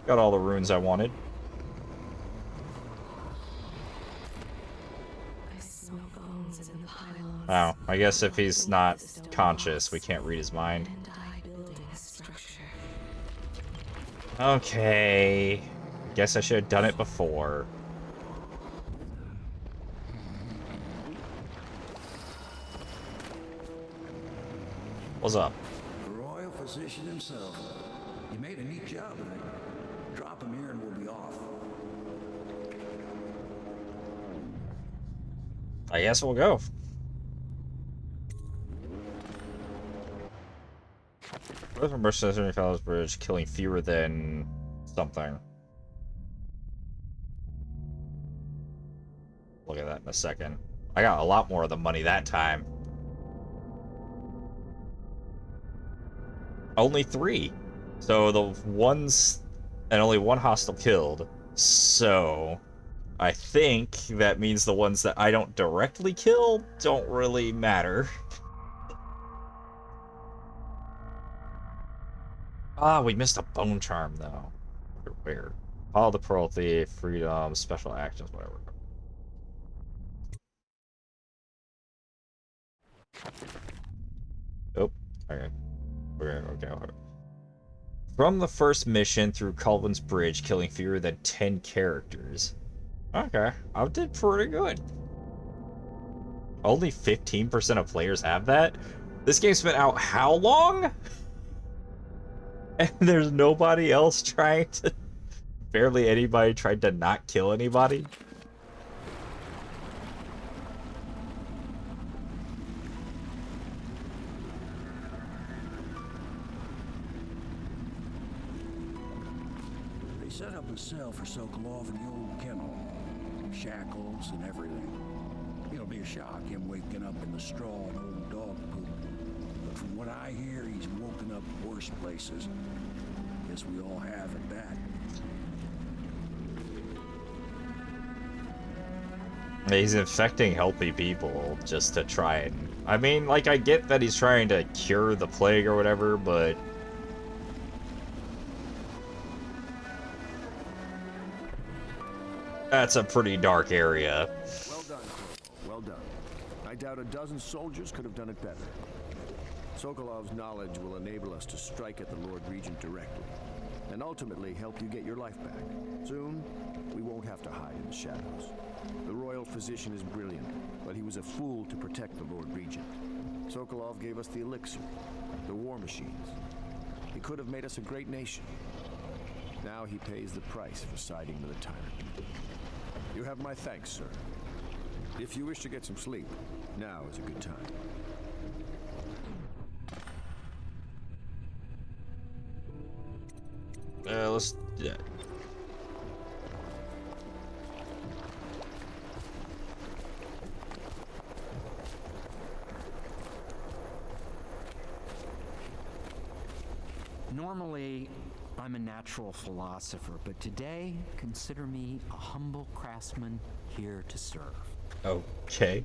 S1: Got all the runes I wanted. Oh, I guess if he's not conscious, we can't read his mind. Okay. Guess I should have done it before. What's up?
S15: The royal physician himself. You made a neat job of it. Drop him here and we'll be off.
S1: I guess we'll go. What if a mercenary follows bridge, killing fewer than something? Look at that in a second. I got a lot more of the money that time. Only 3. So the ones... And only 1 hostile killed. So... I think that means the ones that I don't directly kill don't really matter. Ah, we missed a bone charm, though. Where? Follow the Pearl Thief, Freedom, Special Actions, whatever. Oh, okay. Okay. From the first mission through Culvin's Bridge, killing fewer than 10 characters. Okay, I did pretty good. Only 15% of players have that? This game's been out how long? And there's nobody else trying to... Barely anybody tried to not kill anybody?
S15: They set up a cell for Sokolov in the old kennel. Shackles and everything. It'll be a shock him waking up in the straw and old dog poop. From what I hear, he's woken up worse places. Guess we all have at that.
S1: He's infecting healthy people just to try and... I mean, like, I get that he's trying to cure the plague or whatever, but... That's a pretty dark area.
S17: Well done, Corvo. Well done. I doubt a dozen soldiers could have done it better. Sokolov's knowledge will enable us to strike at the Lord Regent directly, and ultimately help you get your life back. Soon, we won't have to hide in the shadows. The royal physician is brilliant, but he was a fool to protect the Lord Regent. Sokolov gave us the elixir, the war machines. He could have made us a great nation. Now he pays the price for siding with a tyrant. You have my thanks, sir. If you wish to get some sleep, now is a good time.
S1: Let's... Yeah.
S19: Normally, I'm a natural philosopher, but today, consider me a humble craftsman here to serve.
S1: Okay.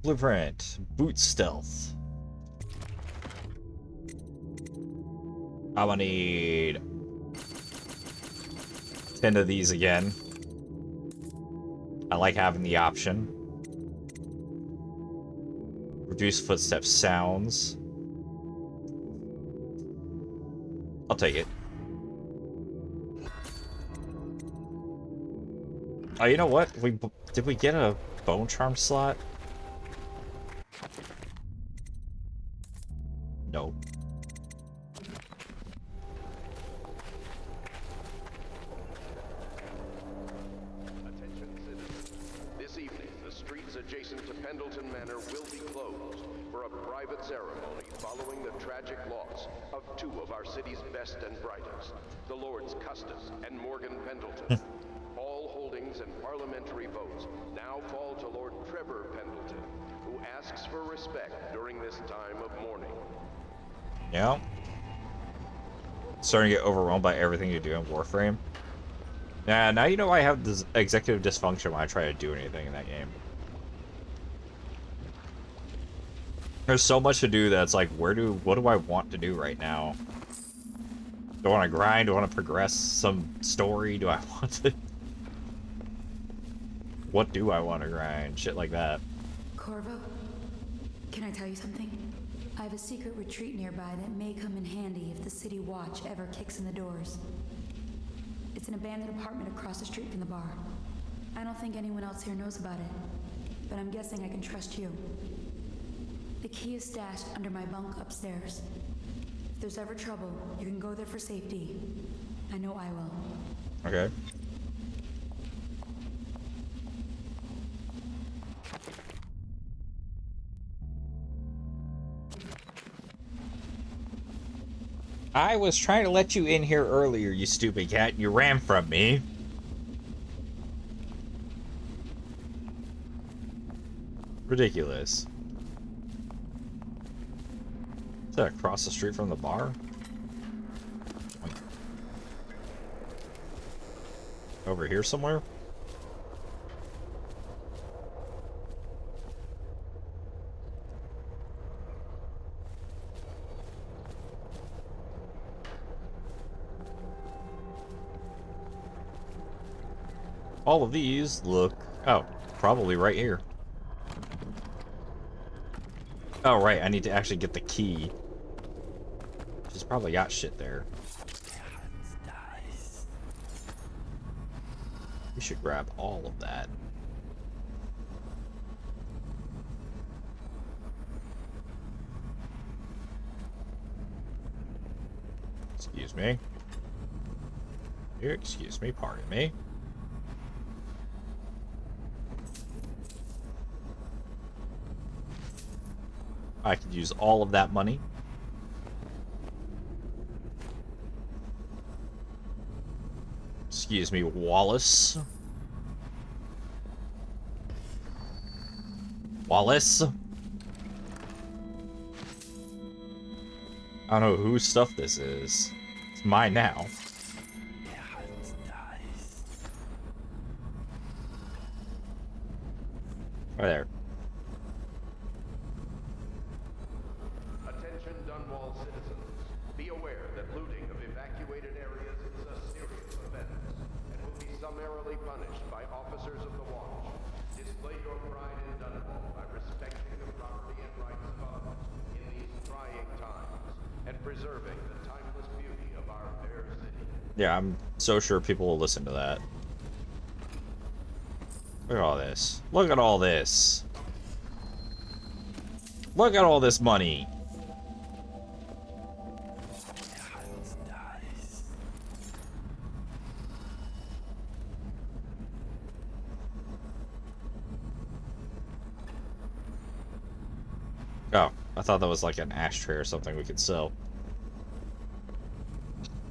S1: Blueprint. Boot stealth. I'm gonna need 10 of these again. I like having the option. Reduce footstep sounds. I'll take it. Oh, you know what? Did we get a bone charm slot? No.
S5: Attention citizens. This evening, the streets adjacent to Pendleton Manor will be closed for a private ceremony following the tragic loss of two of our city's best and brightest, the Lords Custis and Morgan Pendleton. All holdings and parliamentary votes now fall to Lord Trevor Pendleton, who asks for respect during this time of mourning.
S1: Yeah. Starting to get overwhelmed by everything you do in Warframe. Yeah, now you know I have this executive dysfunction when I try to do anything in that game. There's so much to do that's like, what do I want to do right now? Do I want to grind? Do I want to progress some story? Do I want to... What do I want to grind? Shit like that.
S16: Corvo, can I tell you something? I have a secret retreat nearby that may come in handy if the city watch ever kicks in the doors. It's an abandoned apartment across the street from the bar. I don't think anyone else here knows about it, but I'm guessing I can trust you. The key is stashed under my bunk upstairs. If there's ever trouble, you can go there for safety. I know I will.
S1: Okay. I was trying to let you in here earlier, you stupid cat, and you ran from me. Ridiculous. Is that across the street from the bar? Over here somewhere? All of these look... Oh, probably right here. Oh, right, I need to actually get the key. She's probably got shit there. We should grab all of that. Excuse me. Excuse me, pardon me. I could use all of that money. Excuse me, Wallace. Wallace? I don't know whose stuff this is. It's mine now. Right there.
S5: Attention Dunwall citizens. Be aware that looting of evacuated areas is a serious offense and will be summarily punished by officers of the watch. Display your pride in Dunwall by respecting the property and rights of others in these trying times and preserving the timeless beauty of our fair city.
S1: Yeah, I'm so sure people will listen to that. Look at all this. Look at all this. Look at all this money. Oh, I thought that was like an ashtray or something we could sell.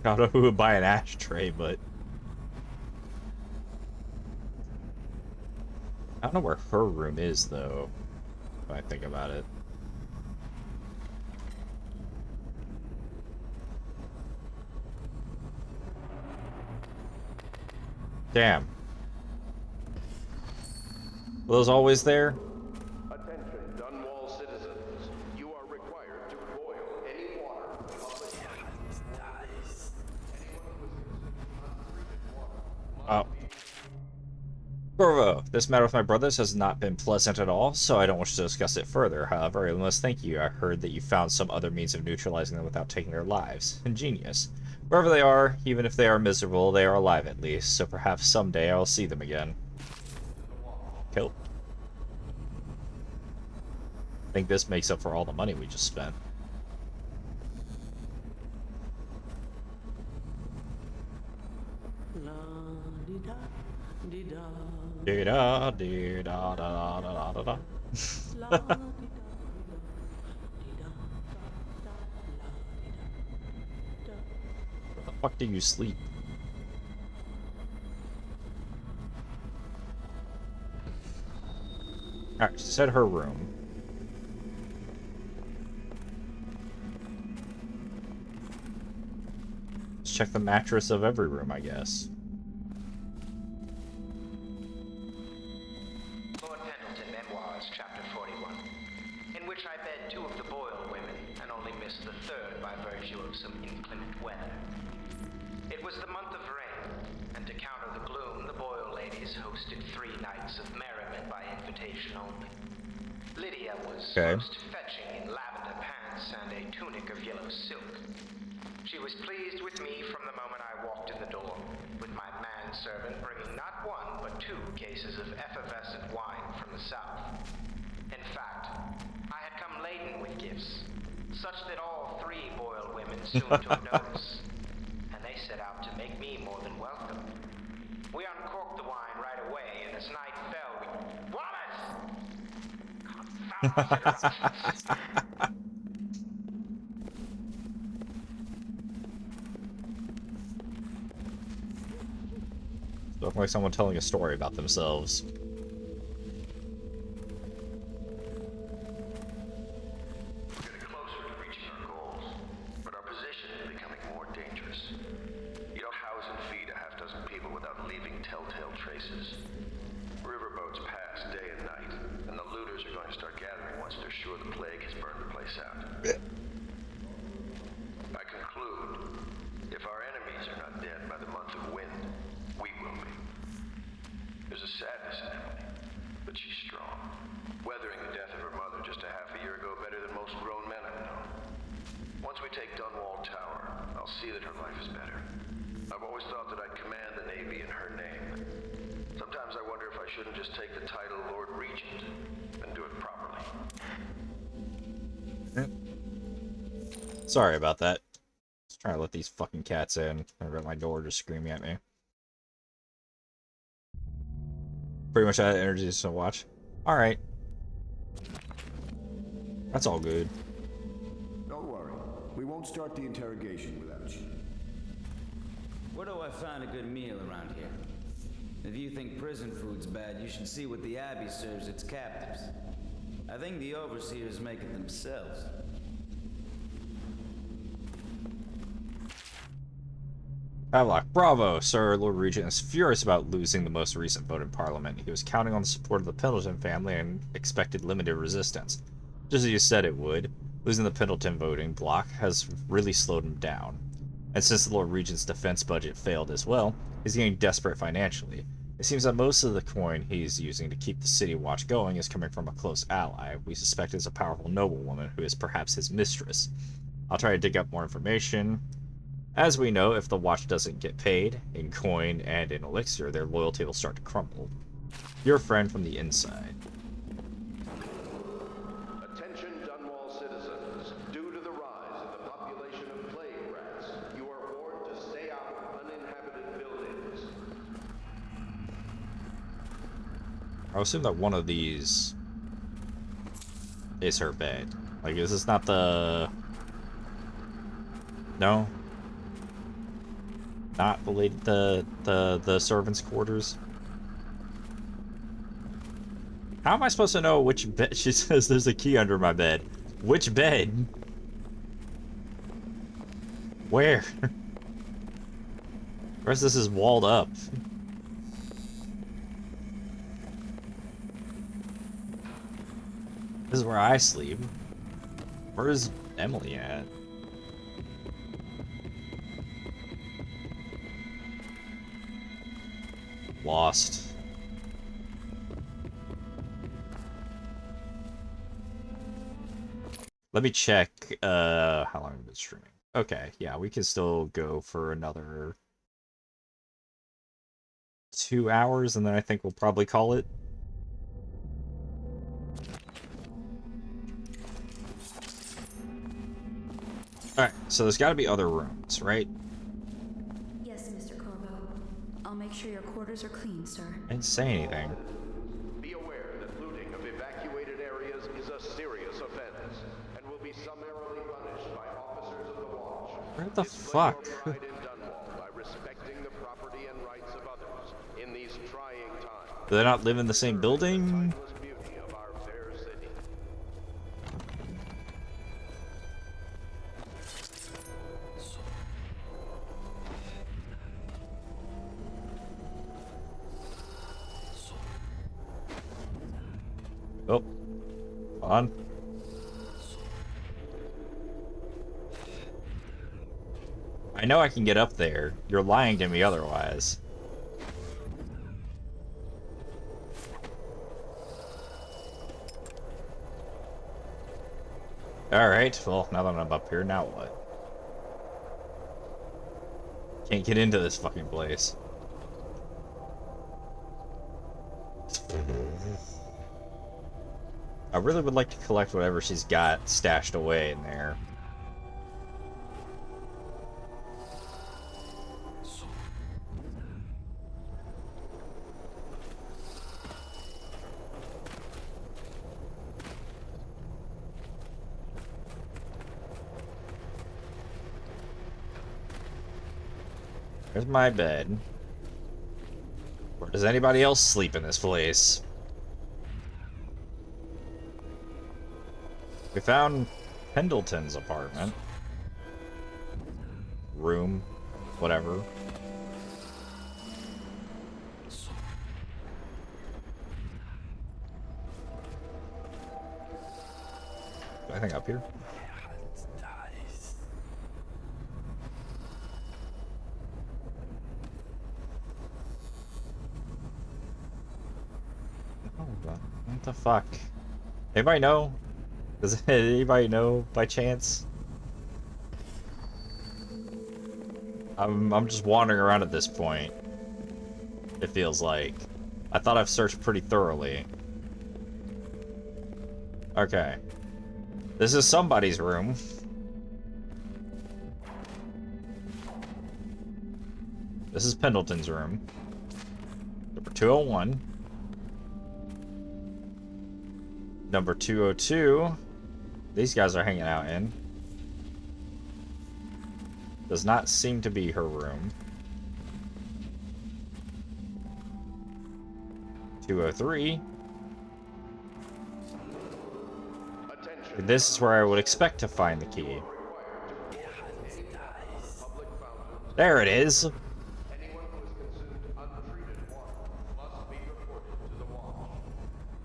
S1: I don't know who would buy an ashtray, but I don't know where her room is, though, if I think about it. Damn. Were those always there?
S5: Attention Dunwall citizens. You are required to boil any water from public
S1: Oh. Corvo, this matter with my brothers has not been pleasant at all, so I don't wish to discuss it further. However, I must thank you. I heard that you found some other means of neutralizing them without taking their lives. Ingenious. Wherever they are, even if they are miserable, they are alive at least, so perhaps someday I'll see them again. Cool. I think this makes up for all the money we just spent. Dee-da, dee-da, da, da, da, da, da. Where the fuck do you sleep? Alright, she said her room. Let's check the mattress of every room, I guess.
S18: Lord Pendleton Memoirs, Chapter 41, in which I bed two of the Boyle women and only missed the third by virtue of some inclement weather. It was the month of rain, and to counter the gloom, the Boyle ladies hosted 3 nights of merriment by invitation only. Lydia was most fetching in lavender pants and a tunic of yellow silk. She was pleased with me from the moment I walked in the door, with my manservant bringing not 1 but 2 cases of effervescent wine from the south. In fact, I had come laden with gifts, such that all 3 Boyle women soon took notice, and they set out to make me more than welcome. We uncorked the wine right away, and as night fell, we... Wallace!
S1: Look like someone telling a story about themselves.
S5: We're getting closer to reaching our goals, but our position is becoming more dangerous. You don't house and feed a half-dozen people without leaving telltale traces. Riverboats pass day and night, and the looters are going to start gathering once they're sure the plague has burned the place out. I conclude, if our enemies are not dead by the month of wind, we will be. There's a sadness in Emily, but she's strong. Weathering the death of her mother just a half a year ago better than most grown men I've known. Once we take Dunwall Tower, I'll see that her life is better. I've always thought that I'd command the Navy in her name. Sometimes I wonder if I shouldn't just take the title Lord Regent and do it properly.
S1: Sorry about that. Just trying to let these fucking cats in. They're at my door just screaming at me. Pretty much out of energy to watch. Alright. That's all good.
S17: Don't worry. We won't start the interrogation without you.
S3: Where do I find a good meal around here? If you think prison food's bad, you should see what the Abbey serves its captives. I think the overseers make it themselves.
S1: Havelock, bravo, sir. Lord Regent is furious about losing the most recent vote in Parliament. He was counting on the support of the Pendleton family and expected limited resistance. Just as you said it would, losing the Pendleton voting bloc has really slowed him down. And since the Lord Regent's defense budget failed as well, he's getting desperate financially. It seems that most of the coin he's using to keep the city watch going is coming from a close ally. We suspect is a powerful noblewoman who is perhaps his mistress. I'll try to dig up more information. As we know, if the watch doesn't get paid, in coin and in elixir, their loyalty will start to crumble. Your friend from the inside.
S5: Attention Dunwall citizens. Due to the rise in the population of plague rats, you are warned to stay out of uninhabited buildings.
S1: I assume that one of these is her bed. Like, is this not the... No? Not the servants' quarters? How am I supposed to know which bed? She says there's a key under my bed. Which bed? Where? The rest of this is walled up. This is where I sleep. Where's Emily at? Lost. Let me check how long I've been streaming. Okay, yeah, we can still go for another 2 hours, and then I think we'll probably call it. Alright, so there's got to be other rooms, right?
S16: Yes, Mr. Corvo. I'll make sure your quarters are clean, sir.
S1: I didn't say anything.
S5: Be aware that looting of evacuated areas is a serious offense and will be summarily punished by officers of the watch.
S1: Where the
S5: Display
S1: fuck?
S5: your pride in Dunwall by respecting the property and rights of others in these trying times.
S1: Do they not live in the same building?
S5: Beauty of our fair city.
S1: Oh. On. I know I can get up there. You're lying to me otherwise. Alright, well, now that I'm up here, now what? Can't get into this fucking place. I really would like to collect whatever she's got stashed away in there. There's my bed. Where does anybody else sleep in this place? We found Pendleton's apartment. Room. Whatever. Anything up here? What the fuck? Anybody know? Does anybody know by chance? I'm just wandering around at this point. It feels like. I thought I've searched pretty thoroughly. Okay. This is somebody's room. This is Pendleton's room. Number 201. Number 202. These guys are hanging out in. Does not seem to be her room. 203. This is where I would expect to find the key. There it is!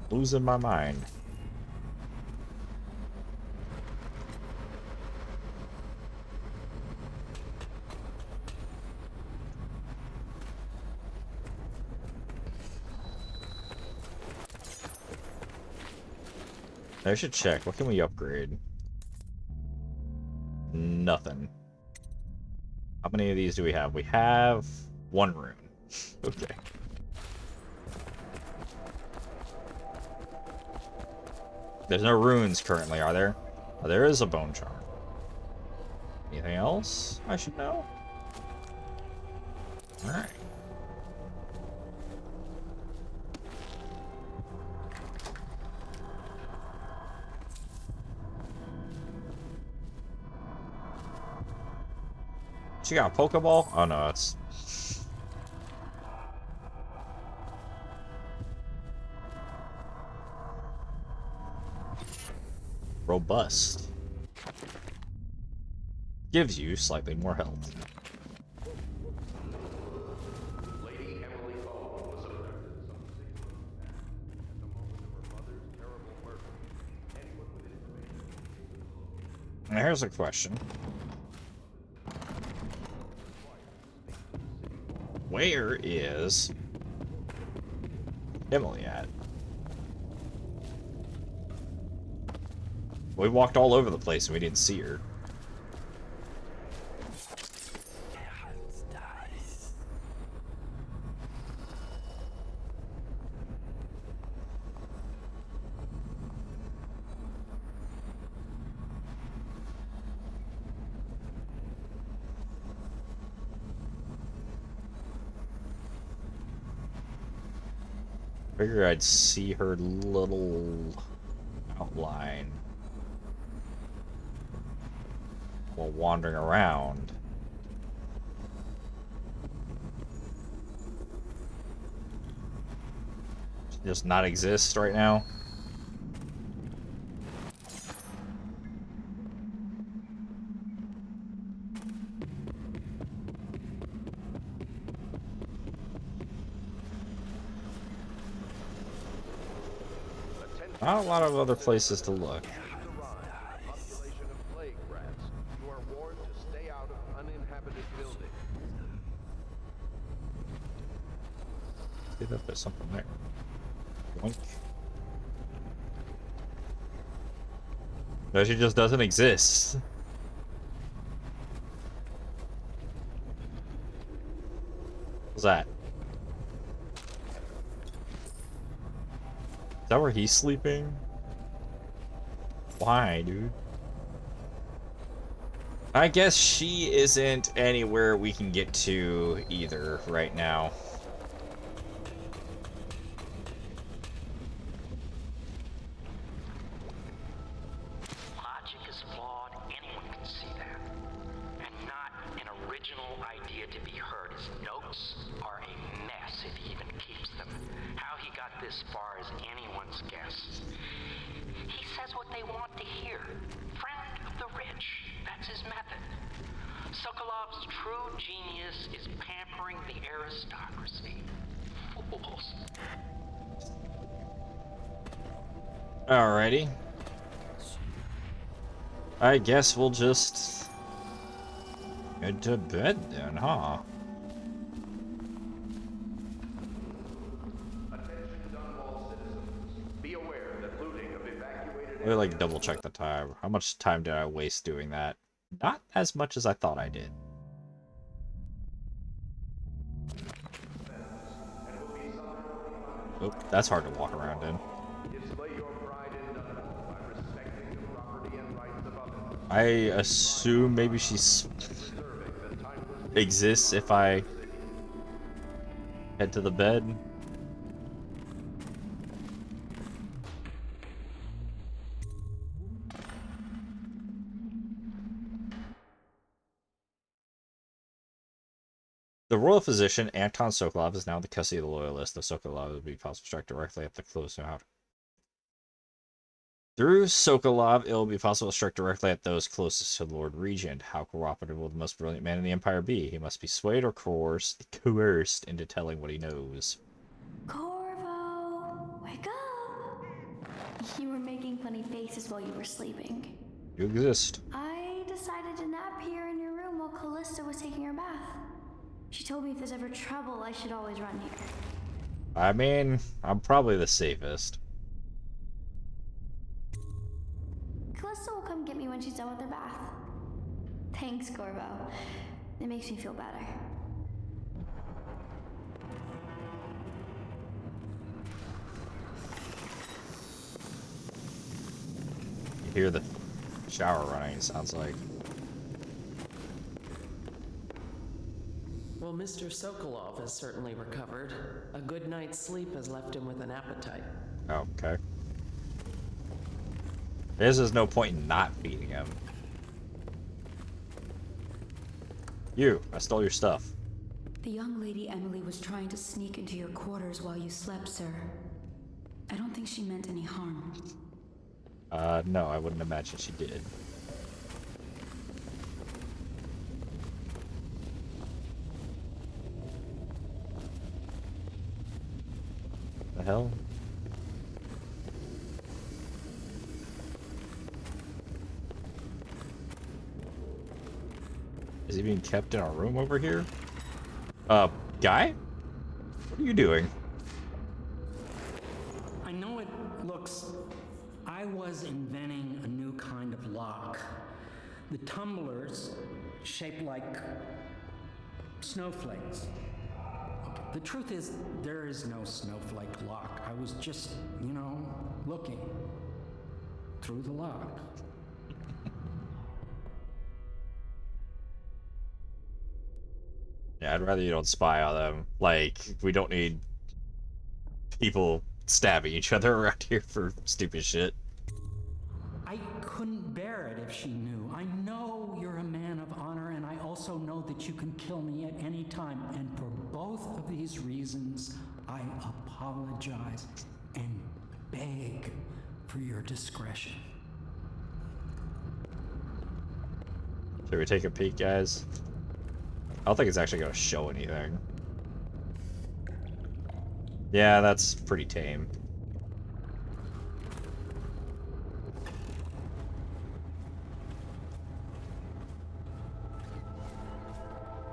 S1: Losing my mind. I should check. What can we upgrade? Nothing. How many of these do we have? We have one rune. Okay. There's no runes currently, are there? Oh, there is a bone charm. Anything else I should know? Alright. She got a Pokeball? Oh no, it's... Robust. Gives you slightly more health. Now here's a question. Where is Emily at? We walked all over the place and we didn't see her. Figure I'd see her little outline while wandering around. Just not exist right now. Not a lot of other places to look. See that there's something there. Boink. No, she just doesn't exist. What's that? Is that where he's sleeping? Why, dude? I guess she isn't anywhere we can get to either right now.
S8: Logic is flawed, anyone can see that. And not an original idea to be heard. His notes are a mess if he even keeps them. How he got this far is anyone's guess. He says what they want to hear. Friend of the rich. That's his method. Sokolov's true genius is pampering the aristocracy. Fools.
S1: Alrighty. I guess we'll just get to bed then, huh? Let me like double check the time. How much time did I waste doing that? Not as much as I thought I did. Oh, that's hard to walk around in. I assume maybe she exists if I head to the bed. The royal physician, Anton Sokolov, is now in the custody of the loyalists. The Sokolov will be possible to strike directly at the close out. Through Sokolov, it will be possible to strike directly at those closest to the Lord Regent. How cooperative will the most brilliant man in the Empire be? He must be swayed or coerced into telling what he knows.
S12: Corvo, wake up! You were making funny faces while you were sleeping.
S1: You exist.
S12: I decided to nap here in your room while Callista was taking her bath. She told me if there's ever trouble, I should always run here.
S1: I mean, I'm probably the safest.
S12: Callista will come get me when she's done with her bath. Thanks, Corvo. It makes me feel better.
S1: You hear the shower running, it sounds like.
S13: Well, Mr. Sokolov has certainly recovered. A good night's sleep has left him with an appetite.
S1: Oh, okay. There's no point in not feeding him. You, I stole your stuff.
S16: The young lady Emily was trying to sneak into your quarters while you slept, sir. I don't think she meant any harm.
S1: No, I wouldn't imagine she did. The hell? Is he being kept in our room over here? Guy? What are you doing?
S20: I know it looks... I was inventing a new kind of lock. The tumblers, shaped like snowflakes. The truth is, there is no snowflake lock. I was just, looking through the lock.
S1: Yeah, I'd rather you don't spy on them. Like, we don't need people stabbing each other around here for stupid shit.
S20: I couldn't bear it if she knew. I know you're a man of honor, and I also know that you can kill me at any time. And for both of these reasons, I apologize and beg for your discretion.
S1: Should we take a peek, guys? I don't think it's actually going to show anything. Yeah, that's pretty tame.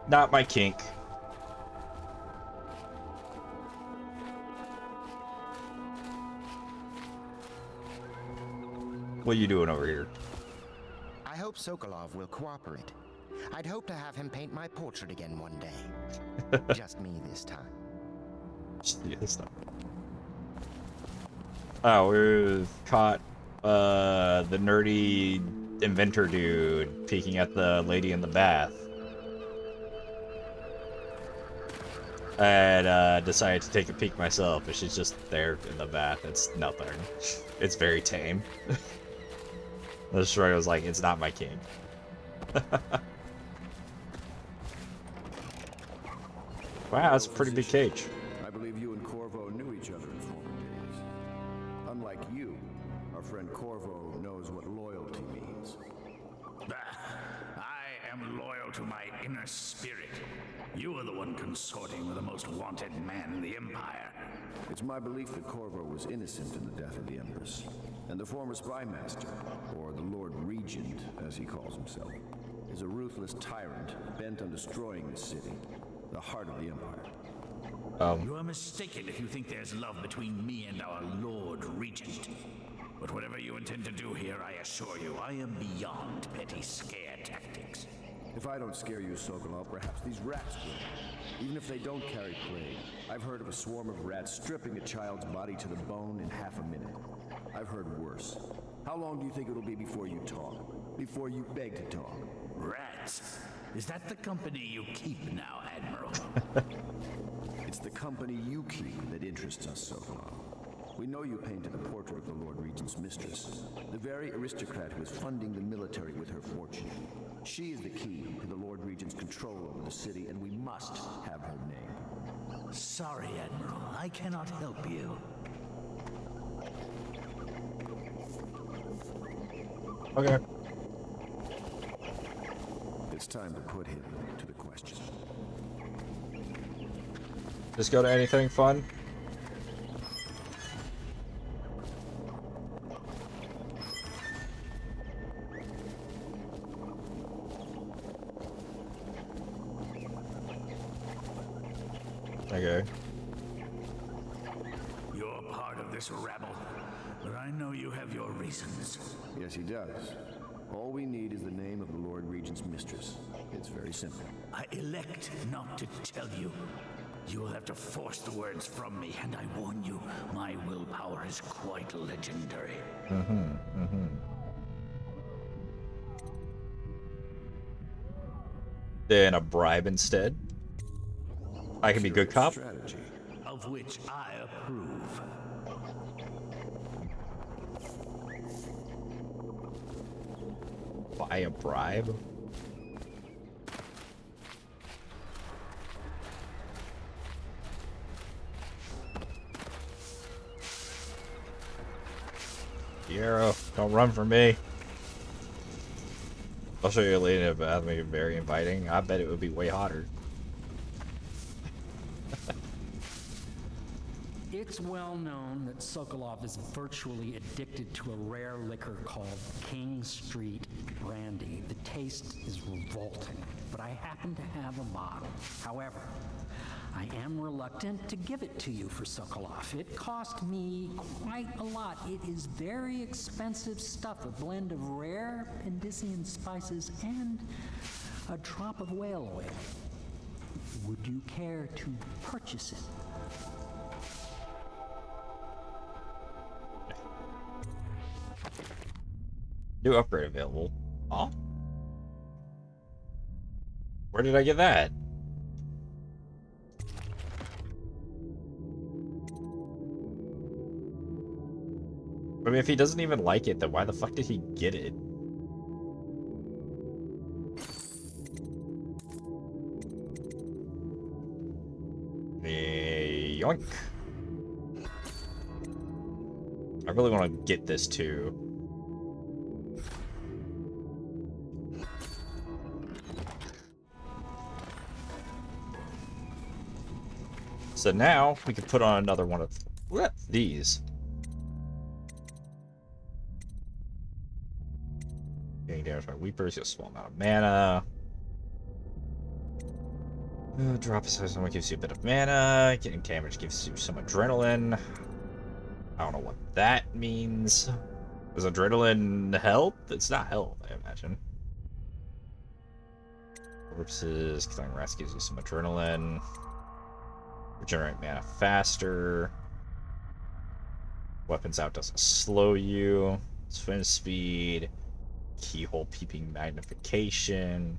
S1: Not my kink. What are you doing over here?
S18: I hope Sokolov will cooperate. I'd hope to have him paint my portrait again one day. Just me this time.
S1: Yeah, this time. Oh, we've caught the nerdy inventor dude peeking at the lady in the bath. And decided to take a peek myself, but she's just there in the bath. It's nothing. It's very tame. The destroyer was like, it's not my king. Wow, that's a pretty big cage.
S17: I believe you and Corvo knew each other in former days. Unlike you, our friend Corvo knows what loyalty means.
S15: I am loyal to my inner spirit. You are the one consorting with the most wanted man in the Empire.
S17: It's my belief that Corvo was innocent in the death of the Empress, and the former spy master, or the Lord Regent, as he calls himself, is a ruthless tyrant bent on destroying this city, the heart of the Empire.
S15: You are mistaken if you think there's love between me and our Lord Regent. But whatever you intend to do here, I assure you, I am beyond petty scare tactics.
S17: If I don't scare you, Sokolov, perhaps these rats will. Even if they don't carry plague, I've heard of a swarm of rats stripping a child's body to the bone in half a minute. I've heard worse. How long do you think it'll be before you talk? Before you beg to talk?
S15: Rats? Is that the company you keep now, Admiral?
S17: It's the company you keep that interests us, Sokolov. We know you painted the portrait of the Lord Regent's mistress, the very aristocrat who is funding the military with her fortune. She is the key to the Lord Regent's control over the city, and we must have her name.
S15: Sorry, Admiral. I cannot help you.
S1: Okay.
S17: It's time to put him to the question.
S1: Just go to anything fun? Okay.
S15: You're part of this rabble, but I know you have your reasons.
S17: Yes, he does. All we need is the name of the Lord Regent's mistress. It's very simple.
S15: I elect not to tell you. You will have to force the words from me, and I warn you, my willpower is quite legendary.
S1: Then a bribe instead. I can be good cop.
S15: Strategy, of which I approve.
S1: Buy a bribe? Piero, don't run from me. I'll show you later if I make it very inviting. I bet it would be way hotter.
S20: It's well known that Sokolov is virtually addicted to a rare liquor called King Street Brandy. The taste is revolting, but I happen to have a bottle. However, I am reluctant to give it to you for Sokolov. It cost me quite a lot. It is very expensive stuff, a blend of rare Pendician spices and a drop of whale oil. Would you care to purchase it?
S1: New upgrade available. Huh? Where did I get that? I mean, if he doesn't even like it, then why the fuck did he get it? Yoink. I really want to get this too. So now we can put on another one of these. Getting damage by weepers, a small amount of mana. Drop size only gives you a bit of mana. Getting damage gives you some adrenaline. I don't know what that means. Does adrenaline help? It's not health, I imagine. Corpses, killing rats gives you some adrenaline. Regenerate mana faster. Weapons out doesn't slow you. Swim speed. Keyhole peeping magnification.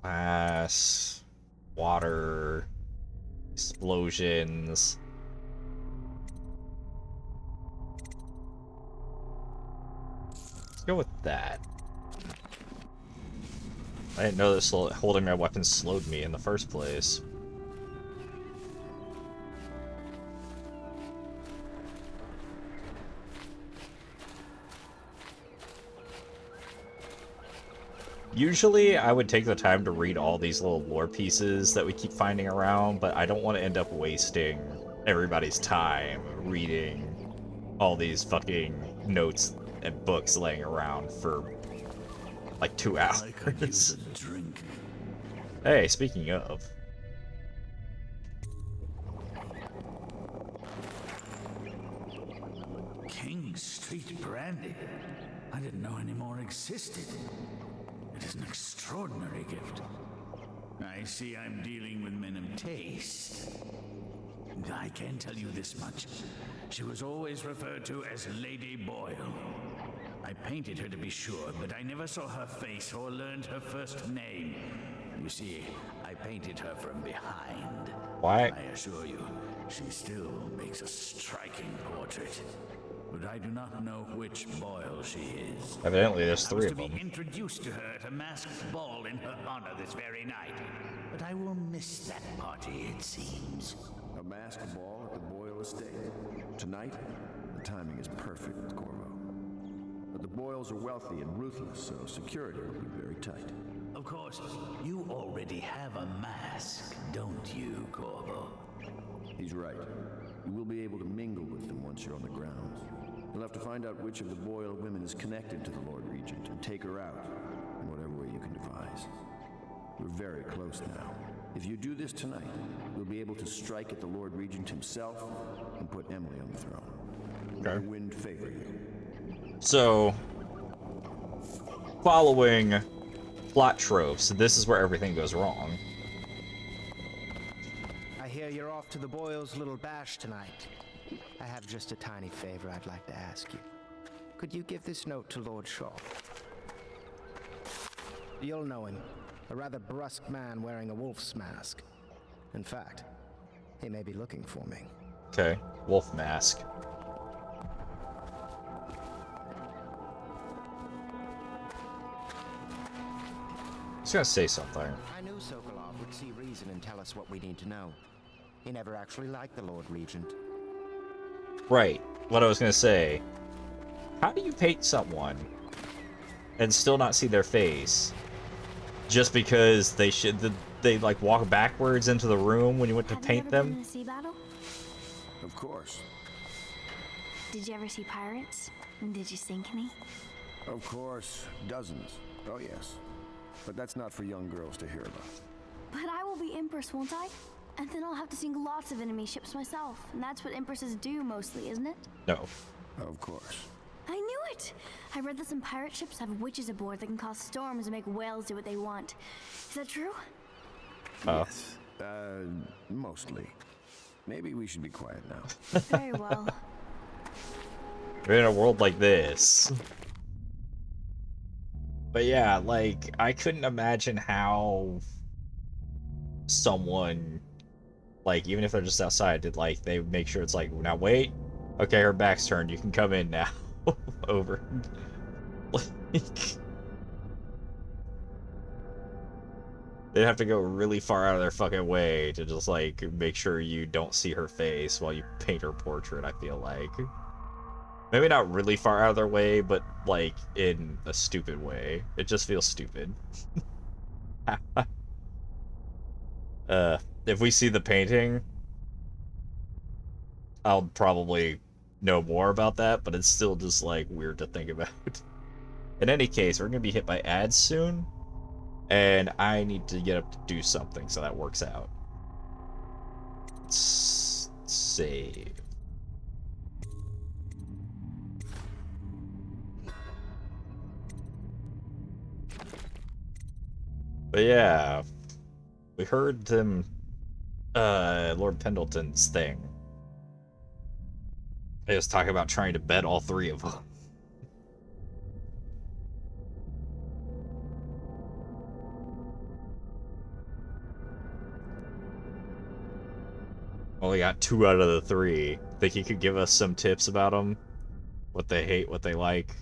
S1: Glass. Water. Explosions. Let's go with that. I didn't know this holding my weapon slowed me in the first place. Usually, I would take the time to read all these little lore pieces that we keep finding around, but I don't want to end up wasting everybody's time reading all these fucking notes and books laying around for like 2 hours.
S15: I could use a drink.
S1: Hey, speaking of.
S15: King Street Brandy? I didn't know any more existed. It is an extraordinary gift. I see I'm dealing with men of taste. I can tell you this much. She was always referred to as Lady Boyle. I painted her to be sure, but I never saw her face or learned her first name. You see, I painted her from behind.
S1: Why?
S15: I assure you, she still makes a striking portrait. But I do not know which Boyle she is.
S1: Evidently, there's 3 of
S15: I was to
S1: them.
S15: be introduced to her at a masked ball in her honor this very night. But I will miss that party, it seems.
S17: A masked ball at the Boyle estate. Tonight, the timing is perfect, Corvo. But the Boyles are wealthy and ruthless, so security will be very tight.
S14: Of course, you already have a mask, don't you, Corvo?
S17: He's right. You will be able to mingle with them once you're on the grounds. You'll have to find out which of the Boyle women is connected to the Lord Regent and take her out in whatever way you can devise. We're very close now. If you do this tonight, we'll be able to strike at the Lord Regent himself and put Emily on the throne. May the wind favor you.
S1: So, following plot tropes, this is where everything goes wrong.
S10: I hear you're off to the Boyles' little bash tonight. I have just a tiny favor I'd like to ask you. Could you give this note to Lord Shaw? You'll know him. A rather brusque man wearing a wolf's mask. In fact, he may be looking for me.
S1: Okay, wolf mask. I was gonna say something.
S18: I knew Sokolov would see reason and tell us what we need to know. He never actually liked the Lord Regent.
S1: Right, what I was gonna say. How do you paint someone and still not see their face? Just because they like walk backwards into the room when you went to paint them?
S12: Have you ever been in a sea battle?
S17: Of course.
S12: Did you ever see pirates? And did you sink any?
S17: Of course. Dozens. Oh, yes. But that's not for young girls to hear about.
S12: But I will be Empress, won't I? And then I'll have to sink lots of enemy ships myself. And that's what Empresses do mostly, isn't it?
S1: No.
S17: Of course.
S12: I knew it! I read that some pirate ships have witches aboard that can cause storms and make whales do what they want. Is that true?
S17: Yes. Mostly. Maybe we should be quiet now.
S12: Very well.
S1: We're in a world like this. But yeah, like, I couldn't imagine how someone, like, even if they're just outside, did, like, they make sure it's like, now wait, okay, her back's turned, you can come in now. Over. Like, they'd have to go really far out of their fucking way to just, like, make sure you don't see her face while you paint her portrait, I feel like. Maybe not really far out of their way, but, like, in a stupid way. It just feels stupid. If we see the painting, I'll probably know more about that, but it's still just, like, weird to think about. In any case, we're gonna be hit by ads soon, and I need to get up to do something, so that works out. Let's save. But yeah, we heard them, Lord Pendleton's thing. They was talking about trying to bet all three of them. Only got 2 out of the 3. Think you could give us some tips about them? What they hate, what they like?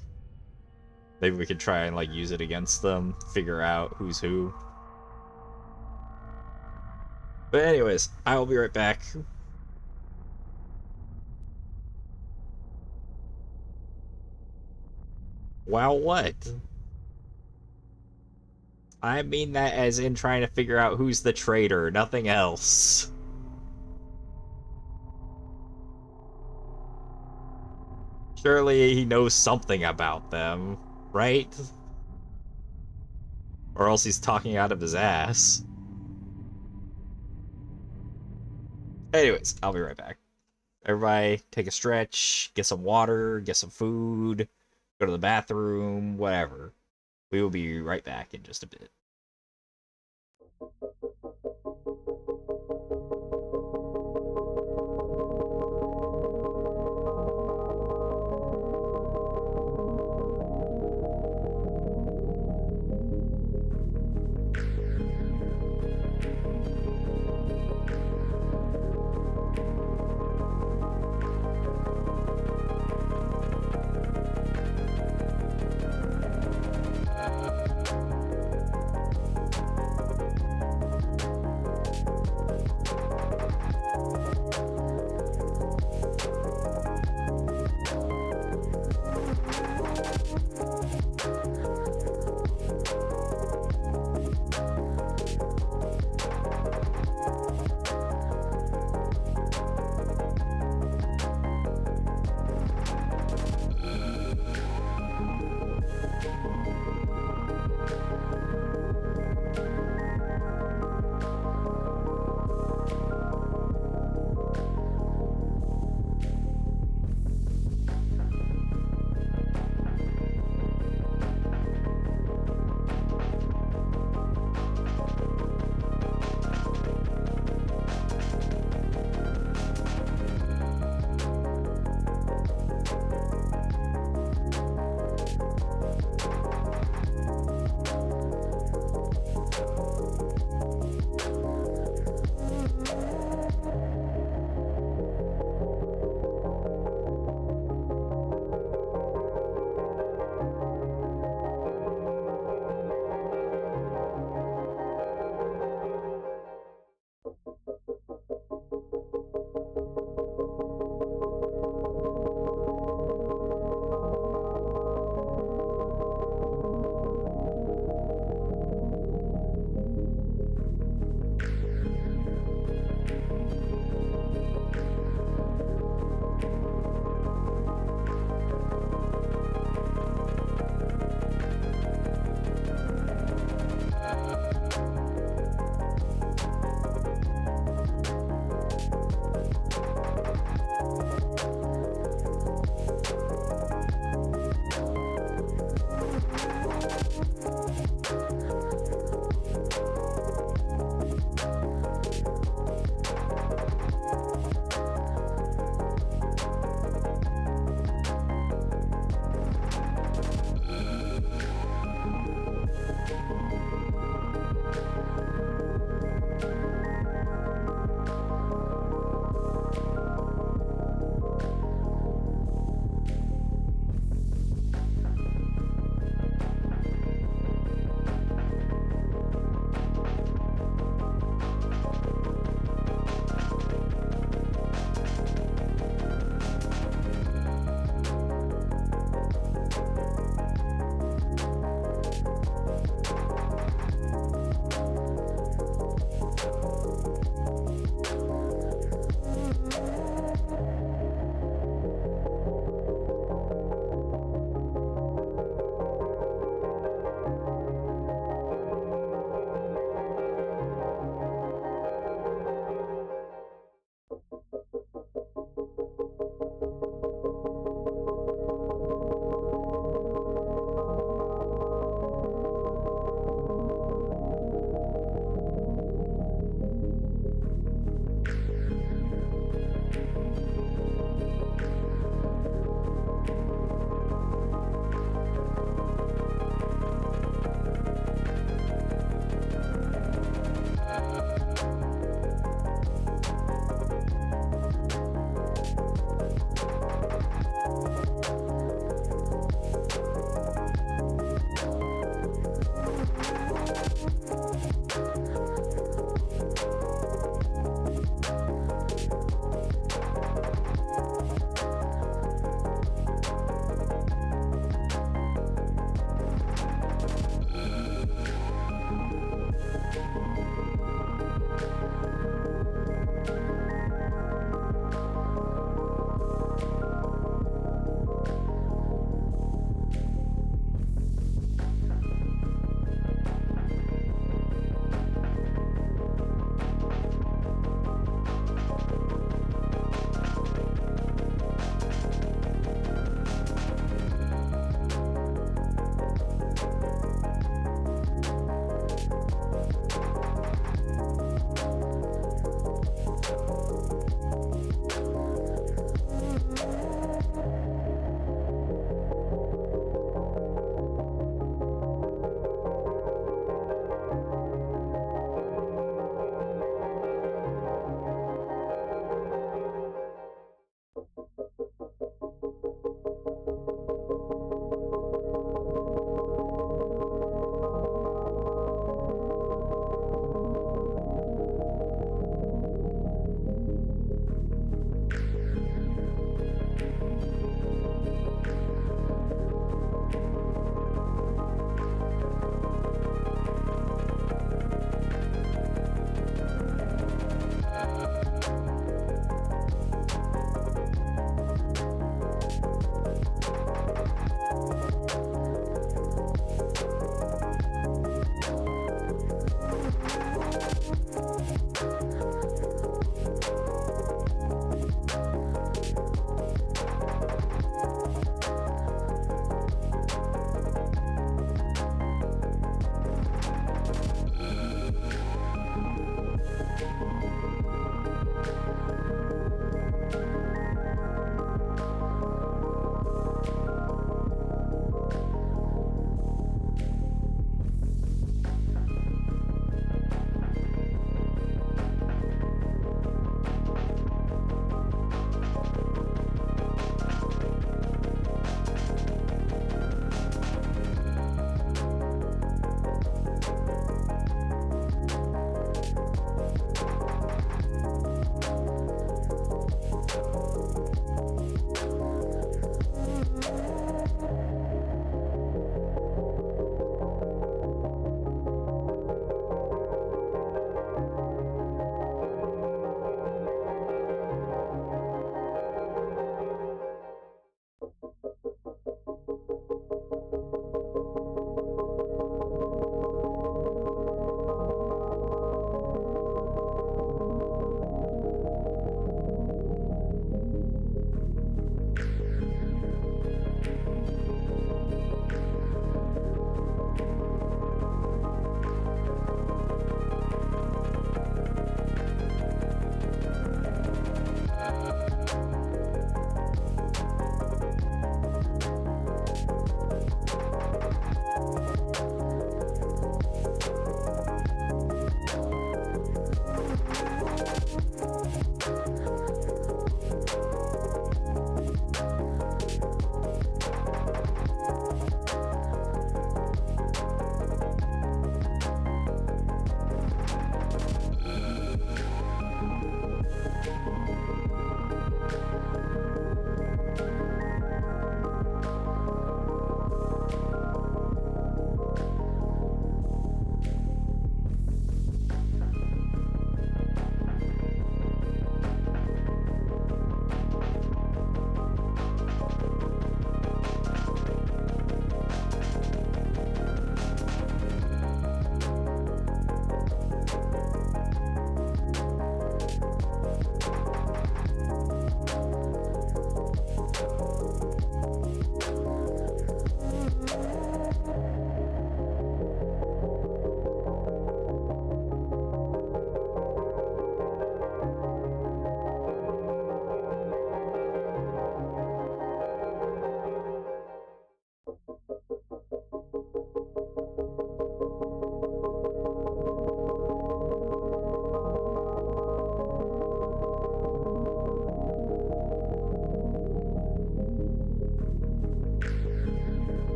S1: Maybe we could try and, like, use it against them, figure out who's who. But anyways, I will be right back. Wow, what? I mean that as in trying to figure out who's the traitor, nothing else. Surely he knows something about them, right? Or else he's talking out of his ass. Anyways, I'll be right back. Everybody, take a stretch, get some water, get some food, go to the bathroom, whatever. We will be right back in just a bit.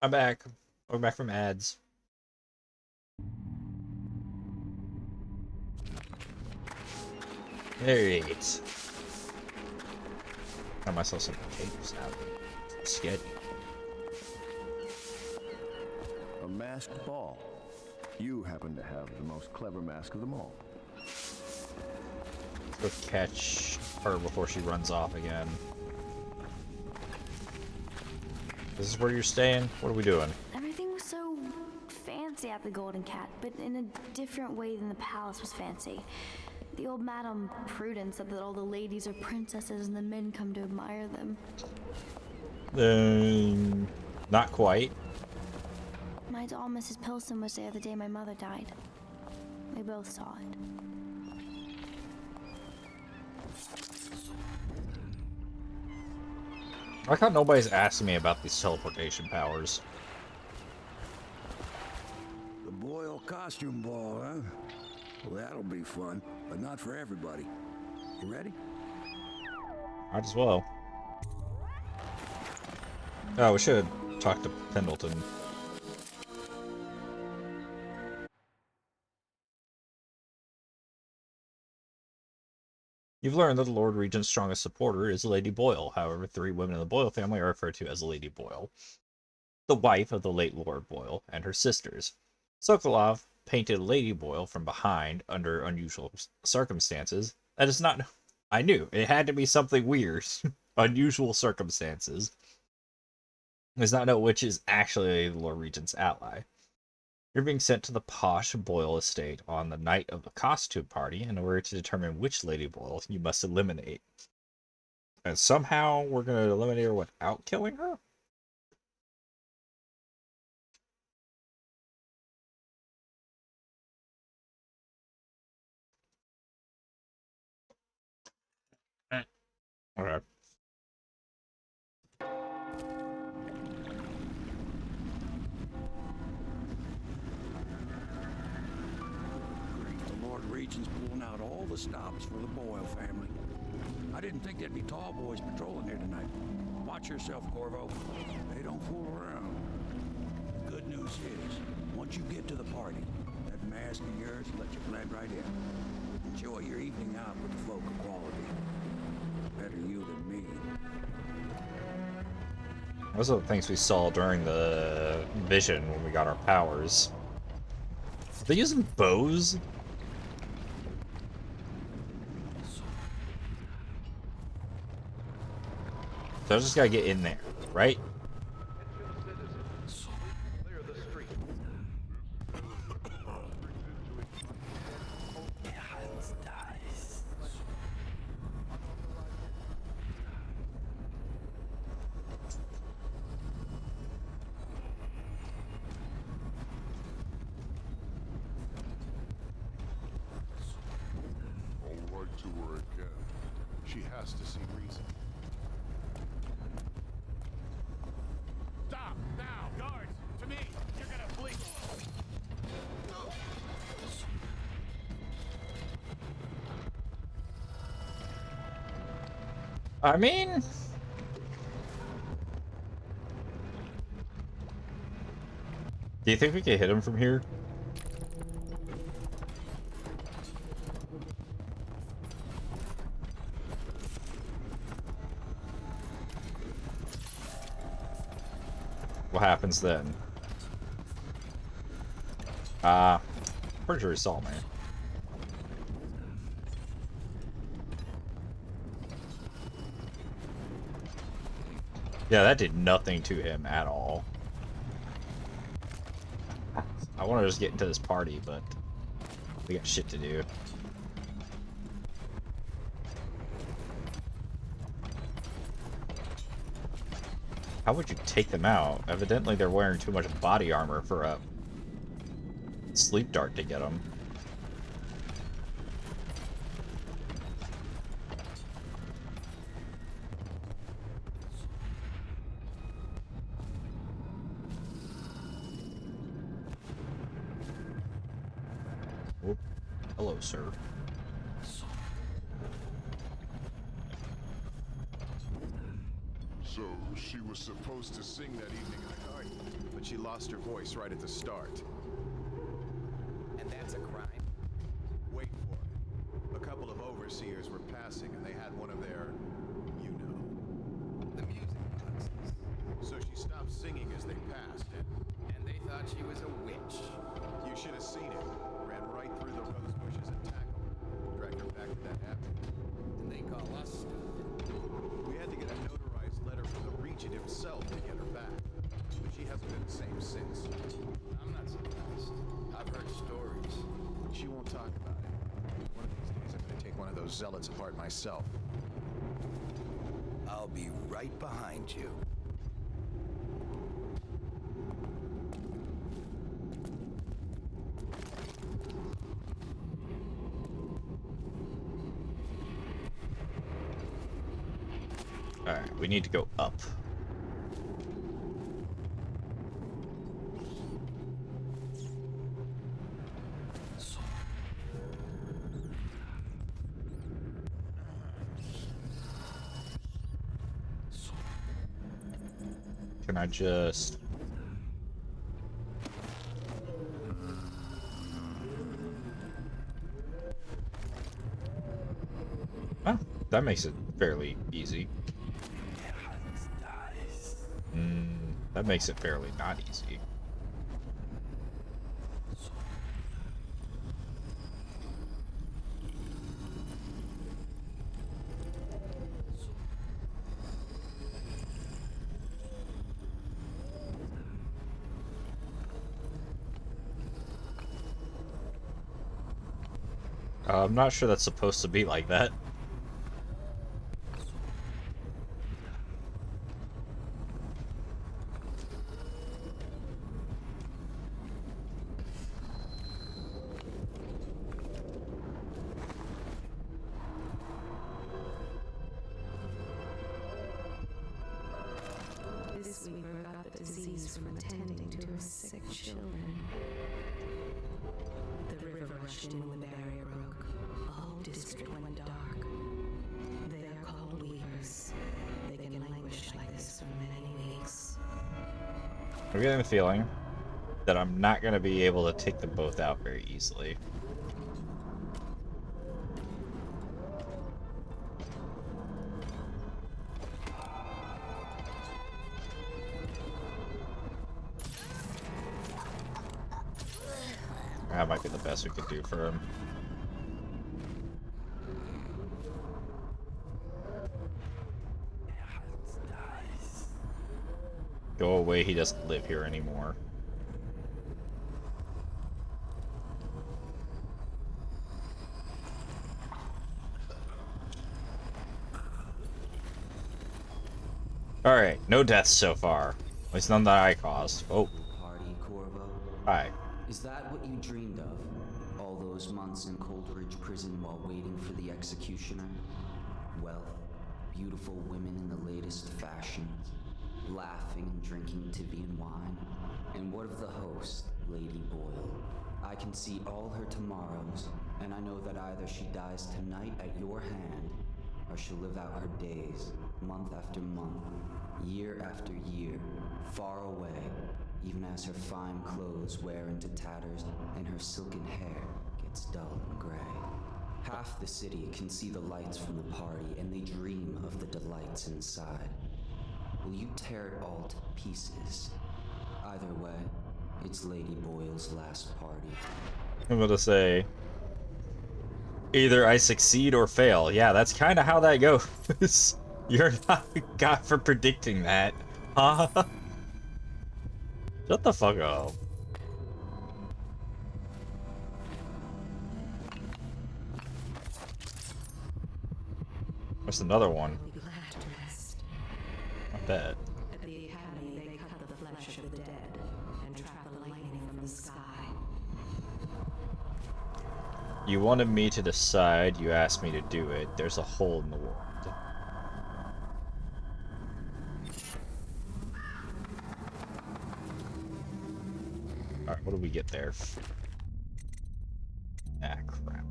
S1: I'm back. We're back from ads. Alright. Got myself some capes out. Sketchy.
S17: A masked ball. You happen to have the most clever mask of them all.
S1: Go catch her before she runs off again. This is where you're staying? What are we doing?
S12: Everything was so fancy at the Golden Cat, but in a different way than the palace was fancy. The old Madame Prudence said that all the ladies are princesses and the men come to admire them.
S1: Not quite.
S12: My doll, Mrs. Pilson, was there the day my mother died. We both saw it.
S1: I thought nobody's asking me about these teleportation powers.
S15: The Boyle costume ball, huh? Well, that'll be fun, but not for everybody. You ready?
S1: Might as well. Oh, we should talk to Pendleton. You've learned that the Lord Regent's strongest supporter is Lady Boyle. However, 3 women in the Boyle family are referred to as Lady Boyle, the wife of the late Lord Boyle, and her sisters. Sokolov painted Lady Boyle from behind under unusual circumstances. That is not... I knew. It had to be something weird. Unusual circumstances. Does not know which is actually the Lord Regent's ally. You're being sent to the posh Boyle estate on the night of the costume party in order to determine which Lady Boyle you must eliminate. And somehow we're going to eliminate her without killing her? Okay.
S15: The Lord Regent's pulling out all the stops for the Boyle family. I didn't think there'd be tall boys patrolling here tonight. Watch yourself, Corvo. They don't fool around. The good news is, once you get to the party, that mask of yours lets you blend right in. Enjoy your evening out with the folk of quality. Better you than me.
S1: Those are the things we saw during the vision when we got our powers. Are they using bows? So I just gotta get in there, right?
S7: I'll write to her again. She has to see reason.
S4: Stop! Now! Guards! To me! You're gonna bleed!
S1: I mean... Do you think we can hit him from here? What happens then? Pretty sure he saw me. Yeah, that did nothing to him at all. I want to just get into this party, but we got shit to do. How would you take them out? Evidently they're wearing too much body armor for a sleep dart to get them. Whoop. Hello, sir.
S7: So, she was supposed to sing that evening I died.
S22: but she lost her voice right at the start.
S2: And that's a crime?
S22: Wait for it. A couple of overseers were passing and they had one of their, you know.
S2: The music boxes.
S22: So she stopped singing as they passed.
S2: And they thought she was a witch.
S22: You should have seen it. Ran right through the rose bushes and tackled her. Dragged her back to that avenue.
S2: And they call us stupid.
S22: We had to get a notarized letter from the Regent himself to get her back. But she hasn't been the same since.
S2: I'm not surprised. I've heard stories.
S22: She won't talk about it. One of these days I'm gonna take one of those zealots apart myself.
S2: I'll be right behind you.
S1: Alright, we need to go up. Can I just... Oh, that makes it fairly easy. That makes it fairly not easy. I'm not sure that's supposed to be like that.
S11: This weaver got the disease from attending to her sick children. The river rushed in when the barrier broke. The whole district went dark. They are called weavers. They can languish like this for many weeks.
S1: I'm getting the feeling that I'm not going to be able to take them both out very easily. That might be the best we could do for him. Go away, he doesn't live here anymore. Alright, no deaths so far. At least none that I caused. Oh.
S21: Party, Corvo.
S1: Hi.
S21: Is that what you dreamed of? All those months in Coldridge Prison while waiting for the executioner? Wealth, beautiful women in the latest fashions, laughing and drinking Tibian wine. And what of the host, Lady Boyle? I can see all her tomorrows, and I know that either she dies tonight at your hand, or she'll live out her days, month after month, year after year, far away, even as her fine clothes wear into tatters and her silken hair gets dull and gray. Half the city can see the lights from the party, and they dream of the delights inside. Will you tear it all to pieces? Either way, it's Lady Boyle's last party.
S1: I'm gonna say either I succeed or fail. Yeah, that's kind of how that goes. You're not a guy for predicting that. Huh? Shut the fuck up. There's another one. Not bad.
S11: At the academy, they cut the flesh of the dead and trap the lightning from the sky.
S1: You wanted me to decide, you asked me to do it. There's a hole in the world. Alright, what do we get there? Ah, crap.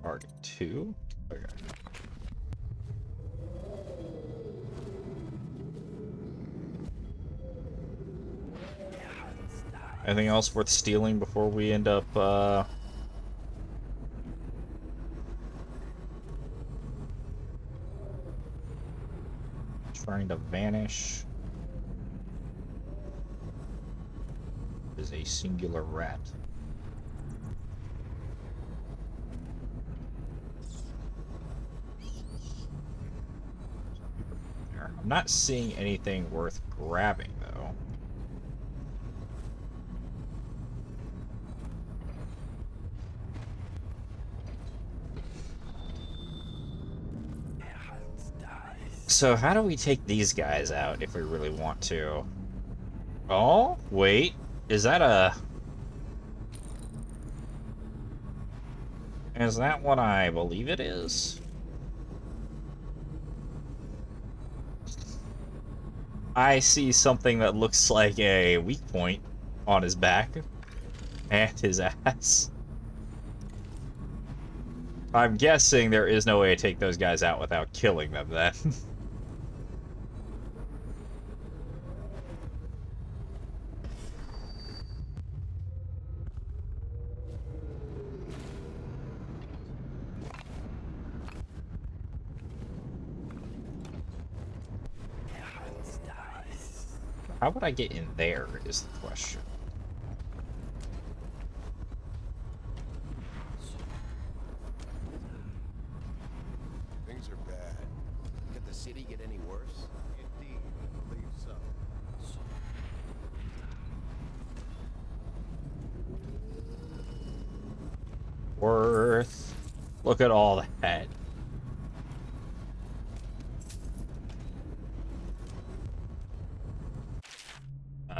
S1: Target 2? Okay. Anything else worth stealing before we end up, trying to vanish? Is a singular rat. I'm not seeing anything worth grabbing, though. So how do we take these guys out if we really want to? Oh, wait. Is that a... Is that what I believe it is? I see something that looks like a weak point on his back and his ass. I'm guessing there is no way to take those guys out without killing them then. How would I get in there is the question.
S22: Things are bad. Could the city get any worse? Indeed, I believe so.
S1: Worth. Look at all that.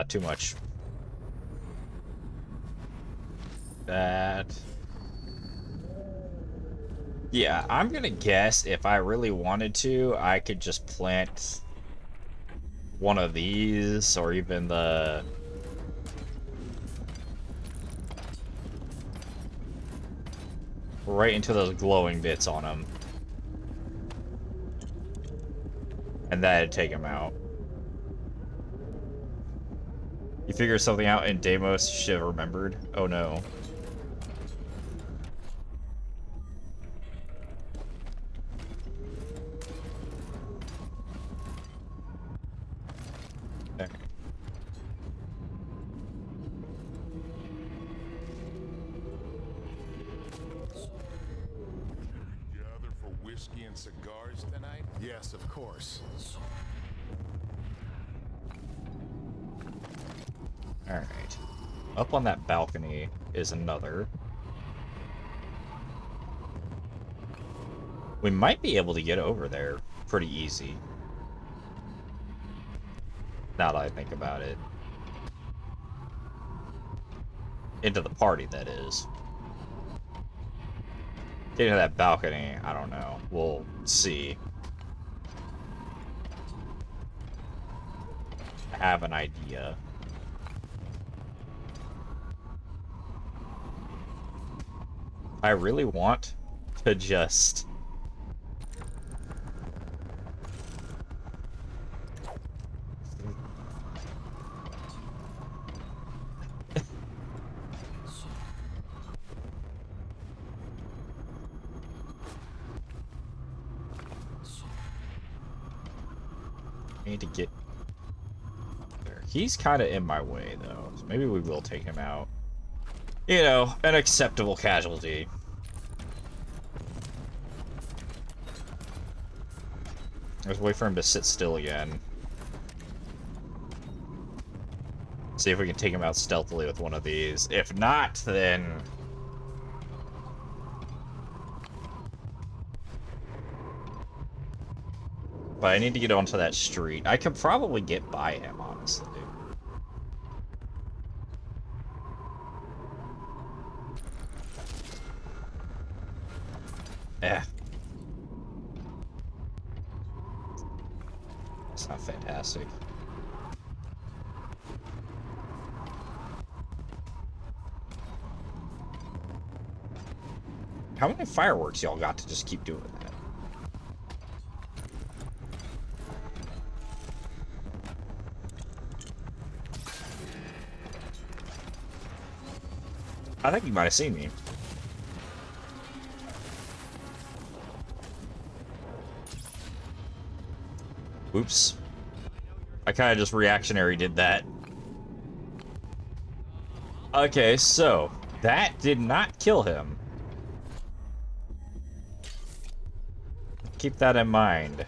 S1: Too much. That. Yeah, I'm gonna guess if I really wanted to, I could just plant one of these, or even the... right into those glowing bits on them. And that'd take him out. You figure something out in Deimos, you should have remembered. Oh no. Okay.
S7: Gather for whiskey and cigars tonight?
S22: Yes, of course.
S1: Alright. Up on that balcony is another. We might be able to get over there pretty easy. Now that I think about it. Into the party, that is. Getting to that balcony, I don't know. We'll see. I have an idea. I really want to just... I need to get there. He's kind of in my way, though. So maybe we will take him out. You know, an acceptable casualty. Let's wait for him to sit still again. See if we can take him out stealthily with one of these. If not, then... But I need to get onto that street. I could probably get by him, honestly. Yeah. It's not fantastic. How many fireworks y'all got to just keep doing that? I think he might have seen me. Oops. I kind of just reactionary did that. Okay, so that did not kill him. Keep that in mind.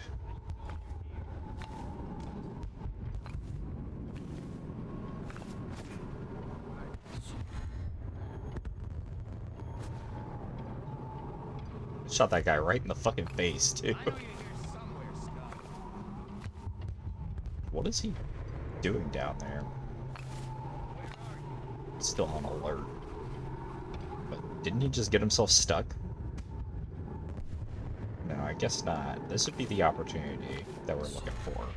S1: Shot that guy right in the fucking face, too. What is he doing down there? Still on alert. But didn't he just get himself stuck? No, I guess not. This would be the opportunity that we're looking for.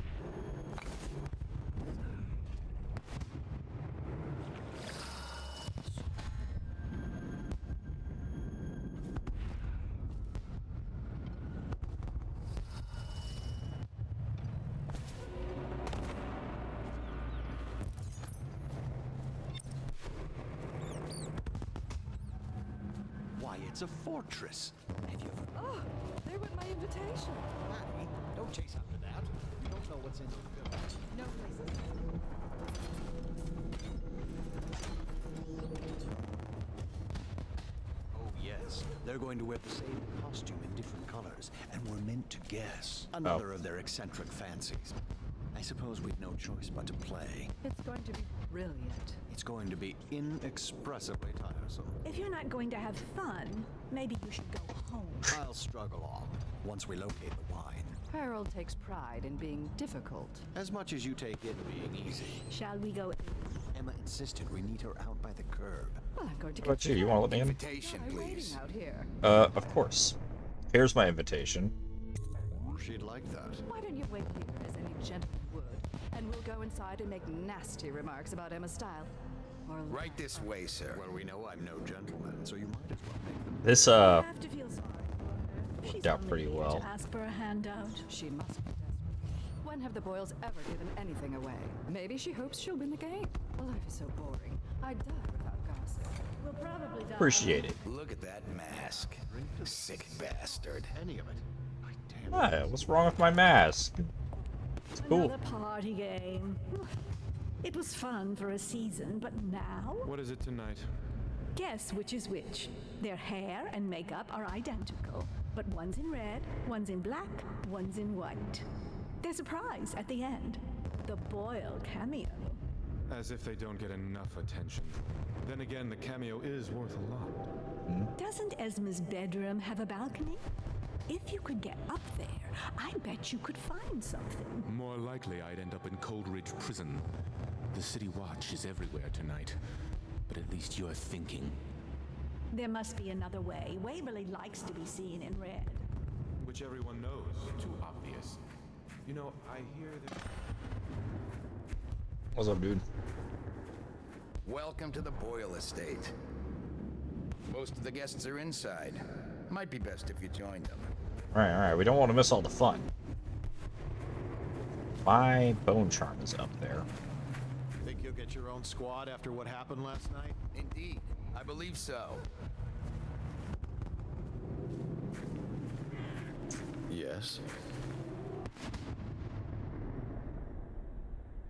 S15: It's a fortress. Have you ever...
S13: Oh, there went my invitation.
S15: Maddie, don't chase after that. You don't know what's in those buildings.
S13: No places.
S15: Oh, yes. They're going to wear the same costume in different colors, and we're meant to guess another of their eccentric fancies. I suppose we've no choice but to play.
S13: It's going to be brilliant.
S15: It's going to be inexpressibly tiresome.
S6: If you're not going to have fun, maybe you should go home.
S15: I'll struggle on once we locate the wine.
S13: Harold takes pride in being difficult.
S15: As much as you take in being easy.
S6: Shall we go?
S15: Emma insisted we meet her out by the curb.
S13: Well, I'm going to
S1: What about you? You want to let me in?
S15: Invitation, please.
S13: Out here.
S1: Of course. Here's my invitation.
S15: She'd like that.
S13: Why don't you wait here as any gentleman would, and we'll go inside and make nasty remarks about Emma's style. Or
S2: right this way, sir.
S15: Well, we know I'm no gentleman, so you might as well make them.
S1: This,
S6: You have to feel sorry for her.
S1: worked out pretty
S6: She's only
S1: well.
S6: here to ask for a handout.
S13: She must be desperate. When have the Boyles ever given anything away? Maybe she hopes she'll win the game. Life is so boring. I die without gossip.
S6: We'll probably die.
S1: Appreciate it.
S2: Look at that mask. Sick bastard.
S15: Any of it.
S1: Hi, what's wrong with my mask? It's cool.
S6: Another party game. It was fun for a season, but now?
S9: What is it tonight?
S6: Guess which is which. Their hair and makeup are identical, but one's in red, one's in black, one's in white. There's a prize at the end. The Boyle cameo.
S9: As if they don't get enough attention. Then again, the cameo is worth a lot.
S6: Doesn't Esma's bedroom have a balcony? If you could get up there, I bet you could find something.
S9: More likely I'd end up in Coldridge Prison. The City Watch is everywhere tonight. But at least you're thinking.
S6: There must be another way. Waverly likes to be seen in red.
S9: Which everyone knows. Too obvious. You know, I hear that...
S1: What's up, dude?
S2: Welcome to the Boyle estate. Most of the guests are inside. Might be best if you joined them.
S1: Alright, we don't want to miss all the fun. My bone charm is up there.
S22: Think you'll get your own squad after what happened last night?
S2: Indeed, I believe so.
S22: Yes.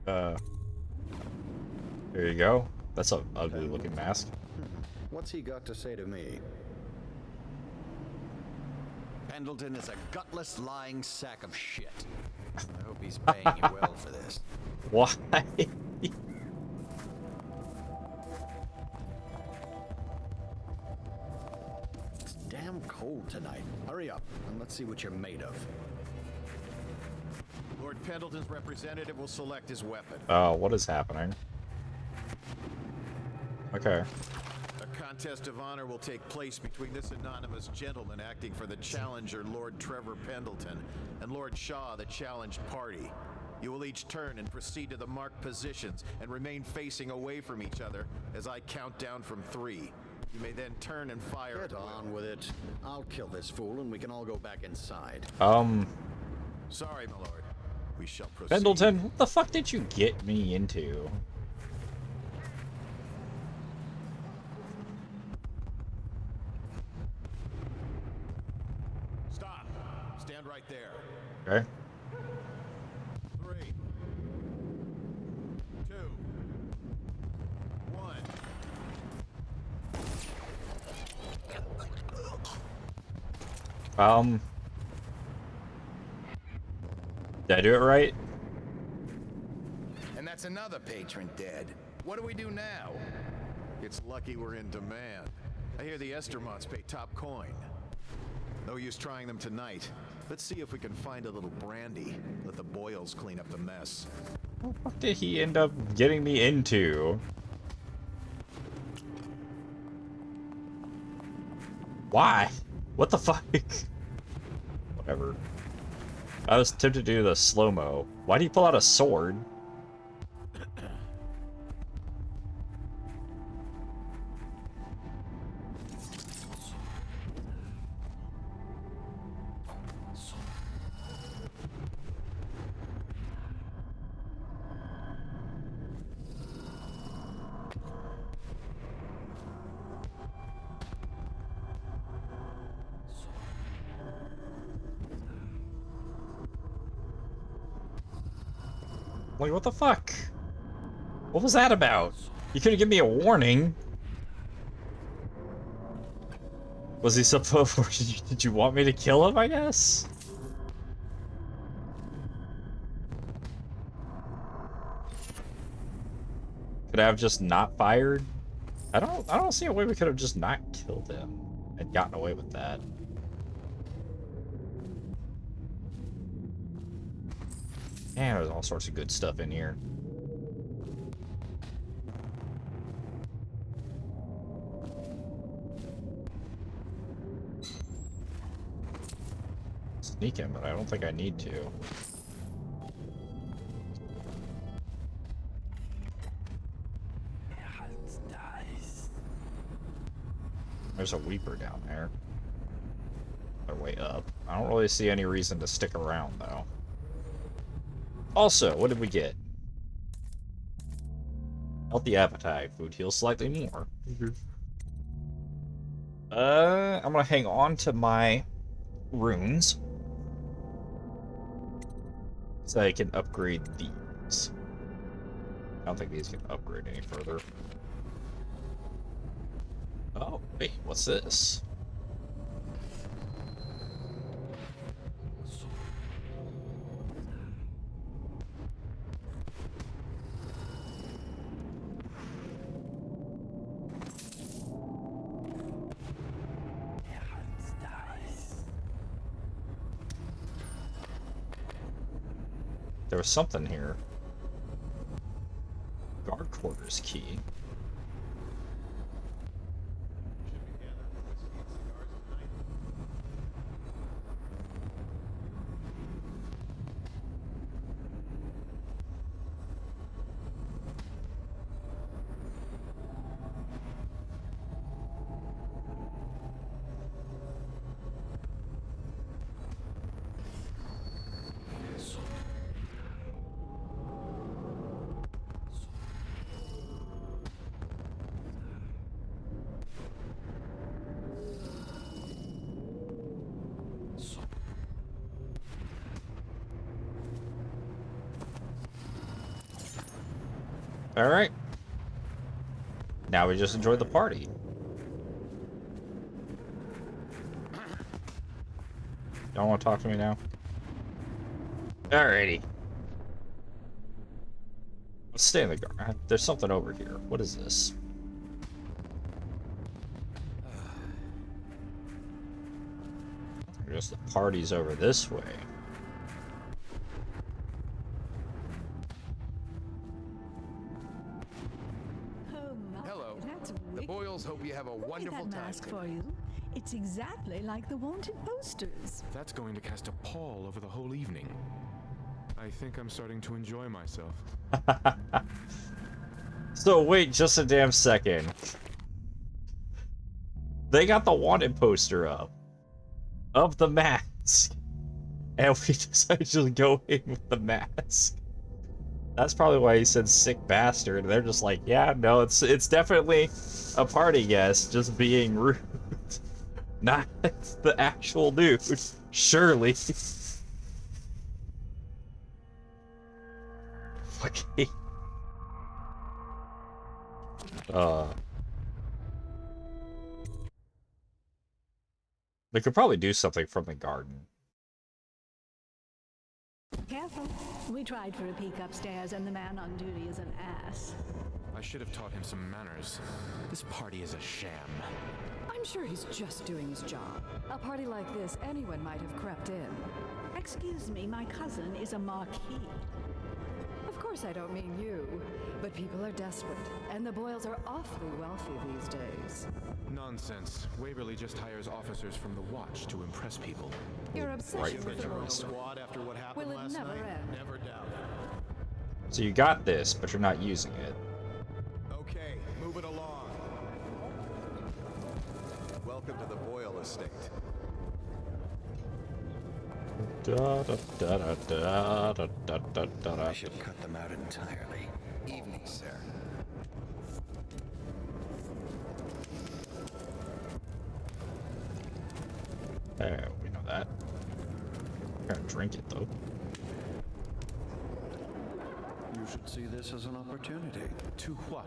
S1: There you go. That's an ugly looking mask.
S22: What's he got to say to me? Pendleton is a gutless, lying sack of shit. I hope he's paying you well for this.
S1: Why?
S22: It's damn cold tonight. Hurry up, and let's see what you're made of. Lord Pendleton's representative will select his weapon.
S1: Oh, what is happening? Okay.
S22: A contest of honor will take place between this anonymous gentleman acting for the challenger, Lord Trevor Pendleton, and Lord Shaw, the challenged party. You will each turn and proceed to the marked positions and remain facing away from each other as I count down from 3. You may then turn and fire. Get on with it. I'll kill this fool and we can all go back inside. Sorry, my lord. We shall proceed.
S1: Pendleton, what the fuck did you get me into? Okay.
S22: 3, 2, 1.
S1: Did I do it right?
S2: And that's another patron dead. What do we do now?
S22: It's lucky we're in demand. I hear the Estermonts pay top coin. No use trying them tonight. Let's see if we can find a little brandy. Let the Boyles clean up the mess.
S1: What did he end up getting me into? Why? What the fuck? Whatever. I was tempted to do the slow-mo. Why do you pull out a sword? Like, what the fuck? What was that about? You could have given me a warning. Was he supposed... Did you want me to kill him, I guess? Could I have just not fired? I don't see a way we could have just not killed him and gotten away with that. Man, there's all sorts of good stuff in here. Sneak him, but I don't think I need to. There's a Weeper down there. They're way up. I don't really see any reason to stick around, though. Also, what did we get? Healthy appetite. Food heals slightly more. I'm gonna hang on to my runes so I can upgrade these. I don't think these can upgrade any further. Oh, wait, what's this? There was something here. Guard quarters key. Alright. Now we just enjoy the party. Don't want to talk to me now? Alrighty. Let's stay in the guard. There's something over here. What is this? I guess the party's over this way.
S2: Hope you have a wonderful
S6: Look at that
S2: time.
S6: mask for you. It's exactly like the wanted posters.
S9: That's going to cast a pall over the whole evening. I think I'm starting to enjoy myself.
S1: So wait just a damn second. They got the wanted poster up of the mask, and we decided to go in with the mask. That's probably why he said sick bastard. They're just like, yeah, no, it's definitely a party guest just being rude. Not the actual dude, surely. Okay. They could probably do something from the garden.
S6: Careful. We tried for a peek upstairs, and the man on duty is an ass.
S9: I should have taught him some manners. This party is a sham.
S16: I'm sure he's just doing his job. A party like this, anyone might have crept in.
S6: Excuse me, my cousin is a marquis.
S16: Of course I don't mean you, but people are desperate, and the Boyles are awfully wealthy these days.
S9: Nonsense. Waverly just hires officers from the Watch to impress people.
S16: Your obsession with the Royal
S22: Squad after what happened
S16: will it
S22: last
S16: never
S22: night?
S16: end?
S22: Never doubt it.
S1: So you got this, but you're not using it.
S22: Okay, move it along. Welcome to the Boyle estate.
S17: I should cut them out entirely.
S2: Evening, sir.
S1: We know that. I'm gonna drink it though.
S17: You should see this as an opportunity.
S9: To what?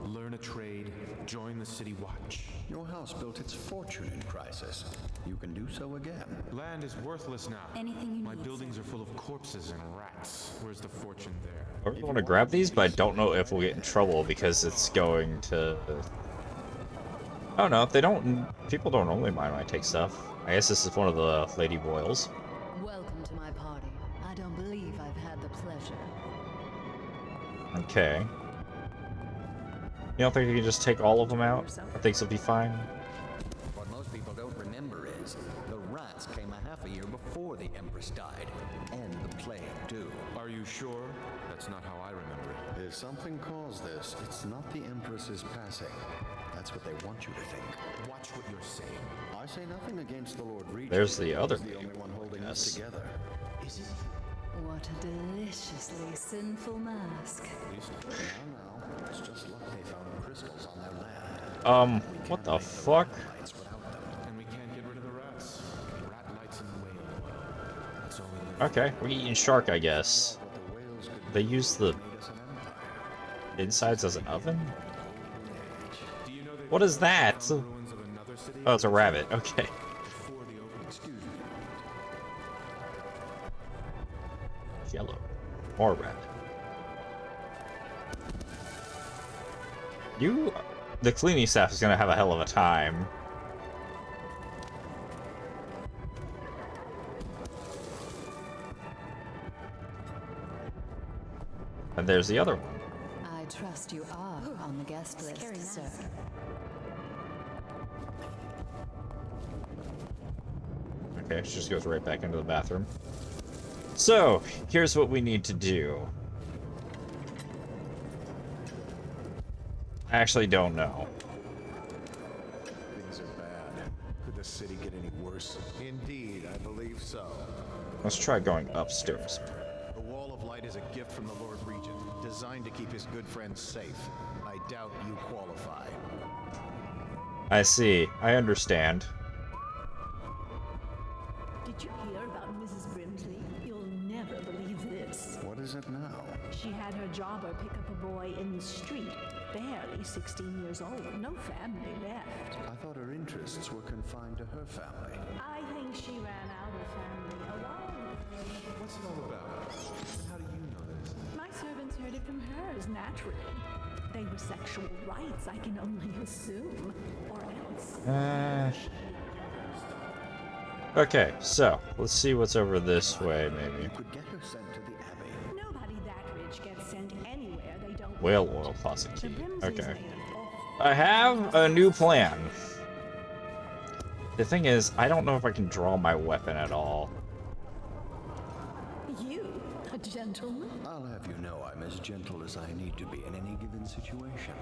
S9: Learn a trade, join the City Watch.
S17: Your house built its fortune in crisis. You can do so again.
S9: Land is worthless now.
S11: Anything you
S9: My
S11: need,
S9: buildings are full of corpses and rats. Where's the fortune there?
S1: I really want to grab these, but I don't know if we'll get in trouble because it's going to... I don't know, if they don't... People don't normally mind when I take stuff. I guess this is one of the Lady Boyles.
S11: welcome to my party. I don't believe I've had the pleasure.
S1: Okay. You don't think you can just take all of them out? I think it'll be fine.
S2: What most people don't remember is the rats came a half a year before the Empress died. And the plague, too.
S9: Are you sure? That's not how I remember it.
S17: If something caused this, it's not the Empress's passing. That's what they want you to think.
S9: Watch what you're saying.
S17: I say nothing against the Lord Regent.
S1: There's the other
S17: He's the only one holding us together.
S9: Is it?
S11: What a deliciously sinful mask.
S17: Now, it's just luck they found crystals on their land.
S1: What the fuck?
S9: And we can't get rid of the rats. Rat lights in the whale. That's all we live
S1: Okay, we're eating shark, I guess. They use the insides as an oven? What is that? Oh, it's a rabbit. Okay. Yellow. Or red. The cleaning staff is gonna have a hell of a time. And there's the other one.
S11: I trust you are on the guest list, sir.
S1: Okay, she just goes right back into the bathroom. So, here's what we need to do. I actually don't know.
S22: Things are bad. Could the city get any worse? Indeed, I believe so.
S1: Let's try going upstairs.
S22: The Wall of Light is a gift from the Lord Regent, designed to keep his good friends safe. I doubt you qualify.
S1: I see. I understand.
S6: Did you hear about Mrs. Brimsley? You'll never believe this.
S17: What is it now?
S6: She had her jobber pick up a boy in the street, barely 16 years old, no family left.
S17: I thought her interests were confined to her family.
S6: I think she ran out of family a while ago.
S9: What's it all about? And how do you know this?
S6: My servants heard it from hers, naturally. They were sexual rights, I can only assume. Or else.
S1: Okay, so let's see what's over this way, maybe.
S17: Could get her sent to the Abbey.
S6: Nobody that rich gets sent anywhere they don't.
S1: Whale oil faucet key.
S6: The Brimsleys
S1: Okay.
S6: made an awful.
S1: I have a new plan. The thing is, I don't know if I can draw my weapon at all.
S6: You, a gentleman?
S17: I'll have you know I'm as gentle as I need to be in any given situation.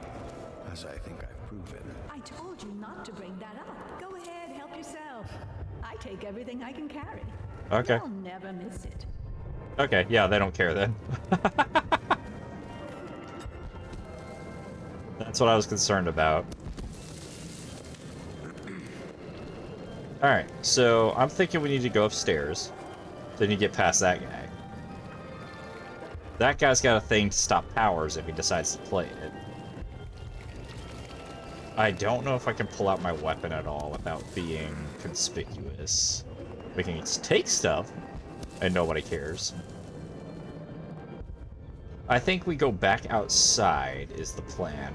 S17: As I think I've proven.
S6: I told you not to bring that up. Go ahead, help yourself. I take everything I can carry.
S1: Okay.
S6: You'll never miss it.
S1: Okay, yeah, they don't care then. That's what I was concerned about. Alright, so I'm thinking we need to go upstairs. Then you get past that guy. That guy's got a thing to stop powers if he decides to play it. I don't know if I can pull out my weapon at all without being conspicuous. We can take stuff, and nobody cares. I think we go back outside is the plan.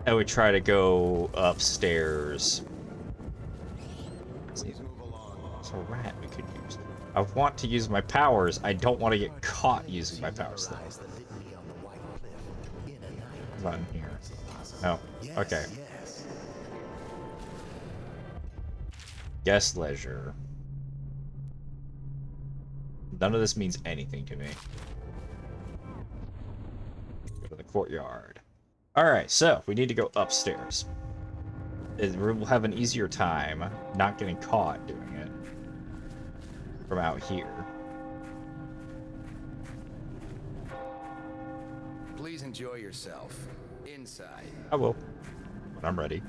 S1: And we try to go upstairs. There's a rat we could use. I want to use my powers. I don't want to get caught using my powers, though. Not in here. No. Okay. Guest leisure. None of this means anything to me. Go to the courtyard. Alright, so we need to go upstairs. We'll have an easier time not getting caught doing it from out here.
S2: Please enjoy yourself. Inside.
S1: I will. When I'm ready.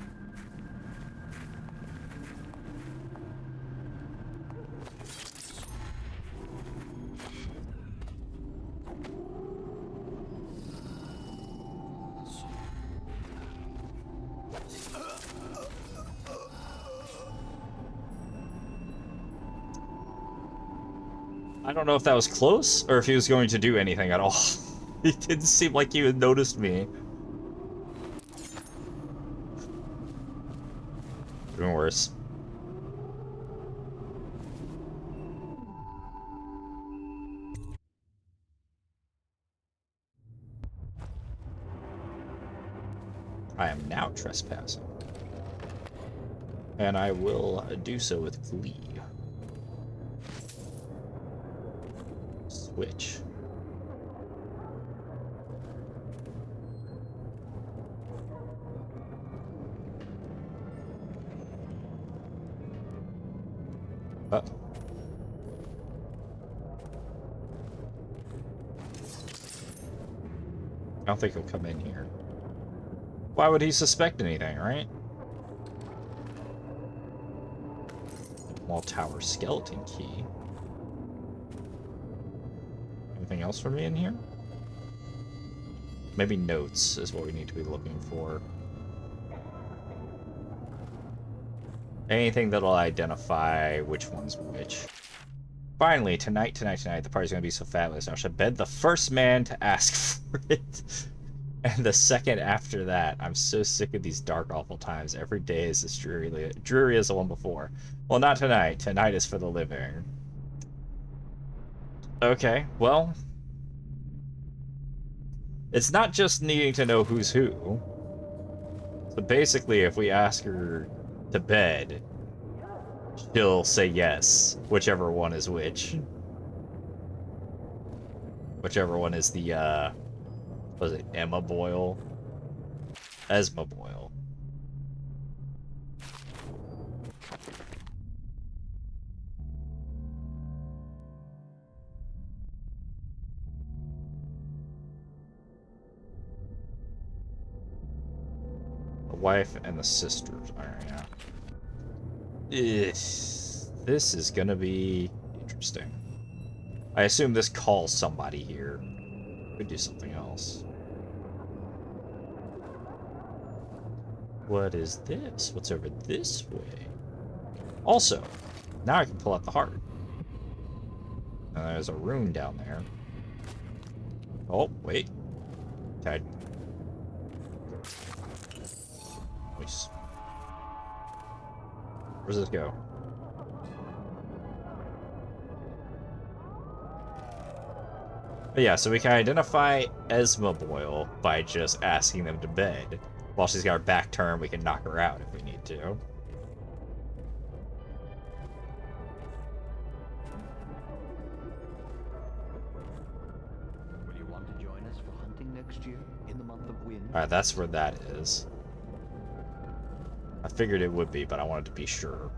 S1: I don't know if that was close, or if he was going to do anything at all. It didn't seem like he had noticed me. Even worse. I am now trespassing. And I will do so with glee. Switch. I don't think he'll come in here. Why would he suspect anything, right? Wall tower skeleton key. Anything else for me in here? Maybe notes is what we need to be looking for. Anything that'll identify which one's which. Finally, tonight, the party's gonna be so fabulous. I should bed the first man to ask for it. And the second after that. I'm so sick of these dark, awful times. Every day is as dreary as the one before. Well, not tonight. Tonight is for the living. Okay, well... It's not just needing to know who's who. So basically, if we ask her to bed, she'll say yes, whichever one is which. Whichever one is the, was it Emma Boyle? Esma Boyle. The wife and the sisters. Alright, yeah. This is gonna be interesting. I assume this calls somebody here. Could do something else. What is this? What's over this way? Also, now I can pull out the heart. And there's a rune down there. Oh, wait. Tied. Nice. Where's this go? But yeah, so we can identify Esma Boyle by just asking them to bed. While she's got her back turned, we can knock her out if we need to.
S14: Will you want to join us for hunting next year in the month of wind?
S1: Alright, that's where that is. I figured it would be, but I wanted to be sure.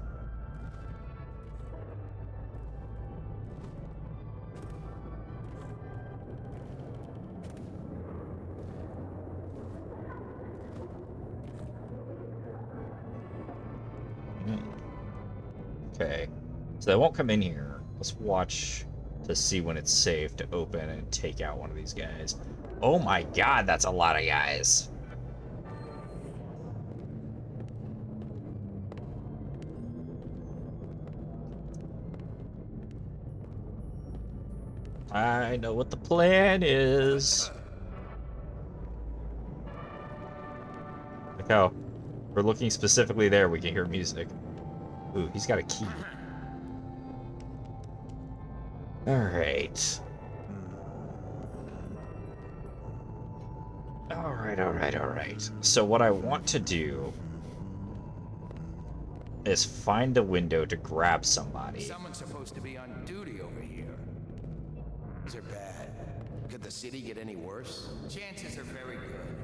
S1: Okay, so they won't come in here. Let's watch to see when it's safe to open and take out one of these guys. Oh my god, that's a lot of guys. I know what the plan is. Look how we're looking specifically there, we can hear music. Ooh, he's got a key. Alright. Alright. So what I want to do is find a window to grab somebody.
S2: Someone's supposed to be on duty over here. These are bad. Could the city get any worse? Chances are very good.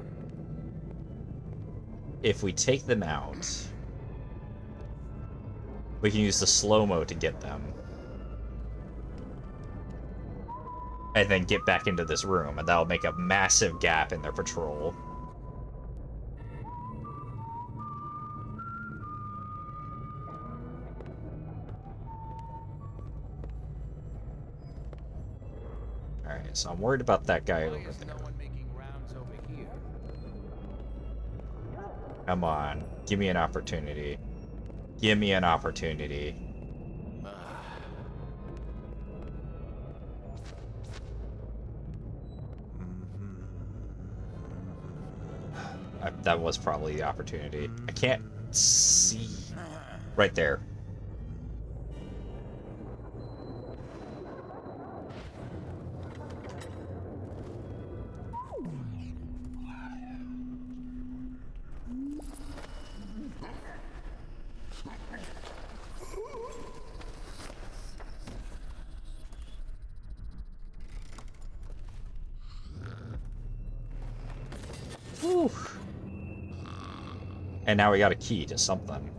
S1: If we take them out, we can use the slow-mo to get them. And then get back into this room, and that'll make a massive gap in their patrol. Alright, so I'm worried about that guy over there. Come on, give me an opportunity. Give me an opportunity. That was probably the opportunity. I can't see. Right there. Whew. And now we got a key to something.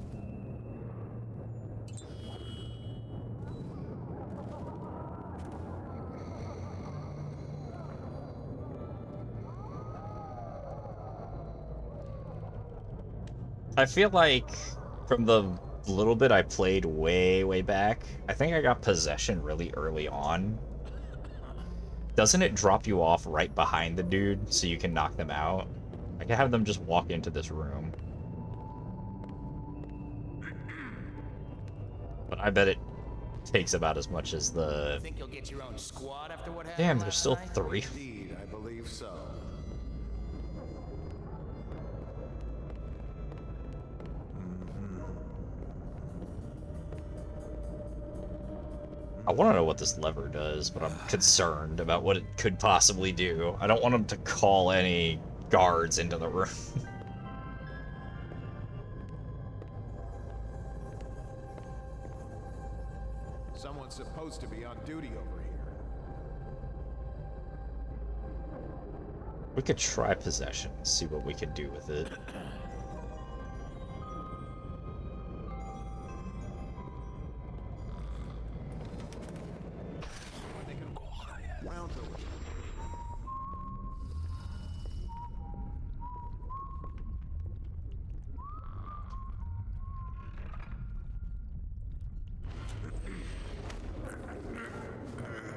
S1: I feel like from the little bit I played way back, I think I got possession really early on. Doesn't it drop you off right behind the dude so you can knock them out? I can have them just walk into this room. But I bet it takes about as much as the...
S2: Think you'll get your own squad after what happened?
S1: Damn, there's still 3.
S22: Indeed, I believe so.
S1: I want to know what this lever does, but I'm concerned about what it could possibly do. I don't want them to call any guards into the room.
S22: Someone's supposed to be on duty over here.
S1: We could try possession, see what we can do with it.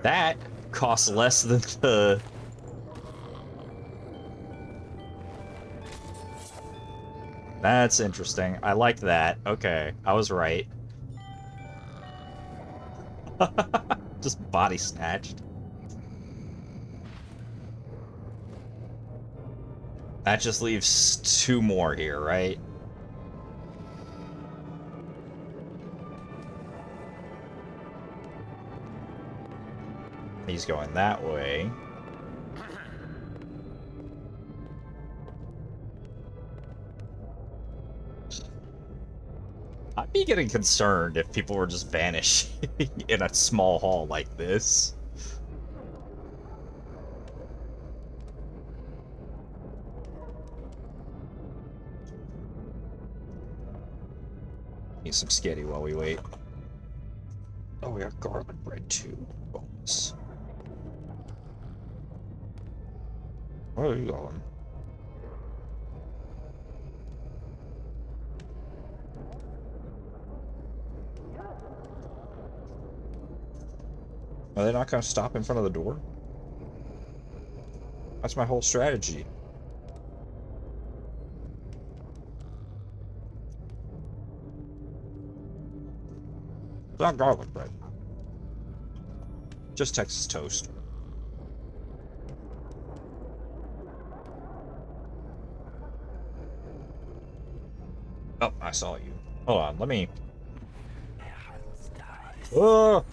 S1: That costs less than the... That's interesting. I like that. Okay, I was right. Just body snatched. That just leaves 2 more here, right? He's going that way. I'd be getting concerned if people were just vanishing in a small hall like this. Need some skitty while we wait. Oh, we got garlic bread too. Bonus. Where are you going? Are they not gonna stop in front of the door? That's my whole strategy. It's not garlic bread. Just Texas toast. Oh, I saw you. Hold on, let me... Oh!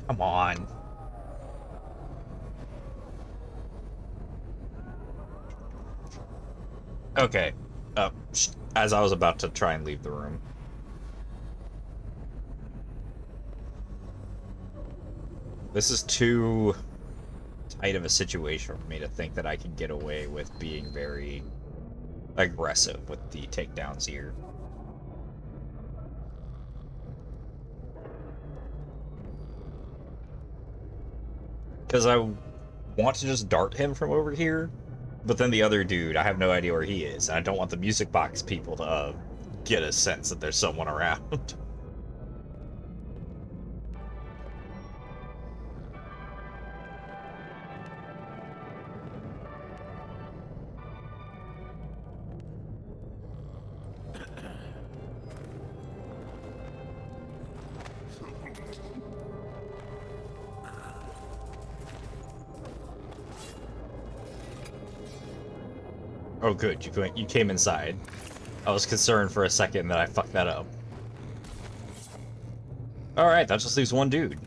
S1: Come on. Okay. As I was about to try and leave the room. This is too tight of a situation for me to think that I can get away with being very aggressive with the takedowns here. Because I want to just dart him from over here, but then the other dude, I have no idea where he is. And I don't want the music box people to get a sense that there's someone around. Oh good, you came inside. I was concerned for a second that I fucked that up. Alright, that just leaves one dude.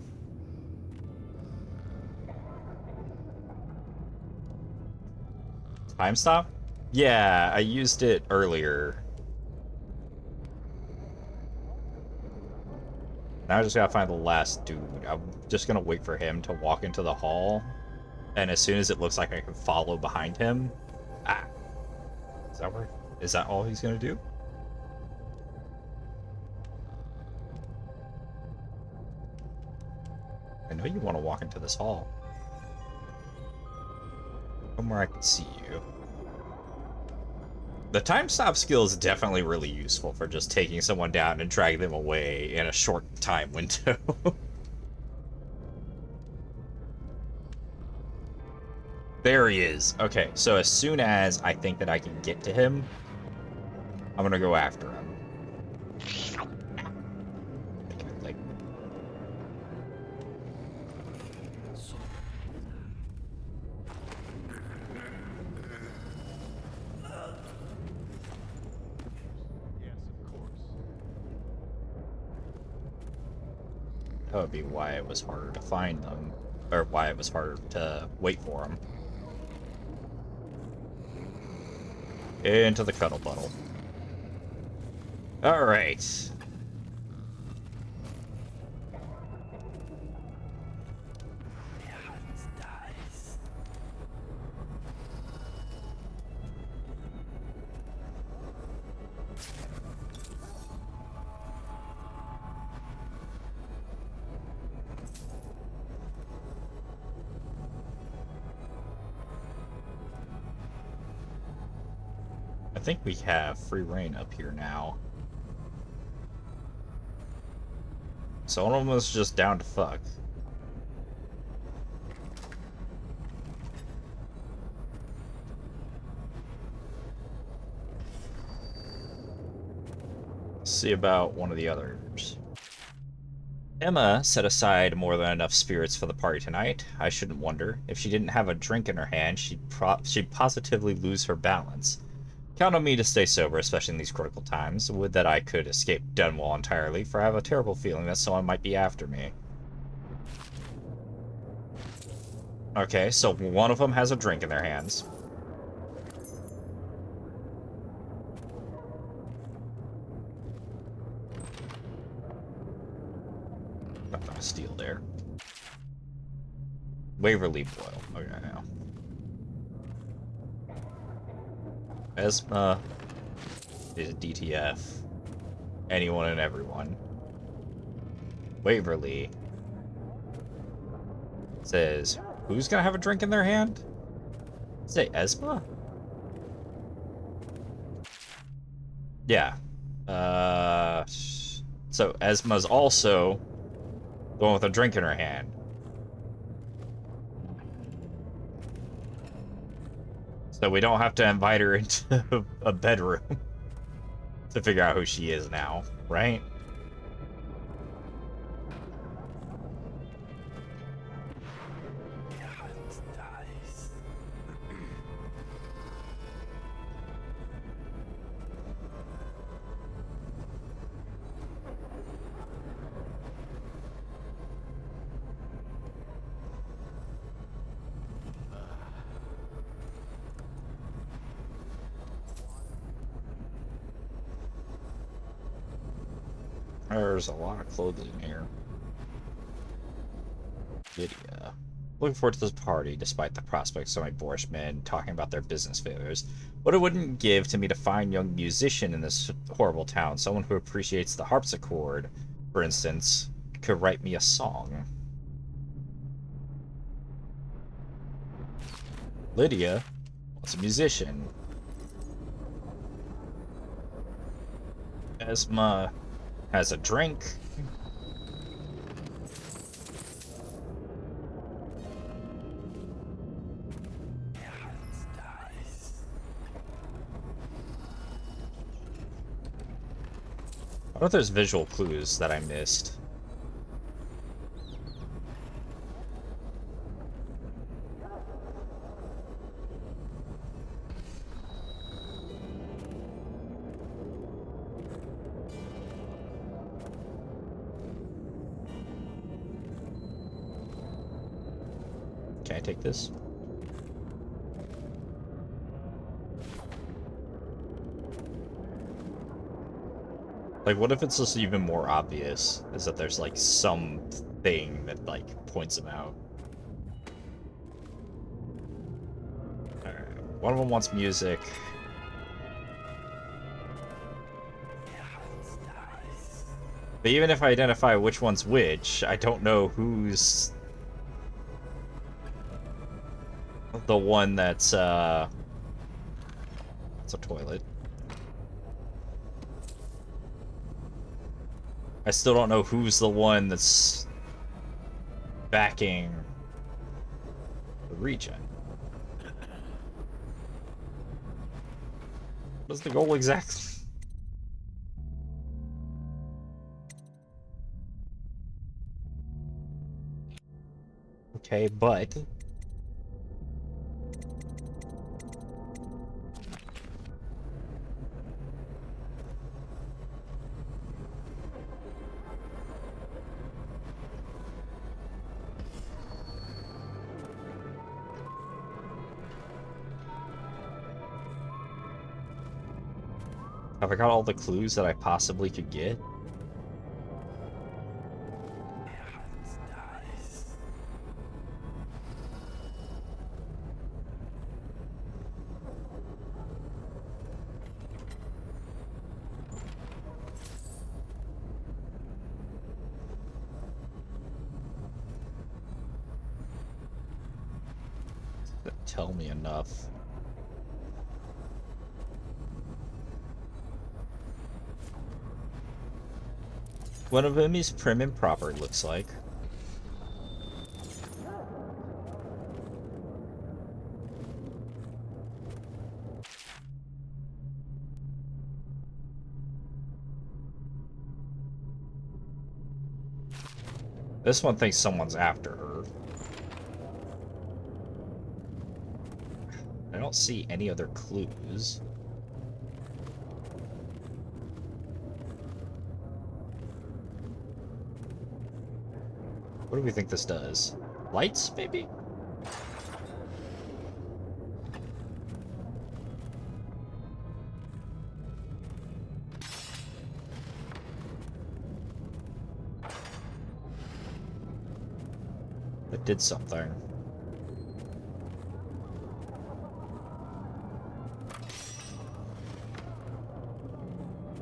S1: Time stop? Yeah, I used it earlier. Now I just gotta find the last dude. I'm just gonna wait for him to walk into the hall. And as soon as it looks like I can follow behind him... Ah. Is that all he's gonna do? I know you want to walk into this hall. Somewhere I can see you. The time stop skill is definitely really useful for just taking someone down and dragging them away in a short time window. There he is. Okay, so as soon as I think that I can get to him, I'm gonna go after him. Like... That would be why it was harder to find them, or why it was harder to wait for them. Into the cuddle puddle. Alright. I think we have free reign up here now. So one of them is just down to fuck. Let's see about one of the others. Emma set aside more than enough spirits for the party tonight. I shouldn't wonder. If she didn't have a drink in her hand, she'd positively lose her balance. Count on me to stay sober, especially in these critical times. Would that I could escape Dunwall entirely, for I have a terrible feeling that someone might be after me. Okay, so one of them has a drink in their hands. Nothing to steal there. Waverly Boil. Okay, now. Esma is DTF. Anyone and everyone. Waverly says Who's gonna have a drink in their hand? Say Esma? Yeah. So Esma's also the one with a drink in her hand. So we don't have to invite her into a bedroom to figure out who she is now, right? There's a lot of clothes in here. Lydia. Looking forward to this party, despite the prospect of so many boorish men talking about their business failures. What it wouldn't give to meet a fine young musician in this horrible town, someone who appreciates the harpsichord, for instance, could write me a song. Lydia was a musician. Esma has a drink. I wonder if there's visual clues that I missed. Can I take this? Like, what if it's just even more obvious? Is that there's, like, something that, like, points them out? Alright. One of them wants music. But even if I identify which one's which, I don't know who's the one that's, it's a toilet. I still don't know who's the one that's backing the regen. What's the goal exactly? Okay, but have I got all the clues that I possibly could get? Tell me enough. One of them is prim and proper, it looks like. This one thinks someone's after her. I don't see any other clues. What do we think this does? Lights, maybe? It did something.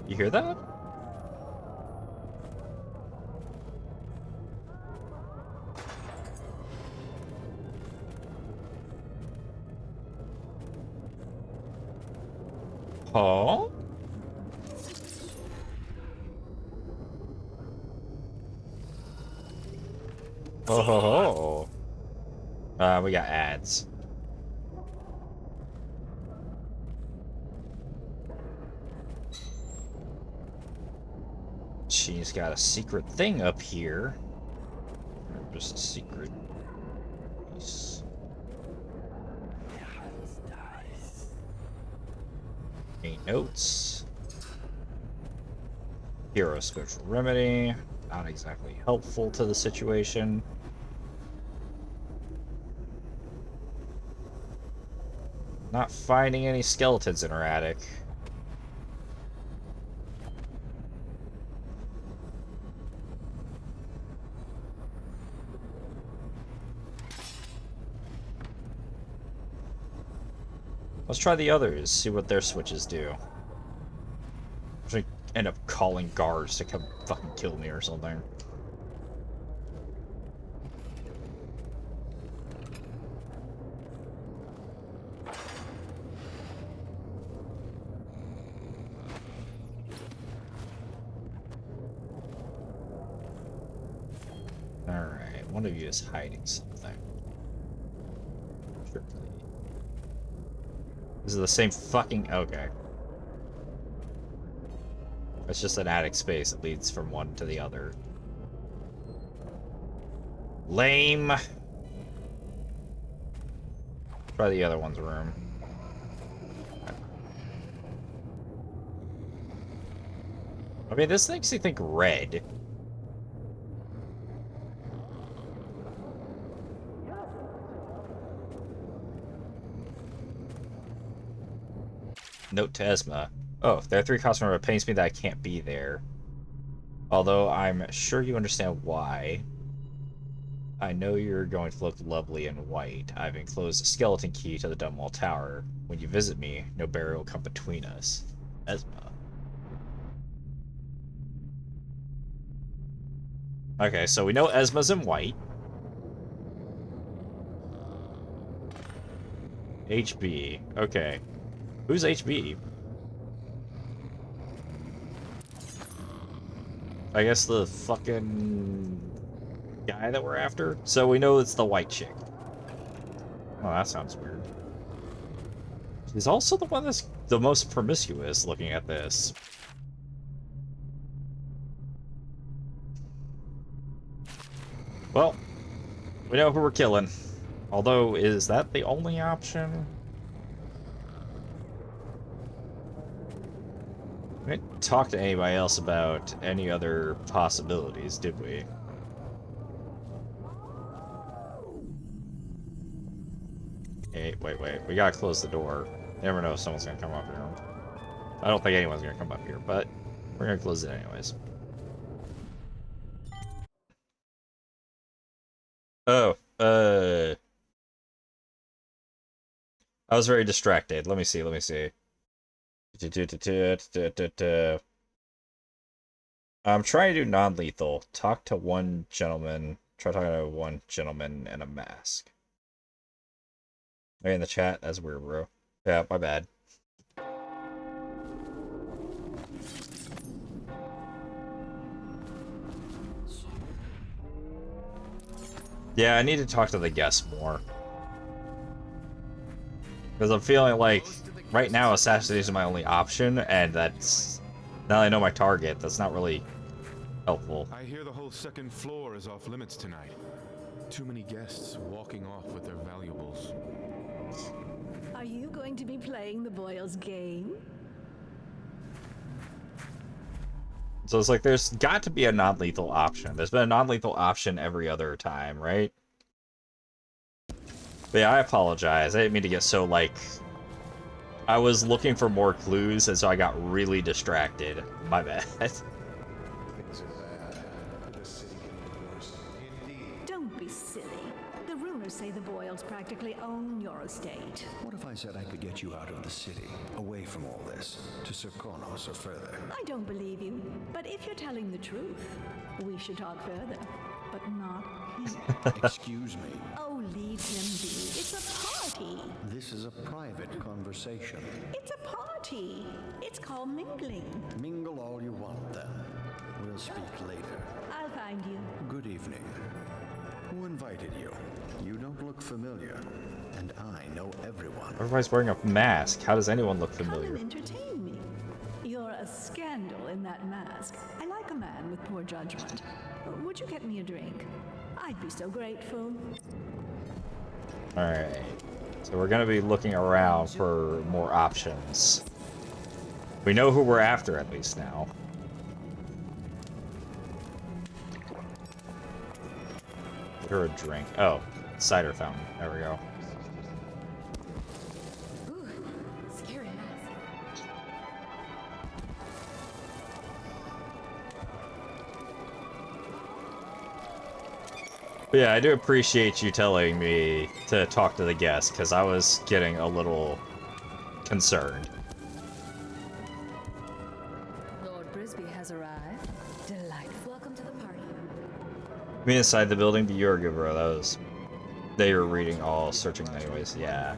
S1: You hear that? Oh? Oh ho ho. We got ads. She's got a secret thing up here. Or just a secret piece. Any notes? Hero spiritual remedy. Not exactly helpful to the situation. Not finding any skeletons in her attic. Let's try the others, see what their switches do. I'm gonna end up calling guards to come fucking kill me or something. Alright, one of you is hiding something. This is the same fucking... okay. It's just an attic space that leads from one to the other. Lame! Try the other one's room. I mean, this makes me think red. Note to Esma. Oh, there are 3 customers. It pains me that I can't be there. Although I'm sure you understand why. I know you're going to look lovely in white. I've enclosed a skeleton key to the Dunwall Tower. When you visit me, no barrier will come between us. Esma. Okay, so we know Esma's in white. HB. Okay. Who's HB? I guess the fucking guy that we're after? So we know it's the white chick. Oh, that sounds weird. She's also the one that's the most promiscuous looking at this. Well, we know who we're killing. Although, is that the only option? We didn't talk to anybody else about any other possibilities, did we? Hey, wait. We gotta close the door. You never know if someone's gonna come up here. I don't think anyone's gonna come up here, but we're gonna close it anyways. Oh, I was very distracted. Let me see. I'm trying to do non-lethal. Talk to one gentleman. Try talking to one gentleman in a mask. Are you in the chat? That's weird, bro. Yeah, my bad. Yeah, I need to talk to the guests more. Because I'm feeling like, right now, assassination is my only option, and that's... now that I know my target, that's not really helpful.
S9: I hear the whole second floor is off limits tonight. Too many guests walking off with their valuables.
S6: Are you going to be playing the Boyle's game?
S1: So it's like, there's got to be a non-lethal option. There's been a non-lethal option every other time, right? But yeah, I apologize. I didn't mean to get so, like... I was looking for more clues, and so I got really distracted. My bad.
S6: Don't be silly. The rumors say the Boyles practically own your estate.
S15: What if I said I could get you out of the city, away from all this, to Serkonos or further?
S6: I don't believe you, but if you're telling the truth, we should talk further. But not here.
S15: Excuse me.
S6: Oh, leave him be. It's a party.
S15: This is a private conversation.
S6: It's a party. It's called mingling.
S15: Mingle all you want, then. We'll speak later.
S6: I'll find you.
S15: Good evening. Who invited you? You don't look familiar, and I know everyone.
S1: Everybody's wearing a mask. How does anyone look
S6: Come
S1: familiar?
S6: and entertain me. You're a scandal in that mask. I like a man with poor judgment. Would you get me a drink? I'd be so grateful.
S1: Alright. So we're gonna be looking around for more options. We know who we're after at least now. Get her a drink. Oh, cider fountain. There we go.
S16: Ooh, scary ass.
S1: But yeah, I do appreciate you telling me to talk to the guests, because I was getting a little concerned.
S11: Lord Brisby has arrived. Delightful. Welcome to the party.
S1: Me inside the building, but you're a good bro. That was... They were reading all searching anyways, yeah.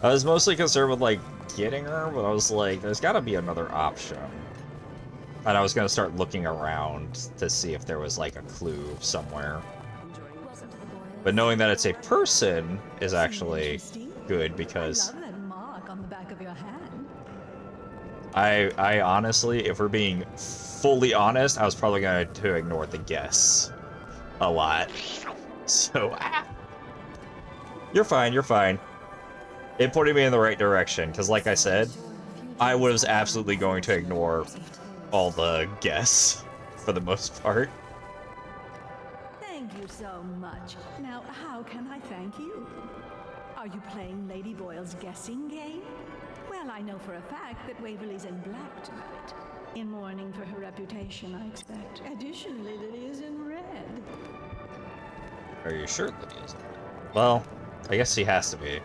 S1: I was mostly concerned with, like, getting her, but I was like, there's gotta be another option. And I was gonna start looking around to see if there was, like, a clue somewhere. But knowing that it's a person is actually good, because...
S6: I love that mark on the back of your hand.
S1: I honestly, if we're being fully honest, I was probably going to ignore the guess a lot. So, you're fine, you're fine. It pointed me in the right direction, because like I said, I was absolutely going to ignore all the guess for the most part.
S6: Thank you so much. Now, how can I thank you? Are you playing Lady Boyle's guessing game? Well, I know for a fact that Waverly's in black tonight. In mourning for her reputation, I expect. Additionally, Lydia's in red.
S1: Are you sure Lydia's in red? Well, I guess she has to be.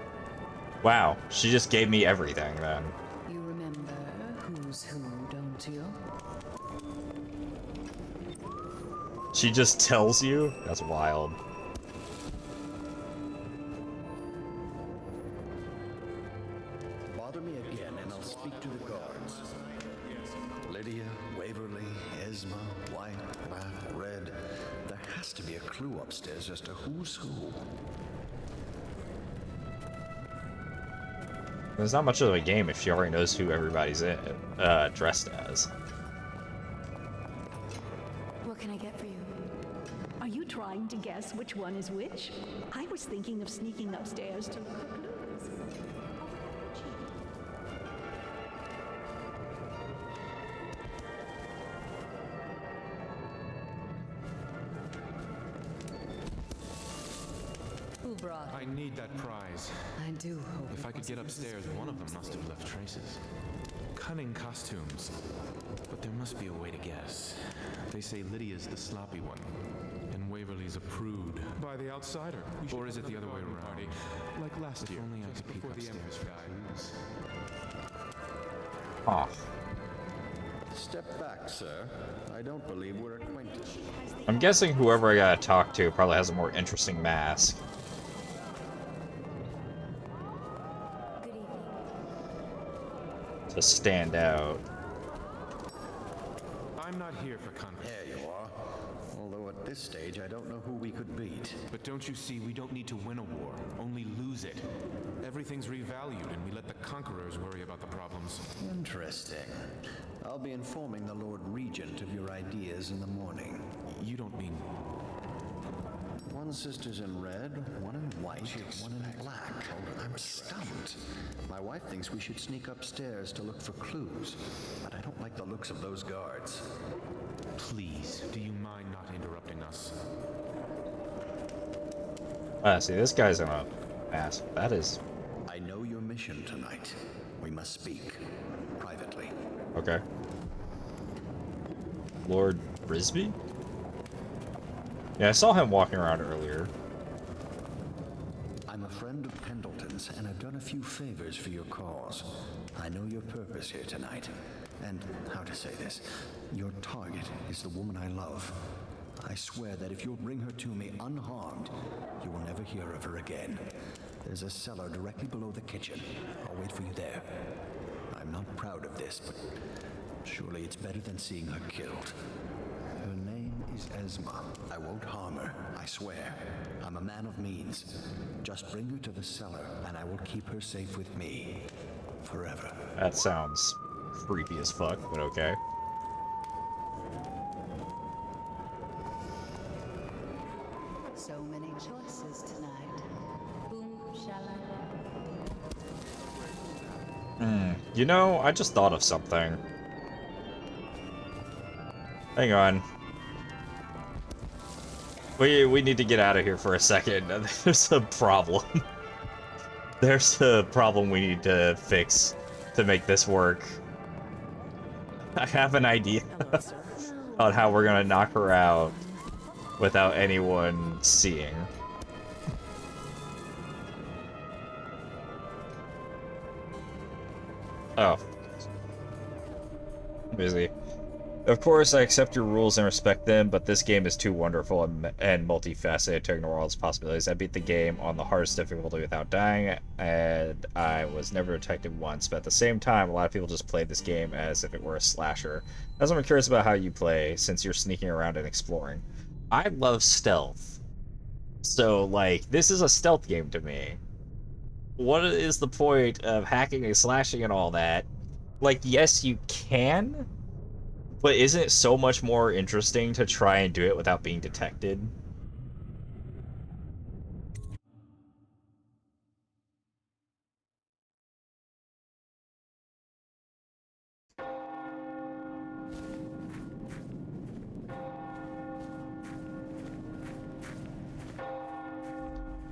S1: Wow, she just gave me everything then.
S11: You remember who's who, don't you?
S1: She just tells you? That's wild.
S15: Bother me again, and I'll speak to the guards. Lydia, Waverly, Esma, white, black, red. There has to be a clue upstairs as to who's who.
S1: There's not much of a game if she already knows who everybody's in, dressed as.
S16: What can I get for you?
S6: Are you trying to guess which one is which? I was thinking of sneaking upstairs to look for clues.
S11: Who brought
S9: I need that prize.
S11: I do hope.
S9: If I could get upstairs, one of them must have left traces. Cunning costumes. But there must be a way to guess. They say Lydia's the sloppy one, and Waverly's a prude. By the outsider. Or is it the other way around? Like last year. Only I could peek upstairs for clues.
S1: Huh.
S15: Step back, sir. I don't believe we're acquainted.
S1: I'm guessing whoever I gotta talk to probably has a more interesting mask. To stand out.
S9: I'm not here for conflict.
S15: There you are. Although at this stage, I don't know who we could beat.
S9: But don't you see, we don't need to win a war, only lose it. Everything's revalued, and we let the conquerors worry about the problems.
S15: Interesting. I'll be informing the Lord Regent of your ideas in the morning.
S9: You don't mean...
S15: One sister's in red, one in white, one in black. I'm stumped. My wife thinks we should sneak upstairs to look for clues, but I don't like the looks of those guards.
S9: Please, do you mind not interrupting us?
S1: See, this guy's in a mask. That is...
S15: I know your mission tonight. We must speak. Privately.
S1: Okay. Lord Brisby? Yeah, I saw him walking around earlier.
S15: I'm a friend of Pendleton's, and I've done a few favors for your cause. I know your purpose here tonight. And how to say this? Your target is the woman I love. I swear that if you'll bring her to me unharmed, you will never hear of her again. There's a cellar directly below the kitchen. I'll wait for you there. I'm not proud of this, but surely it's better than seeing her killed. Her name is Esma. I won't harm her, I swear. I'm a man of means. Just bring her to the cellar, and I will keep her safe with me. Forever.
S1: That sounds creepy as fuck, but okay.
S3: So many choices tonight. Boom, shalala.
S1: You know, I just thought of something. Hang on. We need to get out of here for a second. There's a problem. There's a problem we need to fix to make this work. I have an idea on how we're gonna knock her out without anyone seeing. Oh. Busy. Of course, I accept your rules and respect them, but this game is too wonderful and multifaceted to ignore all its possibilities. I beat the game on the hardest difficulty without dying, and I was never detected once, but at the same time, a lot of people just play this game as if it were a slasher. As I'm curious about how you play, since you're sneaking around and exploring. I love stealth. So, like, this is a stealth game to me. What is the point of hacking and slashing and all that? Like, yes, you can, but isn't it so much more interesting to try and do it without being detected?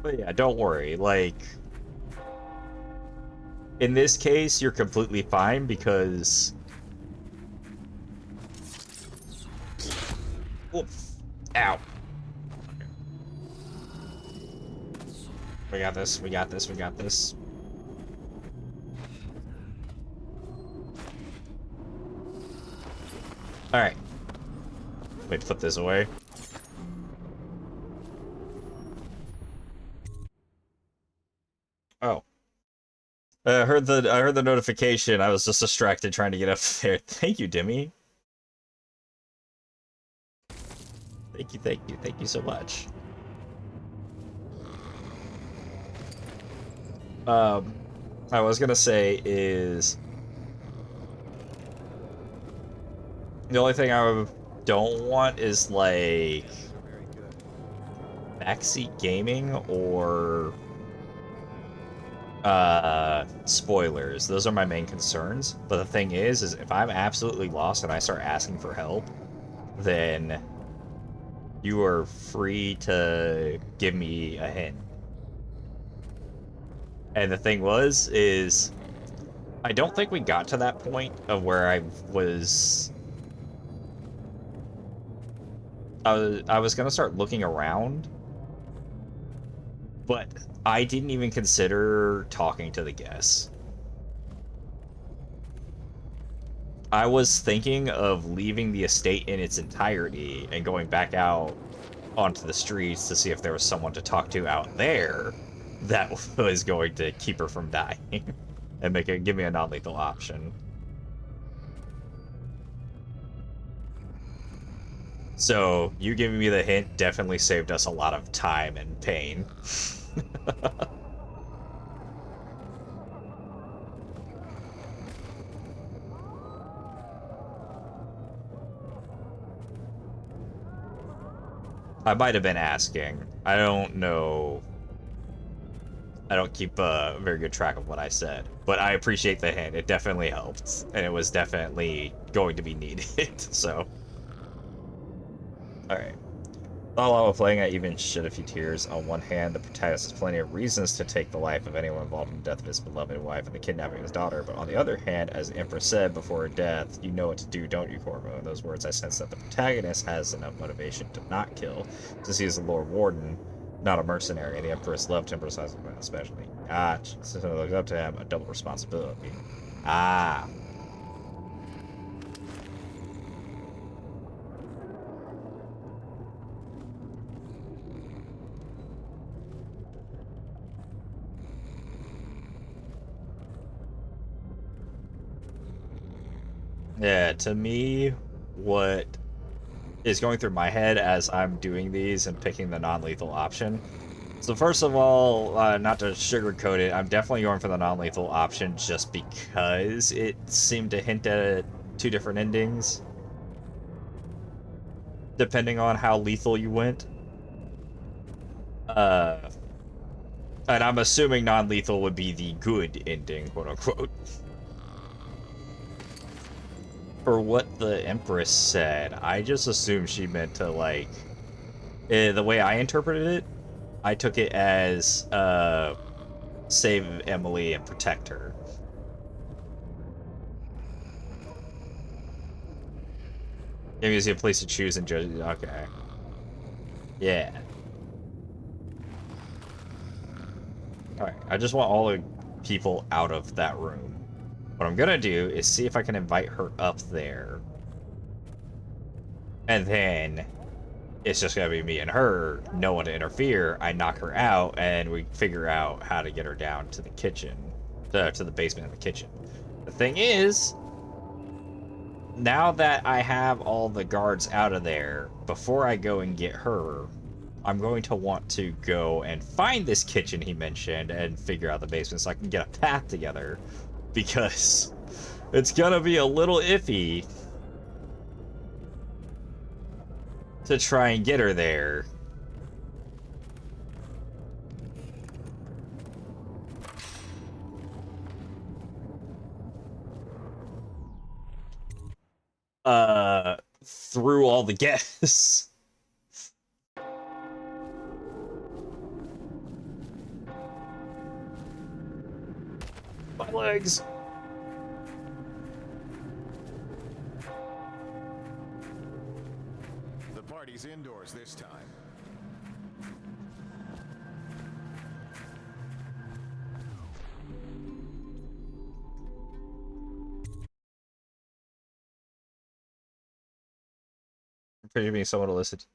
S1: But yeah, don't worry, like, in this case, you're completely fine because... Oof. Ow. We got this, we got this, we got this. Alright. Wait, put this away. Oh. I heard the notification. I was just distracted trying to get up there. Thank you, Demi. Thank you so much. I was gonna say is the only thing I don't want is like backseat gaming or spoilers. Those are my main concerns. But the thing is if I'm absolutely lost and I start asking for help, then you are free to give me a hint. And the thing is I don't think we got to that point of where I was gonna start looking around, but I didn't even consider talking to the guests. I was thinking of leaving the estate in its entirety and going back out onto the streets to see if there was someone to talk to out there that was going to keep her from dying and give me a non-lethal option. So, you giving me the hint definitely saved us a lot of time and pain. I might have been asking. I don't know. I don't keep a very good track of what I said, but I appreciate the hint. It definitely helped, and it was definitely going to be needed, so. Alright. All while playing, I even shed a few tears. On one hand, the protagonist has plenty of reasons to take the life of anyone involved in the death of his beloved wife and the kidnapping of his daughter, but on the other hand, as the Empress said before her death, you know what to do, don't you, Corvo? In those words, I sense that the protagonist has enough motivation to not kill, since he is the Lord Warden, not a mercenary, and the Empress loved him precisely, especially. Ah, since it looks up to him, a double responsibility. Ah. Yeah, to me, what is going through my head as I'm doing these and picking the non-lethal option. So first of all, not to sugarcoat it, I'm definitely going for the non-lethal option just because it seemed to hint at two different endings, depending on how lethal you went. And I'm assuming non-lethal would be the good ending, quote-unquote. For what the Empress said, I just assumed she meant to, like... the way I interpreted it, I took it as, save Emily and protect her. Maybe it's a place to choose and judge. Okay. Yeah. Alright, I just want all the people out of that room. What I'm gonna do is see if I can invite her up there. And then it's just gonna be me and her, no one to interfere. I knock her out, and we figure out how to get her down to the kitchen. To the basement of the kitchen. The thing is, now that I have all the guards out of there, before I go and get her, I'm going to want to go and find this kitchen he mentioned and figure out the basement so I can get a path together. Because it's gonna be a little iffy to try and get her there. Through all the guests. My legs.
S22: The party's indoors this time.
S1: For you being someone to listen to.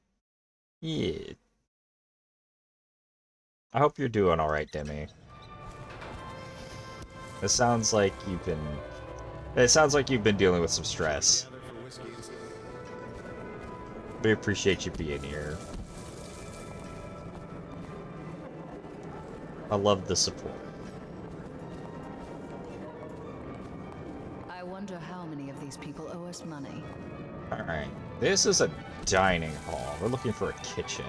S1: Yeah. I hope you're doing alright, Demi. It sounds like you've been dealing with some stress. We appreciate you being here. I love the support.
S3: I wonder how many of these people owe us money.
S1: Alright. This is a dining hall. We're looking for a kitchen.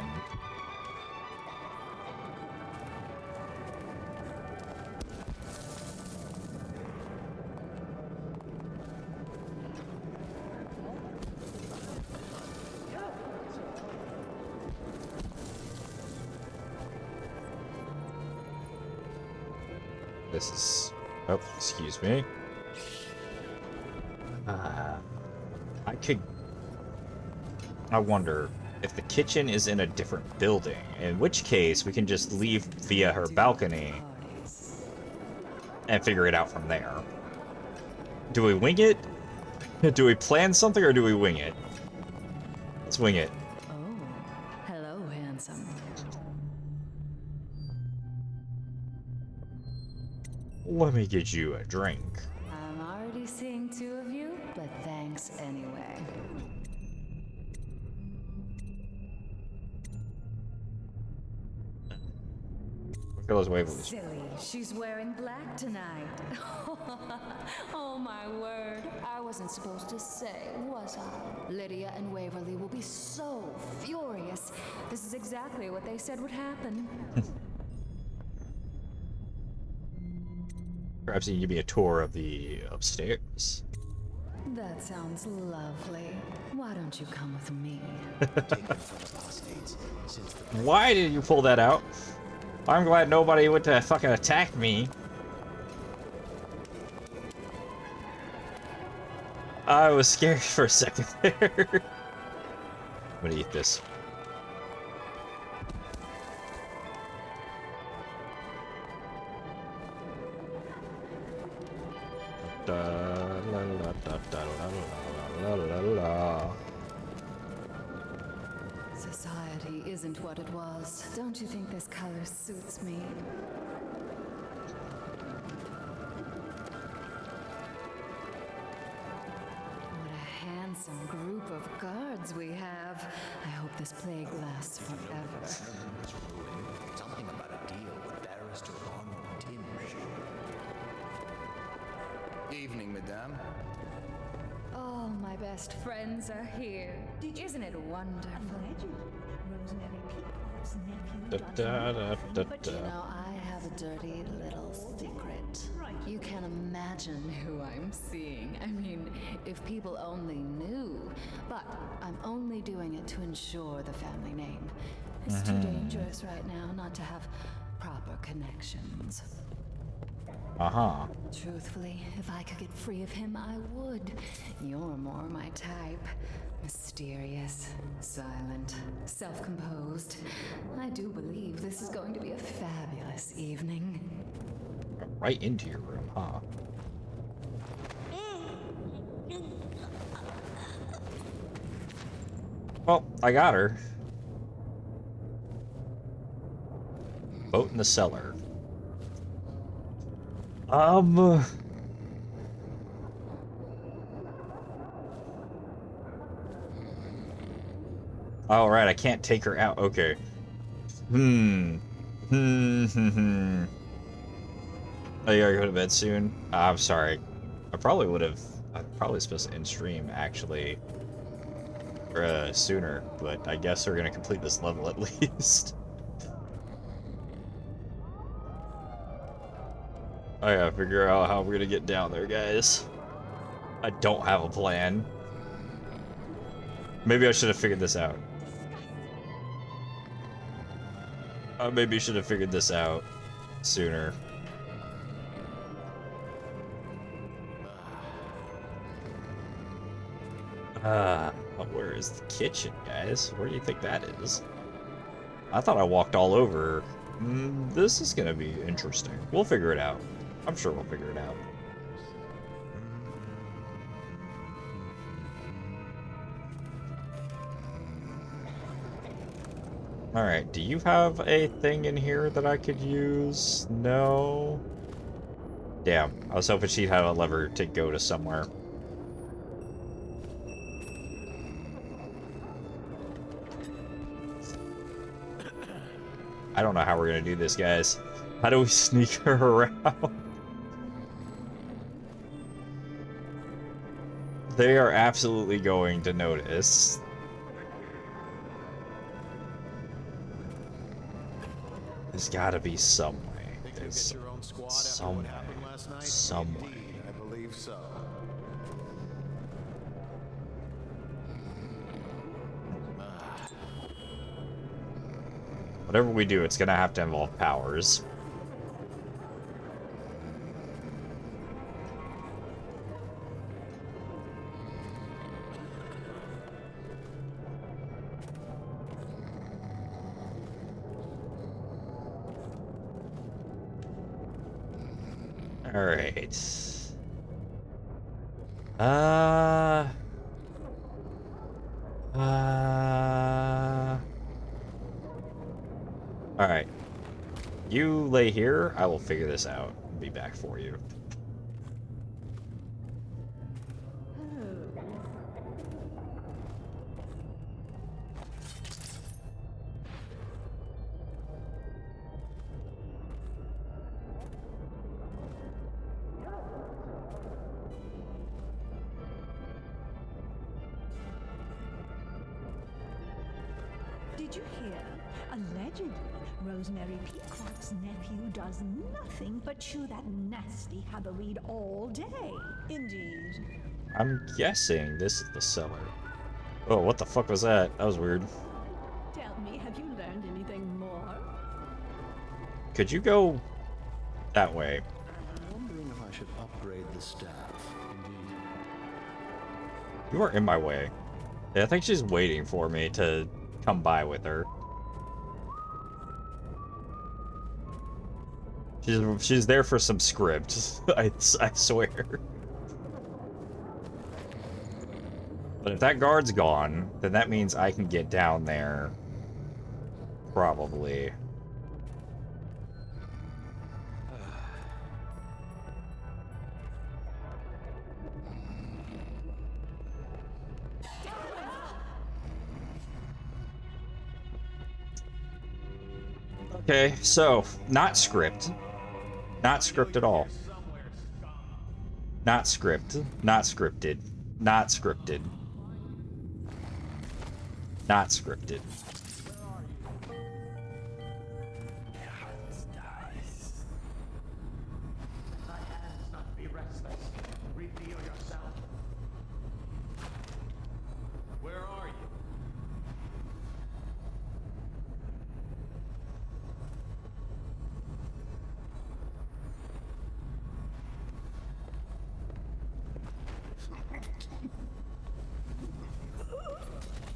S1: This is... Oh, excuse me. I wonder if the kitchen is in a different building, in which case we can just leave via her balcony and figure it out from there. Do we wing it? Do we plan something or do we wing it? Let's wing it.
S3: Oh, hello, handsome.
S1: Let me get you a drink.
S3: I'm already seeing two of you, but thanks anyway.
S1: Look at those wavelets.
S3: Silly, she's wearing black tonight. Oh my word. I wasn't supposed to say, was I? Lydia and Waverly will be so furious. This is exactly what they said would happen.
S1: Perhaps you can give me a tour of the upstairs.
S3: That sounds lovely. Why don't you come with me?
S1: Why did you pull that out? I'm glad nobody went to fucking attack me. I was scared for a second there. I'm gonna eat this.
S3: Society isn't what it was. Don't you think this color suits me?
S2: evening, madame.
S3: All my best friends are here. Isn't it wonderful?
S6: Rosemary Peacock's nephew
S1: Da, da, da, da,
S3: But
S1: da.
S3: you know, I have a dirty little secret. You can't imagine who I'm seeing. I mean, if people only knew. But I'm only doing it to ensure the family name. It's too dangerous right now not to have proper connections.
S1: Uh-huh.
S3: Truthfully, if I could get free of him, I would. You're more my type. Mysterious, silent, self-composed. I do believe this is going to be a fabulous evening.
S1: Right into your room, huh? Well, I got her. Boat in the cellar. Oh, right, I can't take her out. Okay. Oh, you gotta go to bed soon? I'm sorry. I'm probably supposed to end stream, actually, sooner, but I guess we're gonna complete this level at least. I gotta figure out how we're gonna get down there, guys. I don't have a plan. Maybe I should have figured this out. Maybe I should have figured this out sooner. Where is the kitchen, guys? Where do you think that is? I thought I walked all over. This is gonna be interesting. We'll figure it out. I'm sure we'll figure it out. Alright, do you have a thing in here that I could use? No? Damn, I was hoping she'd have a lever to go to somewhere. I don't know how we're gonna do this, guys. How do we sneak her around? They are absolutely going to notice. There's gotta be some way. There's some way. Some way.
S22: I believe so.
S1: Whatever we do, it's gonna have to involve powers. Alright. Alright. You lay here, I will figure this out and be back for you.
S6: Did you hear? Allegedly, Rosemary Peacock's nephew does nothing but chew that nasty haberweed all day.
S13: Indeed.
S1: I'm guessing this is the cellar. Oh, what the fuck was that? That was weird.
S6: Tell me, have you learned anything more?
S1: Could you go that way?
S22: I'm wondering if I should upgrade the staff.
S1: You are in my way. Yeah, I think she's waiting for me to come by with her. She's there for some script. I swear. But if that guard's gone, then that means I can get down there. Probably. Okay, so, not script. Not script at all. Not script. Not scripted. Not scripted. Not scripted.
S14: Where are you?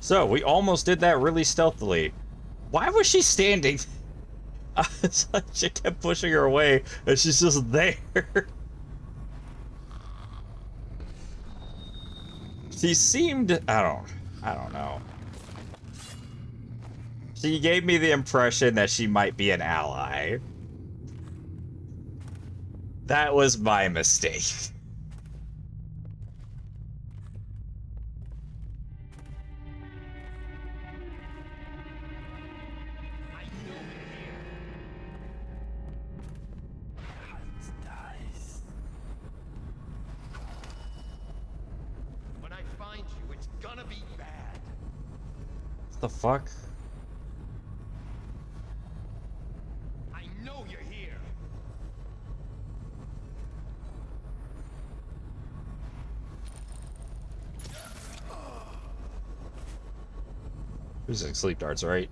S1: So, we almost did that really stealthily. Why was she standing? It's like she kept pushing her away, and she's just there. She seemed... I don't know. She gave me the impression that she might be an ally. That was my mistake.
S14: When I find you, it's gonna be bad.
S1: What the fuck?
S14: I know you're here.
S1: Using sleep darts, right?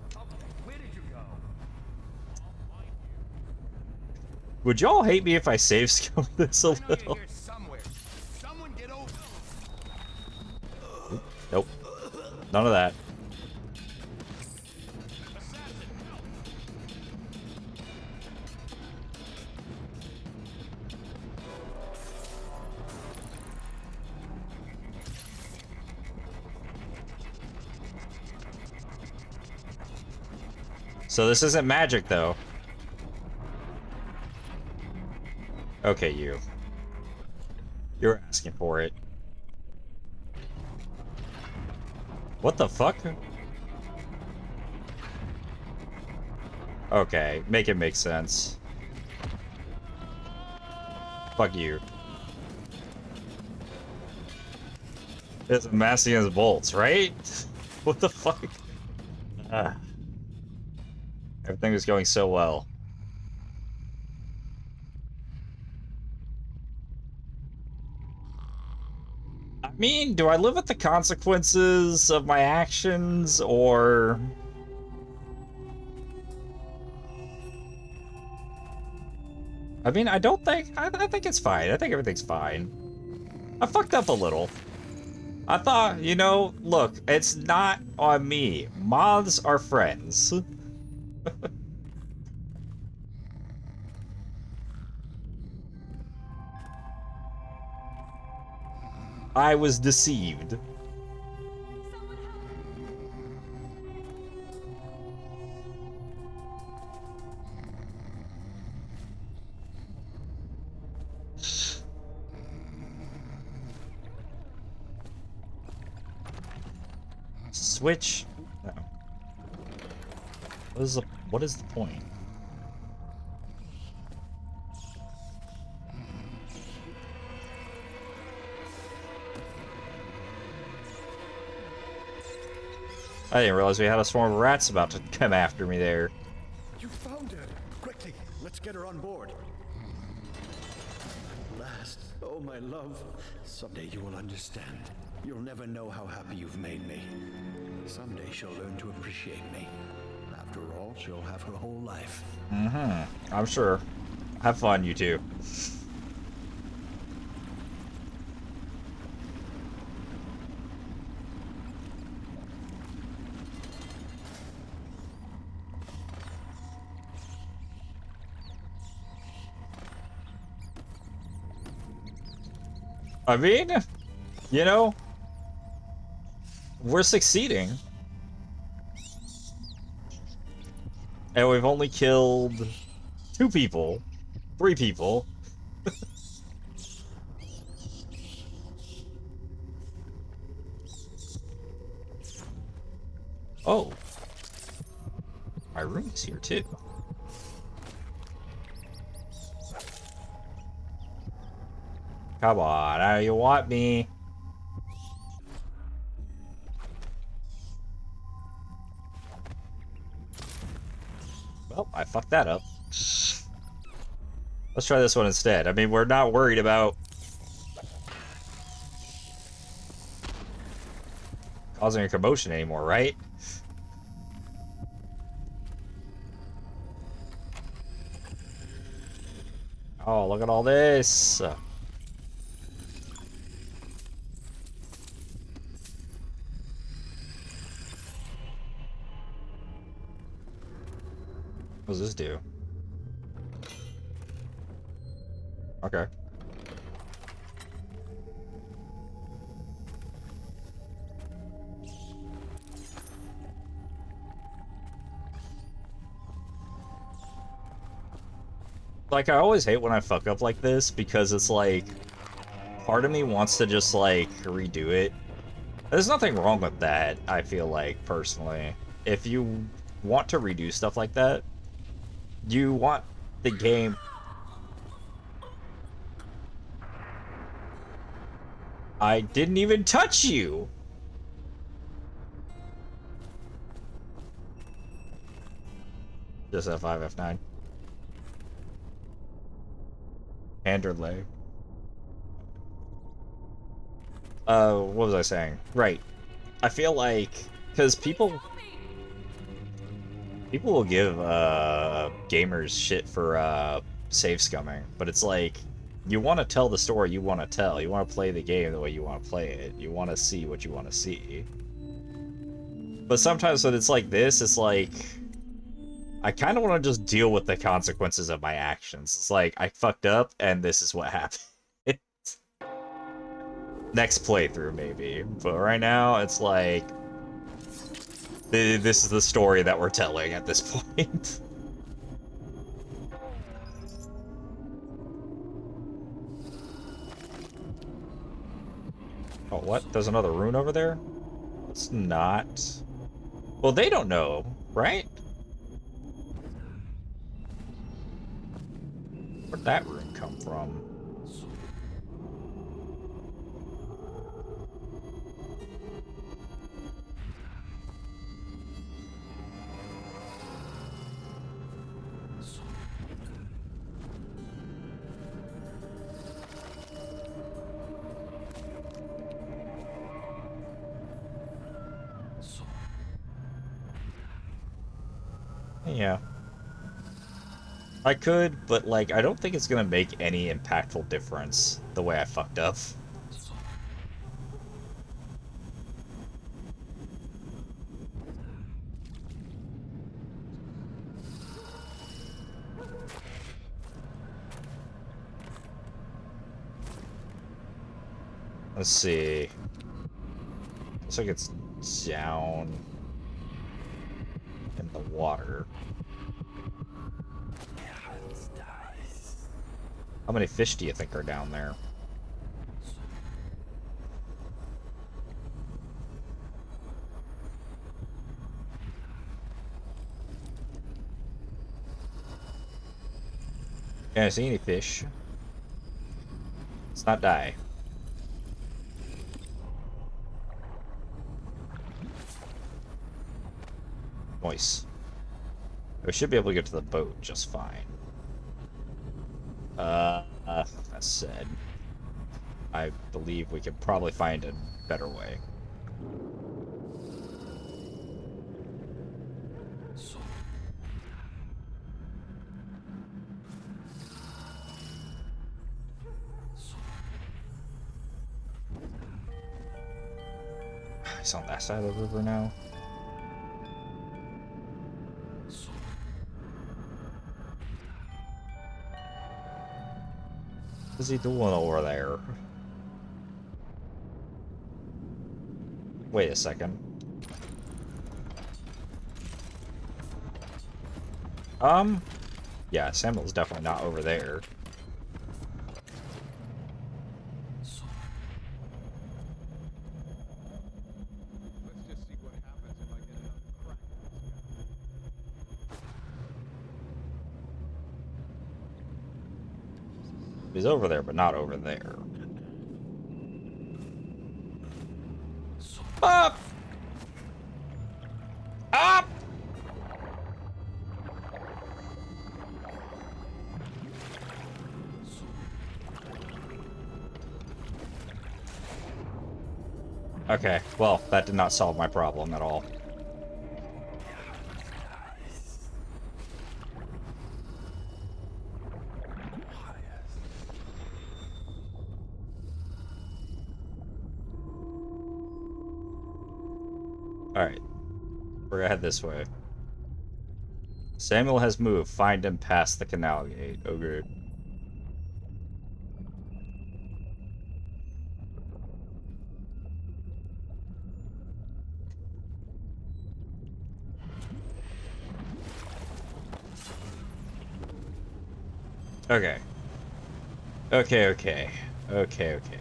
S14: Where did you go?
S1: Would y'all hate me if I save skill this a little?
S14: Somewhere. Someone get over.
S1: Nope. None of that. So this isn't magic, though. Okay, you. You're asking for it. What the fuck? Okay, make it make sense. Fuck you. It's Massian's bolts, right? What the fuck? Ah. Everything was going so well. I mean, do I live with the consequences of my actions, or... I mean, I don't think... I think it's fine. I think everything's fine. I fucked up a little. I thought, you know, look, it's not on me. Moths are friends. I was deceived. Switch? No. What is the point? I didn't realize we had a swarm of rats about to come after me there.
S15: You found her! Quickly, let's get her on board. At last, oh my love. Someday you will understand. You'll never know how happy you've made me. Someday she'll learn to appreciate me. After all, she'll have her whole life.
S1: Mm-hmm. I'm sure. Have fun, you two. I mean, you know, we're succeeding. And we've only killed 2 people, 3 people. Oh. My room is here too. Come on, now you want me. Well, I fucked that up. Let's try this one instead. I mean, we're not worried about causing a commotion anymore, right? Oh, look at all this. What does this do? Okay. Like, I always hate when I fuck up like this, because it's like, part of me wants to just, like, redo it. There's nothing wrong with that, I feel like, personally. If you want to redo stuff like that, you want the game... I didn't even touch you! Just F5, F9. Hand or leg. What was I saying? Right. I feel like, because people will give, gamers shit for, save scumming, but it's like, you want to tell the story you want to tell. You want to play the game the way you want to play it. You want to see what you want to see. But sometimes when it's like this, it's like, I kind of want to just deal with the consequences of my actions. It's like, I fucked up, and this is what happened. Next playthrough, maybe. But right now, it's like... This is the story that we're telling at this point. Oh, what? There's another rune over there? It's not... Well, they don't know, right? Where'd that rune come from? Yeah. I could, but, like, I don't think it's gonna make any impactful difference the way I fucked up. Let's see. Looks like it's down in the water. How many fish do you think are down there? Can't see any fish. Let's not die. Nice. We should be able to get to the boat just fine. That said, I believe we could probably find a better way. He's on that side of the river now. What's he doing over there? Wait a second. Yeah, Samuel's definitely not over there. He's over there, but not over there. Up! Up! Okay, well, that did not solve my problem at all. Alright. We're gonna head this way. Samuel has moved. Find him past the canal gate. Okay. Okay. Okay, okay. Okay, okay.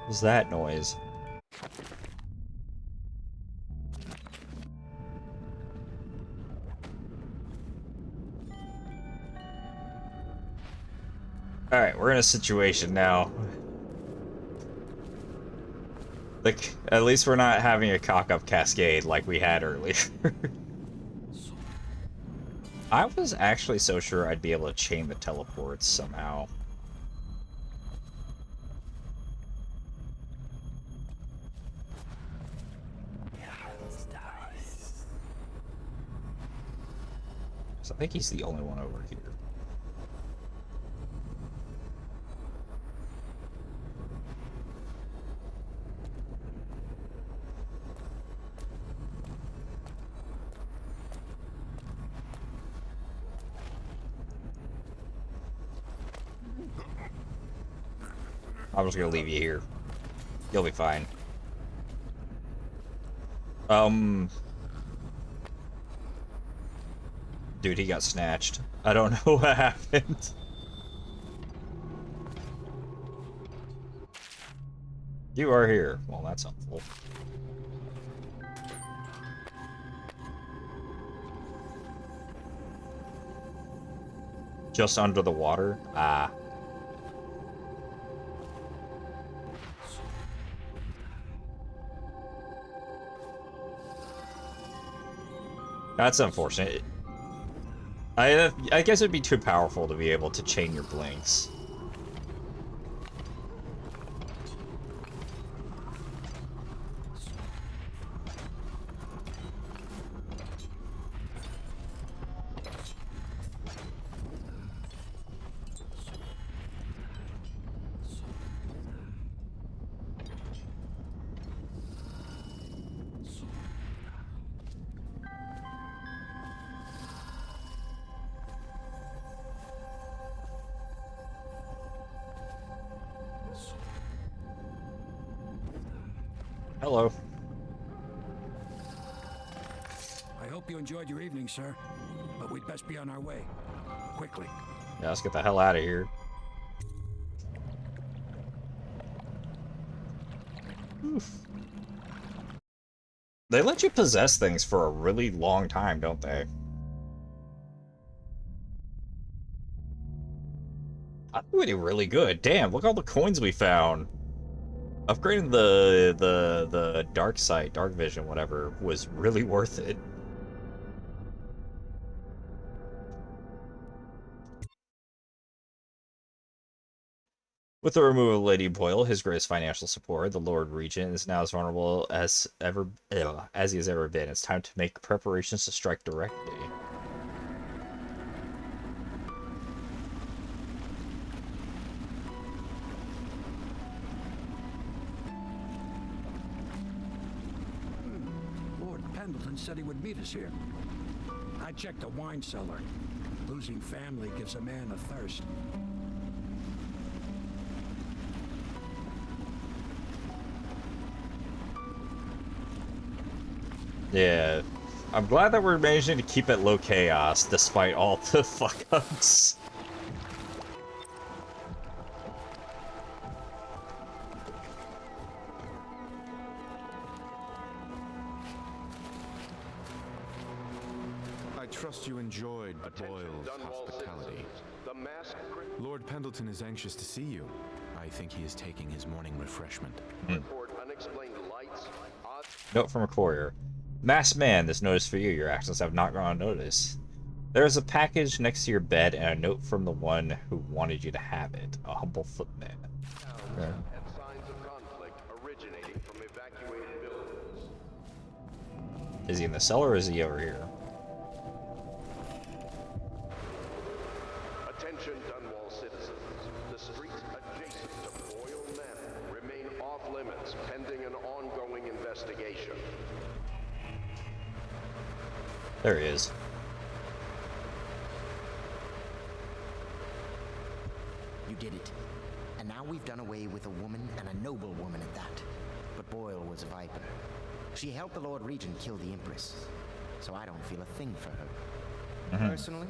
S1: What's that noise? Alright, we're in a situation now. Like, at least we're not having a cock-up cascade like we had earlier. I was actually so sure I'd be able to chain the teleports somehow. So I think he's the only one over here. I'm just gonna leave you here. You'll be fine. Dude, he got snatched. I don't know what happened. You are here. Well, that's helpful. Just under the water? Ah. That's unfortunate. I guess it'd be too powerful to be able to chain your blinks. Hello.
S15: I hope you enjoyed your evening, sir. But we'd best be on our way. Quickly.
S1: Yeah, let's get the hell out of here. Oof. They let you possess things for a really long time, don't they? I'm doing really good. Damn, look at all the coins we found. Upgrading the dark sight, dark vision, whatever, was really worth it. With the removal of Lady Boyle, his greatest financial support, the Lord Regent is now as vulnerable as he has ever been. It's time to make preparations to strike directly.
S15: Lord Pendleton said he would meet us here. I checked the wine cellar. Losing family gives a man a thirst.
S1: Yeah, I'm glad that we're managing to keep it low chaos despite all the fuck-ups.
S9: trust you enjoyed the Boyle's hospitality. Lord Pendleton is anxious to see you. I think he is taking his morning refreshment.
S1: Note from a courier. Masked man, this note is for you. Your actions have not gone unnoticed. There is a package next to your bed and a note from the one who wanted you to have it. A humble footman. Okay. Is he in the cellar or is he over here?
S5: Attention Dunwall citizens. The streets adjacent to Boyle Manor remain off limits pending an ongoing investigation.
S1: There he is.
S18: You did it. And now we've done away with a woman, and a noble woman at that. But Boyle was a viper. She helped the Lord Regent kill the Empress, so I don't feel a thing for her. Personally,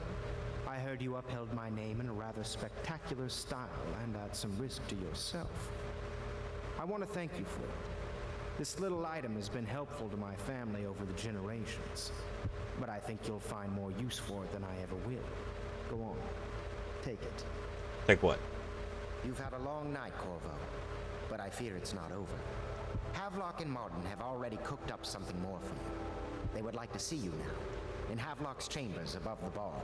S18: I heard you upheld my name in a rather spectacular style and at some risk to yourself. I want to thank you for it. This little item has been helpful to my family over the generations, but I think you'll find more use for it than I ever will. Go on. Take it.
S1: Take what?
S18: You've had a long night, Corvo, but I fear it's not over. Havelock and Martin have already cooked up something more for you. They would like to see you now, in Havelock's chambers above the bar.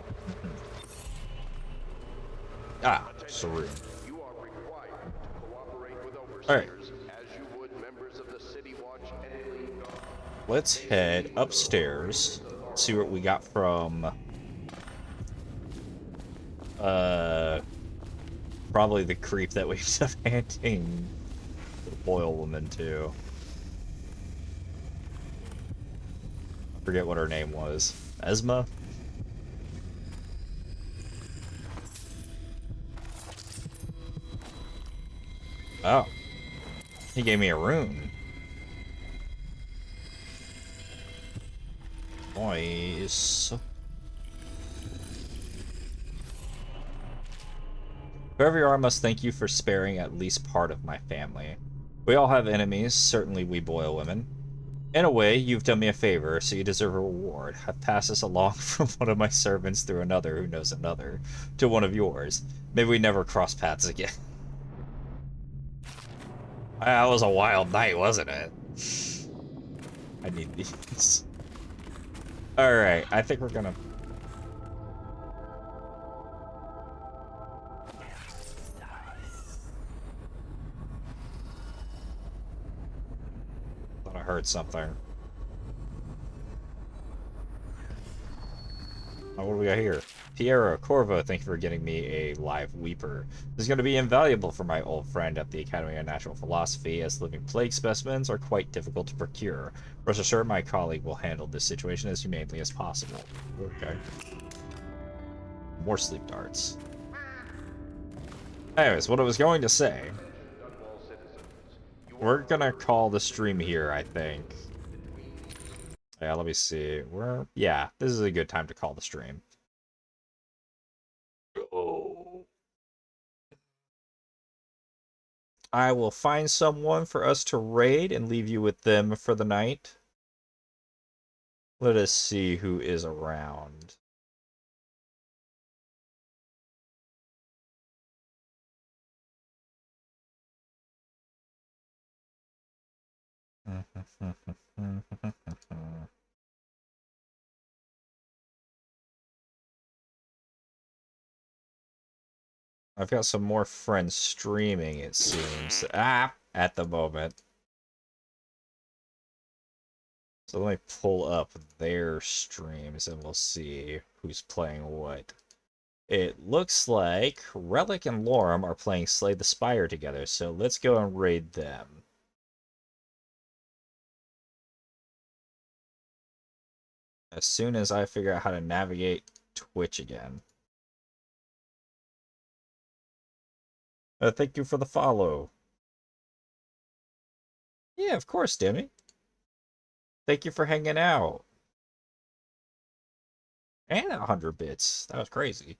S1: Serene.
S5: You are required to cooperate with overseers as you would members of the City Watch and League Guard.
S1: Let's head upstairs. See what we got from probably the creep that we ended up handing the Boyle woman to. I forget what her name was. Esma? Oh. He gave me a rune. Nice. Whoever you are, I must thank you for sparing at least part of my family. We all have enemies, certainly we Boyle women. In a way, you've done me a favor, so you deserve a reward. I've passed this along from one of my servants through another who knows another, to one of yours. Maybe we never cross paths again. That was a wild night, wasn't it? I need these. Alright, I think we're gonna... Thought I heard something. Oh, what do we got here? Piero, Corvo, thank you for getting me a live weeper. This is going to be invaluable for my old friend at the Academy of Natural Philosophy, as living plague specimens are quite difficult to procure. Rest assured, my colleague will handle this situation as humanely as possible. Okay. More sleep darts. Anyways, what I was going to say... We're gonna call the stream here, I think. Yeah, let me see. Yeah, this is a good time to call the stream. I will find someone for us to raid and leave you with them for the night. Let us see who is around. I've got some more friends streaming, it seems. At the moment. So let me pull up their streams and we'll see who's playing what. It looks like Relic and Lorem are playing Slay the Spire together, so let's go and raid them. As soon as I figure out how to navigate Twitch again. Thank you for the follow. Yeah, of course, Demi. Thank you for hanging out. And 100 bits. That was crazy.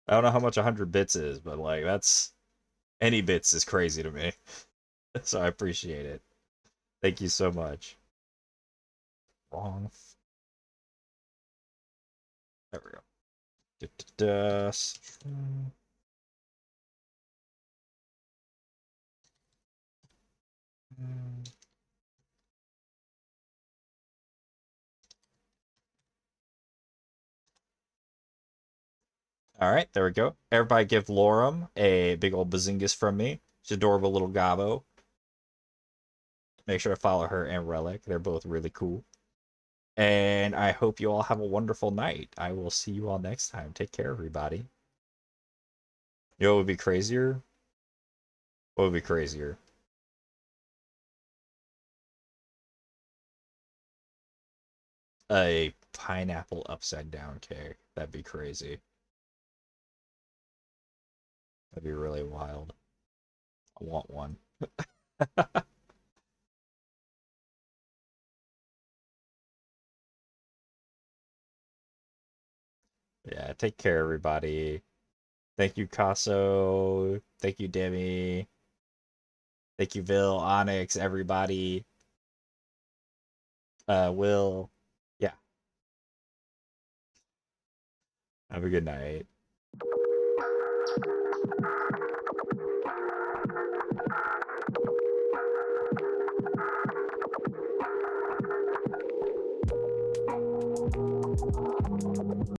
S1: I don't know how much 100 bits is, but like that's... Any bits is crazy to me. So I appreciate it. Thank you so much. Wrong There we go. Da-da-da. All right, there we go. Everybody give Lorem a big old bazingas from me. She's adorable little gobbo. Make sure to follow her and Relic. They're both really cool. And I hope you all have a wonderful night. I will see you all next time. Take care, everybody. You know what would be crazier? What would be crazier? A pineapple upside down cake. That'd be crazy. That'd be really wild. I want one. Yeah, take care, everybody. Thank you, Casso. Thank you, Demi. Thank you, Vil, Onyx, everybody. Will. Yeah. Have a good night.